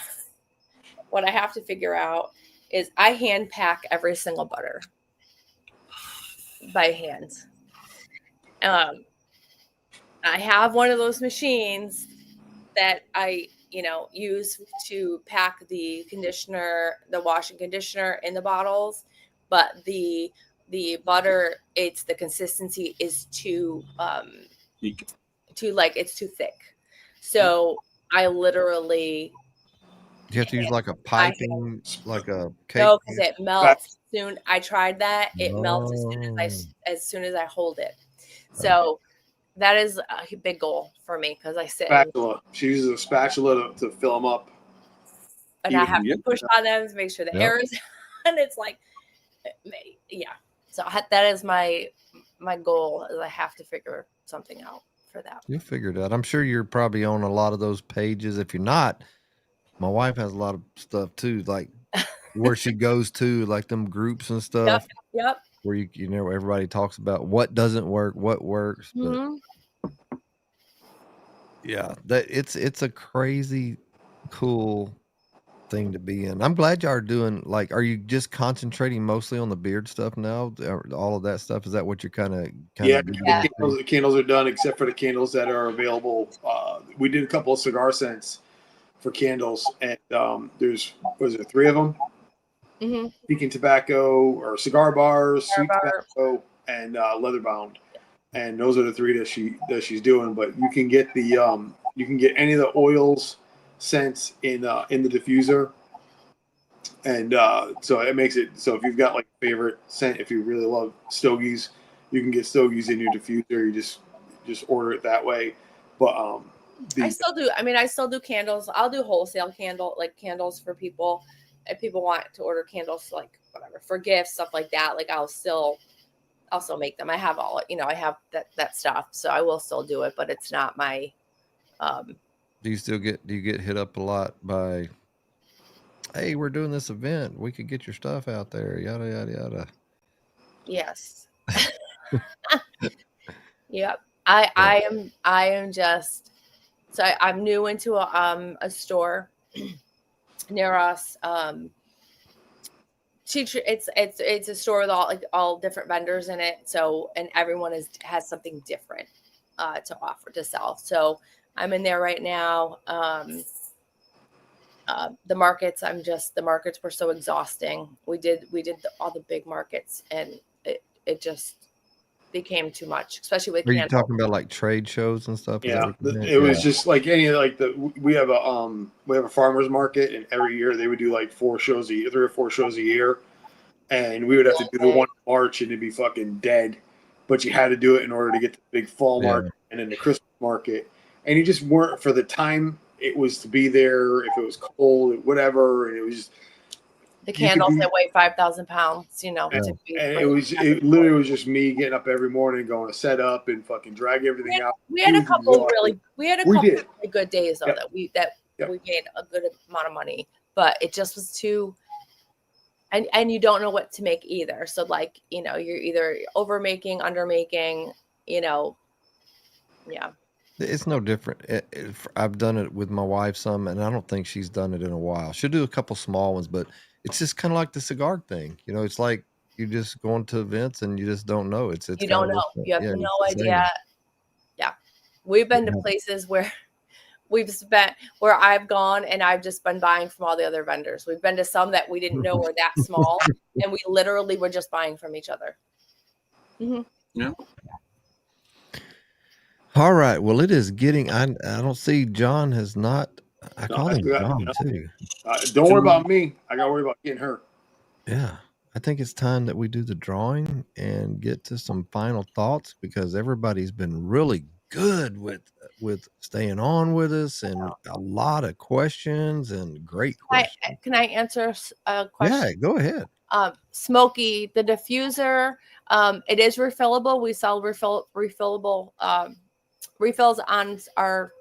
is I hand pack every single butter by hand. I have one of those machines that I use to pack the conditioner, the washing conditioner in the bottles, but the butter, the consistency is too it's too thick. So I literally, you have to use like a piping, like a cake. No, because it melts soon. I tried that. It melts as soon as I hold it. So that is a big goal for me, because I sit. Spatula. She uses a spatula to fill them up. And I have to push on them to make sure the air is, and it's like, yeah. So that is my goal, is I have to figure something out for that. You'll figure it out. I'm sure you're probably on a lot of those pages. If you're not, my wife has a lot of stuff too, like where she goes to, like them groups and stuff. Yep. Where where everybody talks about what doesn't work, what works. But yeah, that it's a crazy cool thing to be in. I'm glad y'all are doing, like, are you just concentrating mostly on the beard stuff now? All of that stuff, is that what you're kind of the candles are done, except for the candles that are available. We did a couple of cigar scents for candles, and there's 3 of them. Speaking tobacco, or cigar bars, sweet tobacco, and leather bound, and those are the 3 that she's doing. But you can get you can get any of the oils, scents in the diffuser, and so it makes it so if you've got like a favorite scent, if you really love stogies, you can get stogies in your diffuser. You just order it that way. But I still do candles. I'll do wholesale candles for people, if people want to order candles, like whatever for gifts, stuff like that, like I'll still make them. I have all, I have that stuff, so I will still do it, but it's not my. Do you get hit up a lot by, hey, we're doing this event, we could get your stuff out there, yada yada yada? Yes. Yep. I am just, so I'm new into a store near us. It's a store with all different vendors in it. So, and everyone has something different to offer to sell. So I'm in there right now. The markets, the markets were so exhausting. We did all the big markets, and it just became too much, especially with Are you candles. talking about like trade shows and stuff? Is that Yeah, what you meant? it was just like any we have a farmers market, and every year they would do like 3 or 4 shows a year, and we would have to do the one in March, and it'd be fucking dead, but you had to do it in order to get the big fall market and then the Christmas market, and you just weren't for the time it was to be there. If it was cold, whatever, and it was just. The candles that weigh 5,000 pounds, And it literally was just me getting up every morning, going to set up and fucking drag everything out. We had a couple really good days though that we made a good amount of money, but it just was too. And you don't know what to make either. So like, you're either overmaking, undermaking, yeah. It's no different. I've done it with my wife some, and I don't think she's done it in a while. She'll do a couple small ones, but it's just kind of like the cigar thing. It's like you just going to events and you just don't know. It's you don't know. You have no idea. Yeah. We've been to places where I've gone and I've just been buying from all the other vendors. We've been to some that we didn't know were that small, and we literally were just buying from each other. Mm-hmm. Yeah. All right. Well, it is getting. I don't see John has not. I call him John too. Don't worry about me. I got to worry about getting her. Yeah, I think it's time that we do the drawing and get to some final thoughts, because everybody's been really good with staying on with us, and a lot of questions and great questions. Can I answer a question? Yeah, go ahead. Smoky, the diffuser, it is refillable. We sell refillable refills on our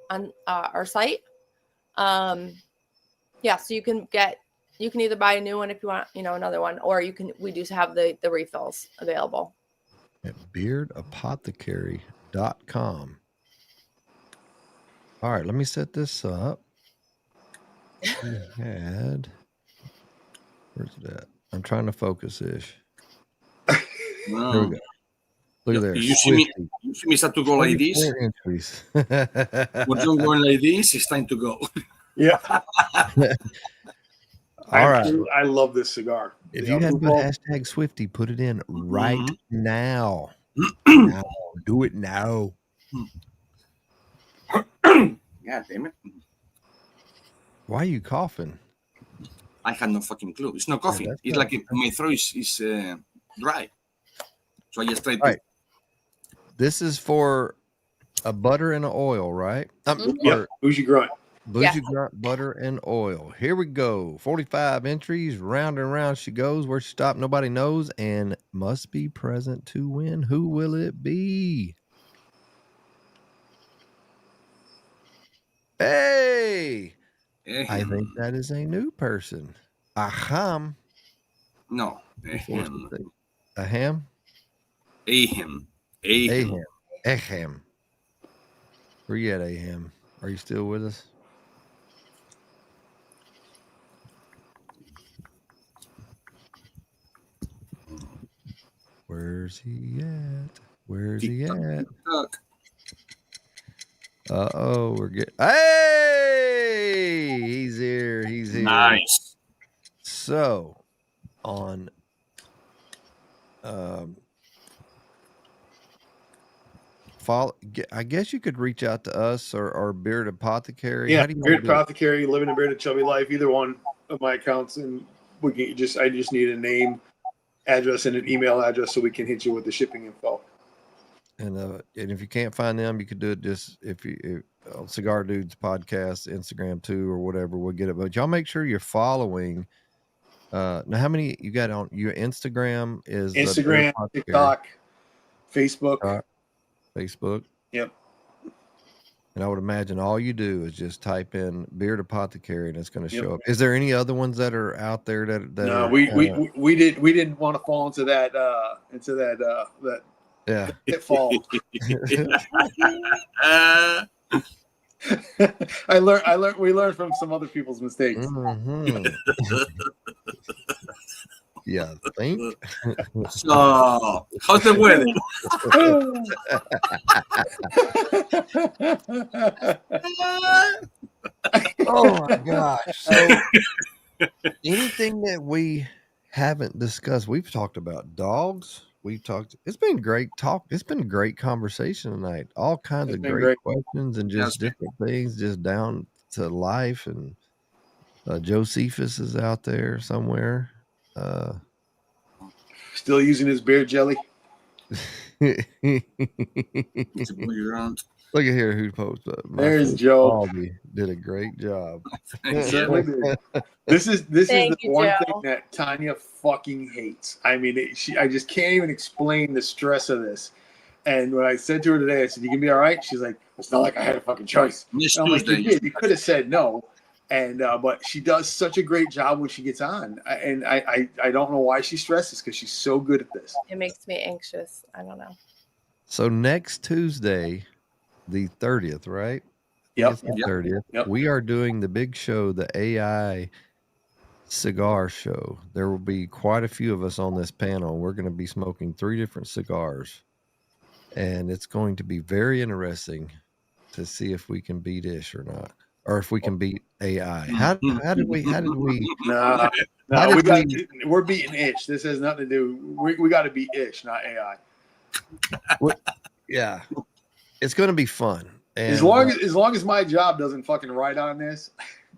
site. So you can either buy a new one if you want, another one, or we do have the refills available at beardapothecary.com. All right, let me set this up. Where's it at? I'm trying to focus ish. Wow. There we go. Look at there. You see me start to go like this. When you're going like this, it's time to go. Yeah. All right. I love this cigar. If you have hashtag Swifty, put it in right now. Now. Do it now. God damn it. Why are you coughing? I had no fucking clue. It's not coffee. It's like my throat is dry. So I just tried to. Right. This is for a butter and an oil, right? Bougie Grunt. Bougie Grunt, butter and oil. Here we go. 45 entries. Round and round she goes. Where she stopped, nobody knows, and must be present to win. Who will it be? Hey! I think that is a new person. Aham. No. Aham? Aham. Where you at, Aham? Are you still with us? Where's he at? Where's he at? Uh-oh, we're getting... Hey! He's here. He's here. Nice. So, on... I guess you could reach out to us or Beard Apothecary. Yeah, Beard Apothecary, Living a Beard and Chubby Life, either one of my accounts, and we can I just need a name, address, and an email address so we can hit you with the shipping info. And if you can't find them, you could do it just if Cigar Dudes podcast, Instagram too, or whatever. We'll get it. But y'all make sure you're following Now, how many you got on your Instagram? Is Beard Instagram, Apothecary, TikTok, Facebook. Facebook, Yep. and I would imagine all you do is just type in Beard Apothecary, and it's going to Yep. show up. Is there any other ones that are out there that No, are? we didn't want to fall into that Yeah. pitfall. Uh, We learned from some other people's mistakes. Mm-hmm. Yeah, think. so, how's the weather? Oh my gosh! So, anything that we haven't discussed, we've talked about dogs. We've talked. It's been great talk. It's been a great conversation tonight. All kinds It's of been great great. questions and Yes, just different things, just down to life. And Josephus is out there somewhere. Still using his beard jelly. Look It's moving around. at here who posted up. There's Joe. Baldy did a great job. He certainly did. This is the Thank you, one Joe. thing that Tanya fucking hates. I mean, I just can't even explain the stress of this. And when I said to her today, I said, "You can be all right." She's like, "It's not like I had a fucking choice." This And I'm like, Tuesday. "You did. You could have said no." And but she does such a great job when she gets on. And I don't know why she stresses, because she's so good at this. It makes me anxious. I don't know. So next Tuesday, the 30th, right? Yep. It's the Yep. 30th. Yep. We are doing the big show, the AI cigar show. There will be quite a few of us on this panel. We're going to be smoking 3 different cigars. And it's going to be very interesting to see if we can beat Ish or not. Or if we can beat AI. How did we Nah, How did we're beating Ish. This has nothing to do. We got to beat Ish, not AI. yeah. It's going to be fun. And As long as my job doesn't fucking write on this,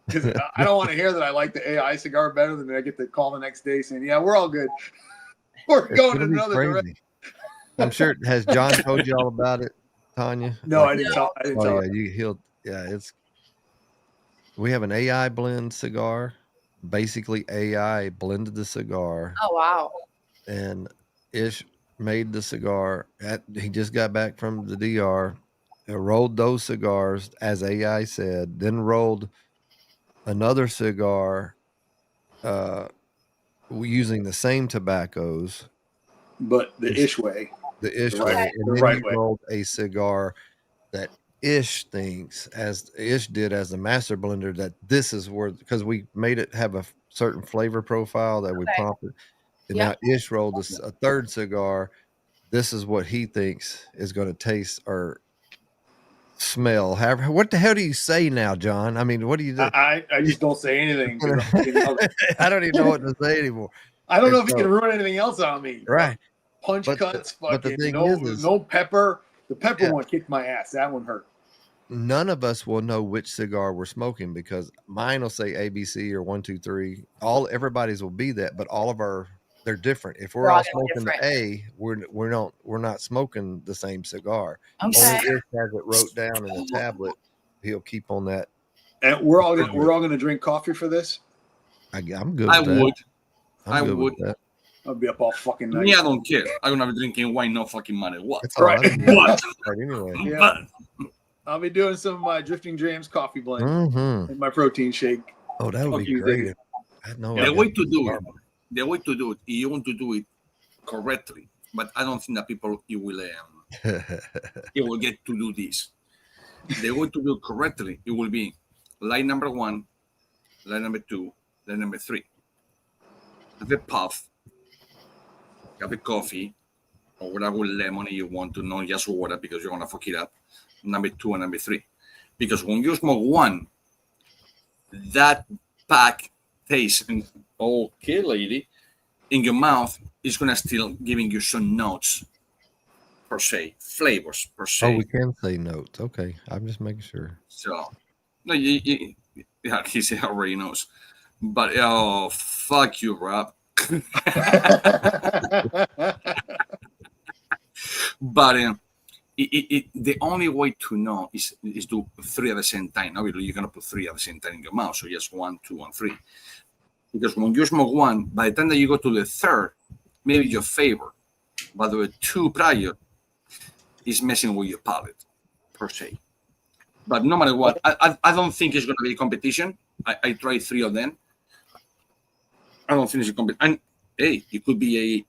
because I don't want to hear that I like the AI cigar better than I get the call the next day saying, "Yeah, we're all good. We're it's going gonna in be another crazy. direction." I'm sure. Has John told you all about it, Tanya? No, I didn't tell. I didn't Oh tell. yeah, we have an AI blend cigar. Basically, AI blended the cigar, Oh wow. and Ish made the cigar. He just got back from the DR, rolled those cigars as AI said, then rolled another cigar using the same tobaccos, But the Ish way, the Ish the right- way, the and then right he way. rolled a cigar that Ish thinks, as Ish did as the master blender, that this is where, because we made it have a certain flavor profile that we Okay. prompted, and Yep. now Ish rolled a third cigar. This is what he thinks is going to taste or smell. However, what the hell do you say now, John? I mean, what do you do? I just don't say anything. 'Cause I don't even know what to say anymore. I don't know if And you can ruin anything else on me. Right. Punch But cuts, the fucking thing no, is no pepper. The pepper Yeah. one kicked my ass. That one hurt. None of us will know which cigar we're smoking because mine will say ABC or 1, 2, 3. Everybody's will be that, but all of they're different. If we're They're all all smoking the different. A, we're not smoking the same cigar. Okay. Only Ish has it wrote down in a tablet. He'll keep on that. And we're all gonna drink coffee for this. I'm good. I with that. would. I'm I good would. with that. I'll be up all fucking night. Me, I don't care. I'm gonna be drinking wine, no fucking matter what. It's all Right. right. But, Anyway. Yeah. but I'll be doing some of my Drifting Jams coffee blend Mm-hmm. and my protein shake. Oh, that would be Fucking great. dig I know. the way to do it, you want to do it correctly. But I don't think that people it will get to do this. The way to do it correctly, it will be line number 1, line number 2, line number 3. Have a puff, have a coffee, or whatever lemon you want to, not just water because you're gonna fuck it up. Number 2 and number 3, because when you smoke one, that pack taste and okay, lady, in your mouth is gonna still giving you some notes per se, flavors per se. Oh, we can say notes. Okay, I'm just making sure. So, no, yeah, he already knows. But oh, fuck you, Rob. But the only way to know is do 3 at the same time. Obviously, you're gonna put 3 at the same time in your mouth, so just 1, 2, and 3. Because when you smoke one, by the time that you go to the third, maybe your favorite, but the two prior is messing with your palate, per se. But no matter what, I don't think it's going to be a competition. I tried 3 of them. I don't think it's a competition. And hey, it could be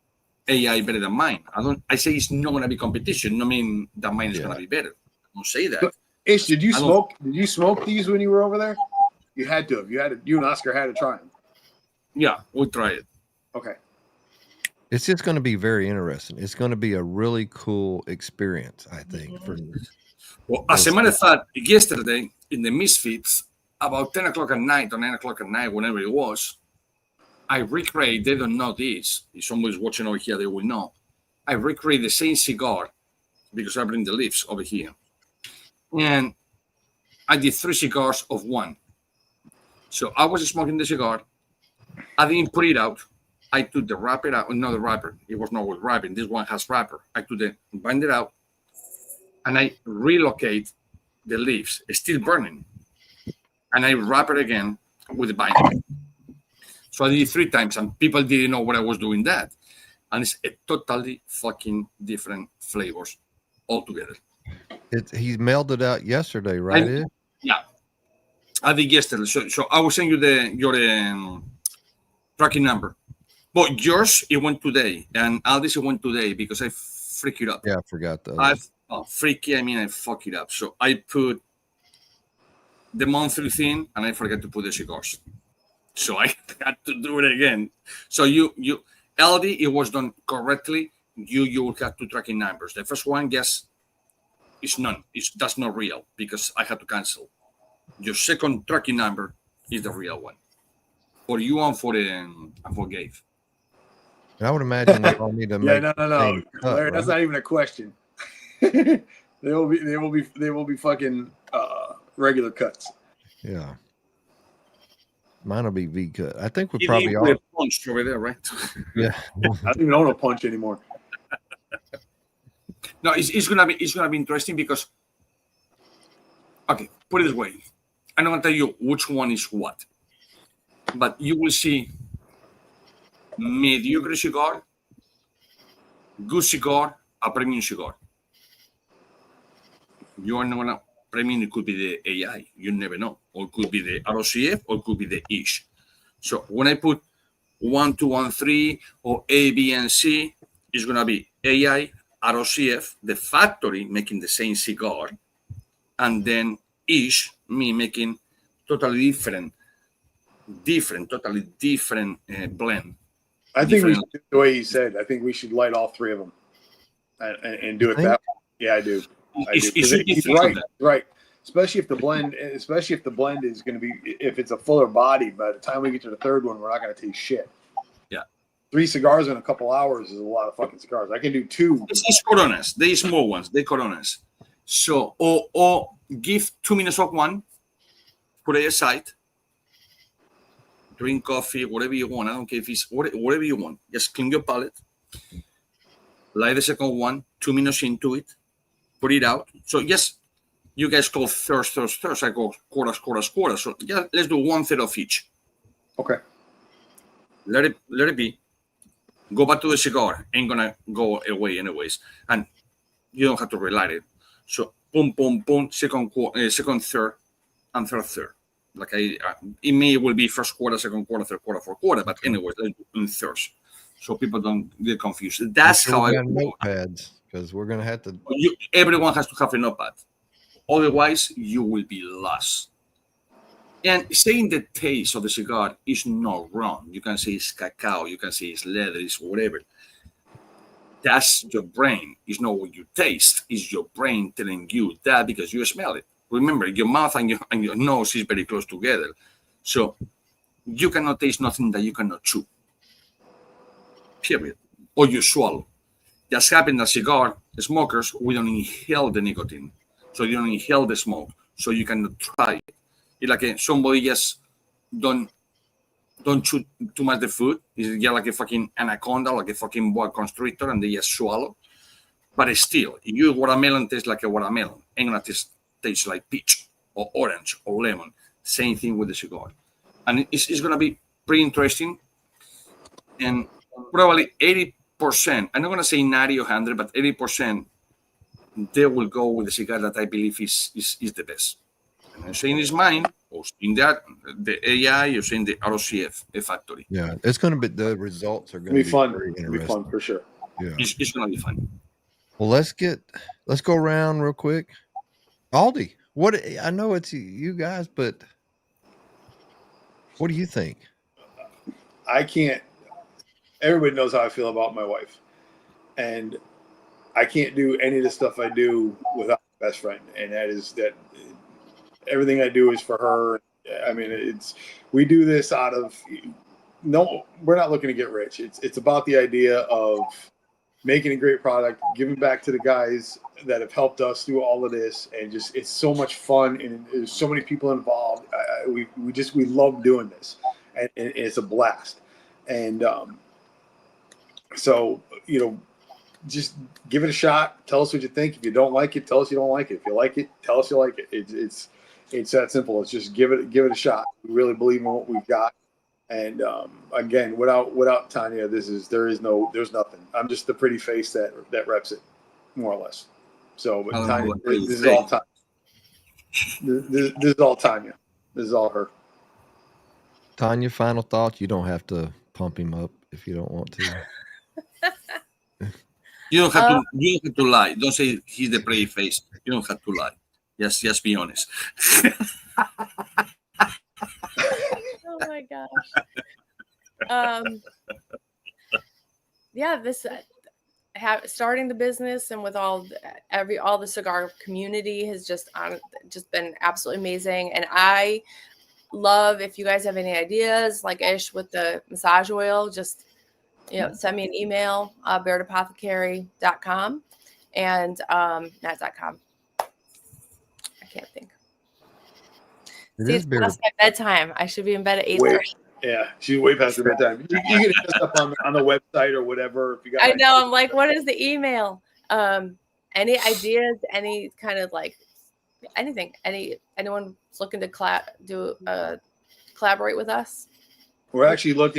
a AI better than mine. I say it's not going to be competition. No mean that mine is going to be better. I don't say that. Ish, did you smoke these when you were over there? You had to have. You and Oscar had to try them. Yeah, we'll try it. Okay. It's just going to be very interesting. It's going to be a really cool experience, I think. Well, as a matter of fact, yesterday in the Misfits, about 10 o'clock at night or 9 o'clock at night, whenever it was, I recreate, they don't know this. If someone's watching over here, they will know. I recreate the same cigar because I bring the leaves over here. And I did 3 cigars of one. So I was smoking the cigar. I didn't put it out. I took the wrapper out, not the wrapper. It was not with wrapping. This one has wrapper. I took the bind it out, and I relocate the leaves. It's still burning, and I wrap it again with the binder. So I did it 3 times, and people didn't know what I was doing that. And it's a totally fucking different flavors altogether. He mailed it out yesterday, right? Yeah, I did yesterday. So I will send you your tracking number. But yours, it went today, and Aldis, it went today because I freaked it up. Yeah, I forgot that. I fuck it up. So I put the monthly thing, and I forgot to put the cigars. So I had to do it again. So LD, it was done correctly. You will have 2 tracking numbers. The first one, yes, is none. That's not real because I had to cancel. Your second tracking number is the real one. For you and for Gabe. I would imagine they all need to make. No. Cut, Larry, that's right? not even a question. they will be fucking regular cuts. Yeah. Mine will be V cut. I think we You probably didn't all. put a punch over there, right? Yeah. I don't even own a punch anymore. No, it's gonna be interesting because, okay, put it this way. I'm not gonna tell you which one is what, but you will see mediocre cigar, good cigar, a premium cigar. You are not gonna premium. It could be the AI. You never know, or it could be the ROCF, or it could be the ish. So when I put 1, 2, 1, 3, or A, B, and C, it's gonna be AI, ROCF, the factory making the same cigar, and then ish, me making totally different, totally different blend. I think we should do it the way he said. I think we should light all 3 of them and do it that way. Yeah, I do. He's right. Especially if the blend is going to be, if it's a fuller body, by the time we get to the 3rd one, we're not going to taste shit. Yeah. 3 cigars in a couple hours is a lot of fucking cigars. I can do 2. It's Coronas. They're small ones. They're Coronas. So, or give 2 minutes of one, put it aside, drink coffee, whatever you want. I don't care if it's whatever you want. Just clean your palate. Light the second one, 2 minutes into it, put it out. So, yes, you guys call thirds. I go quarters. So, yeah, let's do 1/3 of each. Okay. Let it be. Go back to the cigar. Ain't gonna go away anyways, and you don't have to relight it. So boom, second third, and third. Like it may will be first quarter, second quarter, third quarter, fourth quarter, but anyways, in thirds, so people don't get confused. That's how I notepads because we're gonna have to. Everyone has to have a notepad, otherwise you will be lost. And saying the taste of the cigar is not wrong. You can say it's cacao, you can say it's leather, it's whatever. That's your brain. It's not what you taste. It's your brain telling you that because you smell it. Remember, your mouth and your nose is very close together. So you cannot taste nothing that you cannot chew. Period. Or you swallow. Just happens that cigar smokers, we don't inhale the nicotine. So you don't inhale the smoke. So you cannot try it. It's like somebody just don't chew too much the food. It's just like a fucking anaconda, like a fucking boa constrictor, and they just swallow. But still, you watermelon tastes like a watermelon. Ain't gonna taste like peach or orange or lemon. Same thing with the cigar. And it's gonna be pretty interesting. And probably 80%, I'm not going to say 90 or 100, but 80%, they will go with the cigar that I believe is the best. And I'm saying it's mine, or in that, the AI, you're saying the ROCF factory. Yeah, it's going to be, the results are going It'll to be fun. very It'll be interesting. fun for sure. Yeah. It's going to be fun. Well, let's go around real quick. Aldi, I know it's you guys, but what do you think? I can't. Everybody knows how I feel about my wife, and I can't do any of the stuff I do without my best friend, and that is that. Everything I do is for her. I mean, we do this out of we're not looking to get rich. It's about the idea of making a great product, giving back to the guys that have helped us through all of this, and just it's so much fun, and there's so many people involved. We love doing this, and it's a blast. And so just give it a shot. Tell us what you think. If you don't like it, tell us you don't like it. If you like it, tell us you like it. It's that simple. It's just give it a shot. We really believe in what we've got. And again, without Tanya, there's nothing. I'm just the pretty face that reps it, more or less. So, but Tanya, this is all Tanya. This is all Tanya. This is all her. Tanya, final thoughts. You don't have to pump him up if you don't want to. You don't have to lie. Don't say he's the pretty face. You don't have to lie. Just be honest. Oh my gosh. Yeah, this starting the business and with all the cigar community has just been absolutely amazing. And I love, if you guys have any ideas, like Ish with the massage oil, just send me an email, beardapothecary.com and not .com. I can't think. See, it's past my bedtime. I should be in bed at 8:30. Yeah, she's way past her bedtime. You can hit us up on the website or whatever. If you got, I know. I'm like, what is the email? Any ideas? Any kind of like anything? Anyone looking to collaborate with us? We're actually, I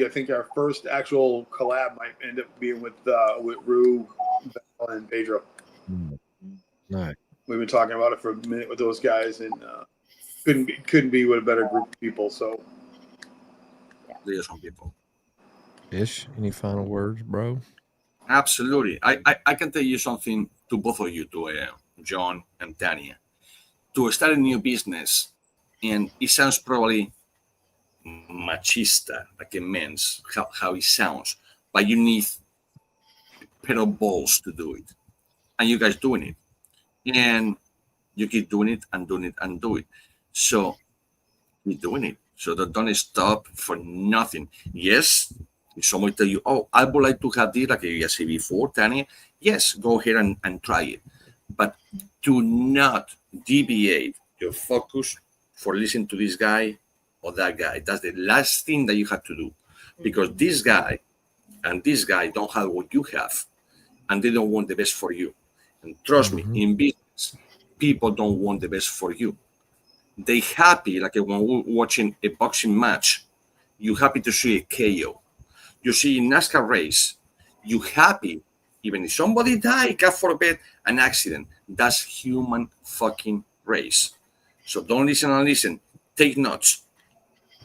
think our first actual collab might end up being with Rue, Val, and Pedro. Right. We've been talking about it for a minute with those guys, and couldn't be with a better group of people. So, There's some people. Ish, any final words, bro? Absolutely. I can tell you something to both of you, to John and Tanya. To start a new business, and it sounds probably machista, like immense, how it sounds, but you need a pair of balls to do it. And you guys doing it. And you keep doing it and doing it and do it. So keep doing it. So that don't stop for nothing. Yes, if someone tell you, oh, I would like to have this, like I said before, Tanya, yes, go ahead and try it. But do not deviate your focus for listening to this guy or that guy. That's the last thing that you have to do. Because this guy and this guy don't have what you have, and they don't want the best for you. And trust me, in business, people don't want the best for you. They happy, like when we're watching a boxing match, you happy to see a KO. You see a NASCAR race, you happy, even if somebody die, God forbid, an accident. That's human fucking race. So don't listen and listen. Take notes.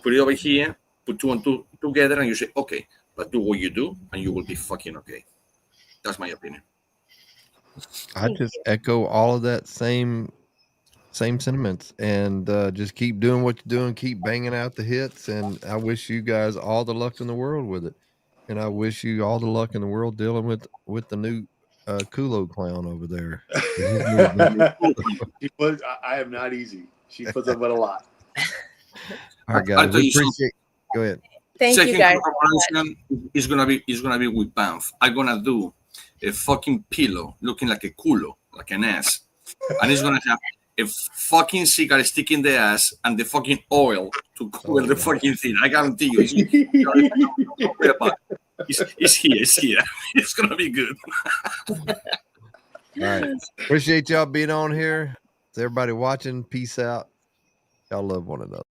Put it over here, put two and two together, and you say, okay, but do what you do, and you will be fucking okay. That's my opinion. I just echo all of that same sentiments, and just keep doing what you're doing, keep banging out the hits, and I wish you guys all the luck in the world with it, and I wish you all the luck in the world dealing with the new Kulo clown over there. I am not easy. She puts up with a lot. All right, guys, we appreciate. Go ahead. Thank you, guys. Is gonna be with Banff. I'm gonna do a fucking pillow looking like a culo, like an ass, and it's gonna have a fucking cigar stick in the ass and the fucking oil to cool the fucking thing. I guarantee you. It's here. It's gonna be good. All right. Appreciate y'all being on here. To everybody watching, peace out. Y'all love one another.